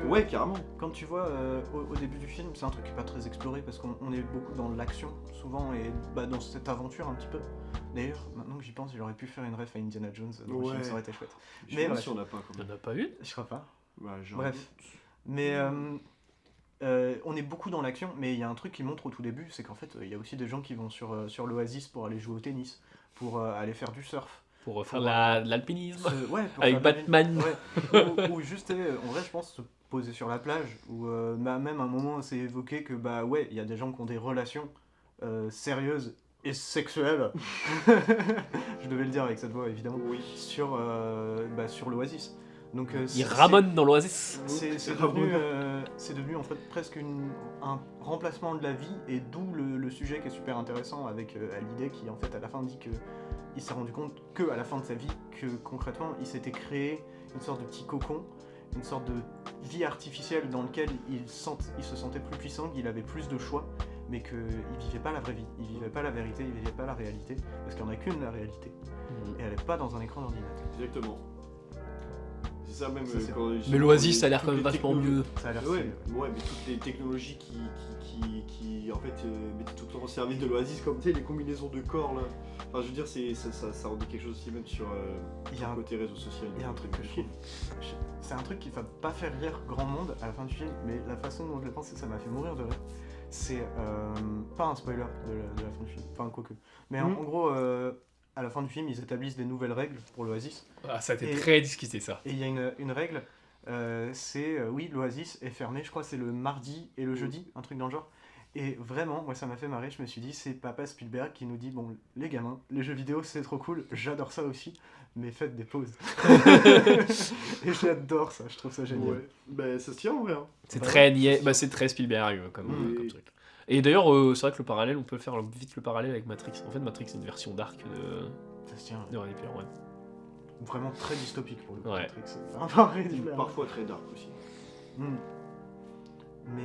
Speaker 2: Ouais, carrément.
Speaker 3: Quand tu vois au début du film, c'est un truc qui n'est pas très exploré parce qu'on est beaucoup dans l'action souvent et dans cette aventure un petit peu. D'ailleurs, maintenant que j'y pense, il aurait pu faire une ref à Indiana Jones dans le film, ça aurait été chouette.
Speaker 2: Je
Speaker 3: Mais
Speaker 2: sais pas
Speaker 3: bref.
Speaker 2: si on n'a pas quand
Speaker 1: Il
Speaker 2: même.
Speaker 1: n'y en a pas une.
Speaker 3: Je crois pas.
Speaker 2: Bah, genre-
Speaker 3: Bref. Mais on est beaucoup dans l'action, mais il y a un truc qui montre au tout début, c'est qu'en fait, il y a aussi des gens qui vont sur l'Oasis pour aller jouer au tennis, pour aller faire du surf.
Speaker 1: Pour faire
Speaker 3: Pour,
Speaker 1: de l'alpinisme.
Speaker 3: Ouais, pour
Speaker 1: Avec
Speaker 3: faire de la-
Speaker 1: Batman.
Speaker 3: Ouais. ou juste, en vrai, je pense, se poser sur la plage, ou même à un moment, c'est évoqué que, bah ouais, il y a des gens qui ont des relations sérieuses et sexuelles, je devais le dire avec cette voix, évidemment,
Speaker 2: Oui.
Speaker 3: sur l'Oasis. Donc,
Speaker 1: Il ramone dans l'Oasis.
Speaker 3: c'est devenu en fait presque un remplacement de la vie, et d'où le sujet qui est super intéressant avec Hallyday qui en fait à la fin dit que il s'est rendu compte que à la fin de sa vie que concrètement il s'était créé une sorte de petit cocon, une sorte de vie artificielle dans lequel il se sentait plus puissant, qu'il avait plus de choix, mais qu'il vivait pas la vraie vie, il vivait pas la vérité, il vivait pas la réalité, parce qu'il n'y en a qu'une, la réalité, et elle est pas dans un écran d'ordinateur.
Speaker 2: Exactement. C'est ça même
Speaker 3: Ça, c'est-
Speaker 2: quand
Speaker 1: Mais l'Oasis, ça a l'air
Speaker 2: toutes
Speaker 1: quand même
Speaker 2: les
Speaker 1: vachement
Speaker 2: technologies-
Speaker 1: mieux.
Speaker 3: Ça a l'air
Speaker 2: Ouais,
Speaker 3: stylé,
Speaker 2: ouais, mais toutes les technologies qui en fait mettaient tout le temps au service de l'Oasis, comme tu sais, les combinaisons de corps là. Enfin, je veux dire, ça rend quelque chose aussi même sur
Speaker 3: Il y a
Speaker 2: le côté réseau social.
Speaker 3: Il y a un truc que je trouve. C'est un truc qui va pas faire rire grand monde à la fin du film, mais la façon dont je l'ai pensé, ça m'a fait mourir de rire. C'est pas un spoiler de la fin du film, enfin quoique. Mais en gros, à la fin du film, ils établissent des nouvelles règles pour l'Oasis.
Speaker 1: Ah, ça a été
Speaker 3: Et-
Speaker 1: très discuté ça.
Speaker 3: Et il y a une règle, c'est oui, l'Oasis est fermé, je crois que c'est le mardi et le jeudi, un truc dans le genre. Et vraiment, moi ça m'a fait marrer, je me suis dit, c'est papa Spielberg qui nous dit, bon, les gamins, les jeux vidéo c'est trop cool, j'adore ça aussi, mais faites des pauses. Et j'adore ça, je trouve ça génial.
Speaker 2: Ouais. Bah, ça se tient en vrai. Hein.
Speaker 1: C'est
Speaker 3: Bah
Speaker 1: très
Speaker 3: ouais,
Speaker 1: niais,
Speaker 3: c'est
Speaker 1: bah
Speaker 3: sûr.
Speaker 1: c'est très Spielberg comme
Speaker 2: Oui.
Speaker 1: truc. Et d'ailleurs, c'est vrai que le parallèle, on peut faire vite le parallèle avec Matrix. En fait, Matrix, c'est une version dark
Speaker 3: Ça se tient.
Speaker 1: de Ready Player One.
Speaker 3: Vraiment très dystopique pour le coup.
Speaker 1: Ouais.
Speaker 3: Matrix. Enfin, Ready Player One.
Speaker 2: Parfois très dark aussi.
Speaker 3: Hmm. Mais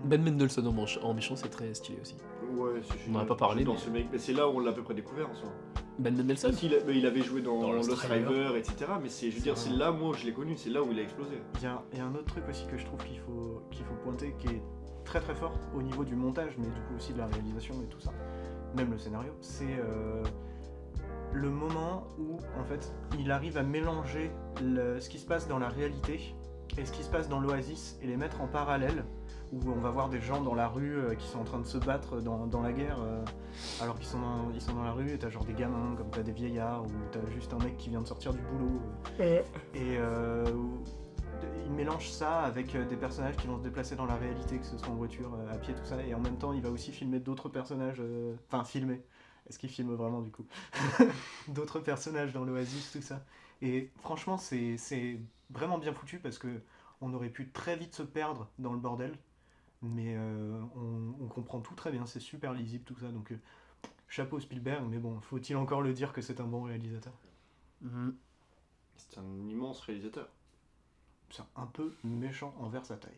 Speaker 1: Ben Mendelsohn en méchant, c'est très stylé aussi.
Speaker 2: Ouais, c'est
Speaker 1: On en a pas parlé,
Speaker 2: dans
Speaker 1: mais-
Speaker 2: ce mec. Mais c'est là où on l'a à peu près découvert en soi.
Speaker 1: Ben Mendelsohn
Speaker 2: Parce qu'il il avait joué dans
Speaker 1: Dans Lost
Speaker 2: Lost
Speaker 1: River.
Speaker 2: River, etc. Mais c'est, je veux dire,
Speaker 3: C'est
Speaker 2: c'est là, moi, je l'ai connu. C'est là où il a explosé.
Speaker 3: il y a un autre truc aussi que je trouve qu'il faut pointer, qui est très très fort au niveau du montage, mais du coup aussi de la réalisation et tout ça, même le scénario, c'est le moment où en fait il arrive à mélanger ce qui se passe dans la réalité et ce qui se passe dans l'Oasis et les mettre en parallèle, où on va voir des gens dans la rue qui sont en train de se battre dans la guerre, alors qu'ils sont dans la rue, et t'as genre des gamins, comme t'as des vieillards, ou t'as juste un mec qui vient de sortir du boulot. Et il mélange ça avec des personnages qui vont se déplacer dans la réalité, que ce soit en voiture, à pied, tout ça, et en même temps il va aussi filmer d'autres personnages, enfin filmer, est-ce qu'il filme vraiment du coup d'autres personnages dans l'Oasis, tout ça. Et franchement c'est vraiment bien foutu, parce que on aurait pu très vite se perdre dans le bordel, mais on comprend tout très bien, c'est super lisible tout ça, donc chapeau Spielberg, mais bon, faut-il encore le dire que c'est un bon réalisateur?
Speaker 2: C'est un immense réalisateur.
Speaker 3: C'est un peu méchant envers sa taille.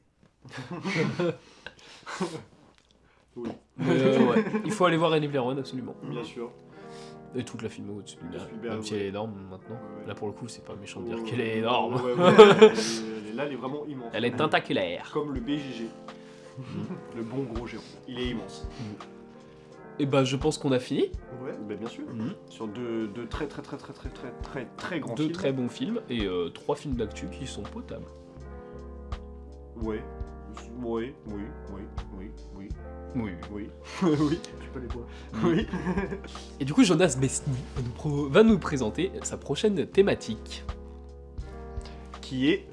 Speaker 2: Oui,
Speaker 1: Mais, ouais. Il faut aller voir Ready Player One, absolument.
Speaker 2: bien sûr.
Speaker 1: Et toute la filmo de Spielberg,
Speaker 2: De Spielberg,
Speaker 1: même si
Speaker 2: ouais.
Speaker 1: elle est énorme maintenant.
Speaker 2: Ouais.
Speaker 1: Là, pour le coup, c'est pas méchant de dire
Speaker 2: Ouais,
Speaker 1: qu'elle est
Speaker 2: ouais,
Speaker 1: énorme.
Speaker 2: ouais, là, elle est vraiment immense.
Speaker 1: Elle est tentaculaire.
Speaker 2: Comme le BGG. Le bon gros géant. Il est immense.
Speaker 1: Et bah, je pense qu'on a fini.
Speaker 3: Ouais.
Speaker 2: Ben, bien sûr. Sur deux très grands
Speaker 1: Deux
Speaker 2: films.
Speaker 1: très bons films et 3 films d'actu qui sont potables.
Speaker 2: Ouais. Oui, oui, oui, oui, oui,
Speaker 1: Oui.
Speaker 2: oui. Oui.
Speaker 3: Tu peux les voir.
Speaker 2: Oui.
Speaker 1: Et du coup, Jonas Besny va nous présenter sa prochaine thématique.
Speaker 2: Qui est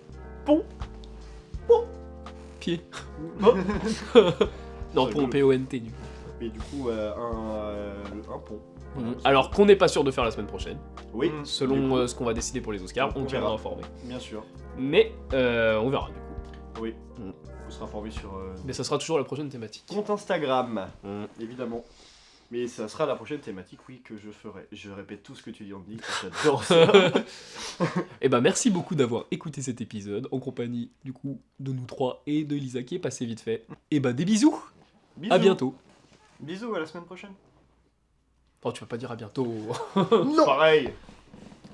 Speaker 1: Pied.
Speaker 2: Oh.
Speaker 1: Non,
Speaker 2: Ça
Speaker 1: pour
Speaker 2: gueule.
Speaker 1: P-O-N-T du coup.
Speaker 2: Mais du coup, un pont.
Speaker 1: Alors qu'on n'est pas sûr de faire la semaine prochaine.
Speaker 2: Oui,
Speaker 3: Mm.
Speaker 1: Selon
Speaker 2: Du coup,
Speaker 1: ce qu'on va décider pour les Oscars, on
Speaker 2: On
Speaker 1: tiendra
Speaker 2: verra.
Speaker 1: informé.
Speaker 2: bien sûr.
Speaker 1: Mais on verra du coup.
Speaker 2: Oui.
Speaker 1: Mm.
Speaker 2: Vous serez informé sur
Speaker 1: Mais ça sera toujours la prochaine thématique.
Speaker 2: compte Instagram,
Speaker 1: Mm.
Speaker 2: évidemment. Mais ça sera la prochaine thématique, oui, que je ferai. Je répète tout ce que tu dis, Andy. J'adore ça.
Speaker 1: Et bah merci beaucoup d'avoir écouté cet épisode en compagnie du coup de nous trois et de Lisa qui est passée vite fait. Et bah des bisous.
Speaker 2: Bisous.
Speaker 1: À bientôt.
Speaker 3: Bisous, à la semaine prochaine.
Speaker 1: Oh tu vas pas dire à bientôt.
Speaker 2: Pareil.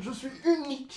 Speaker 5: Je suis unique.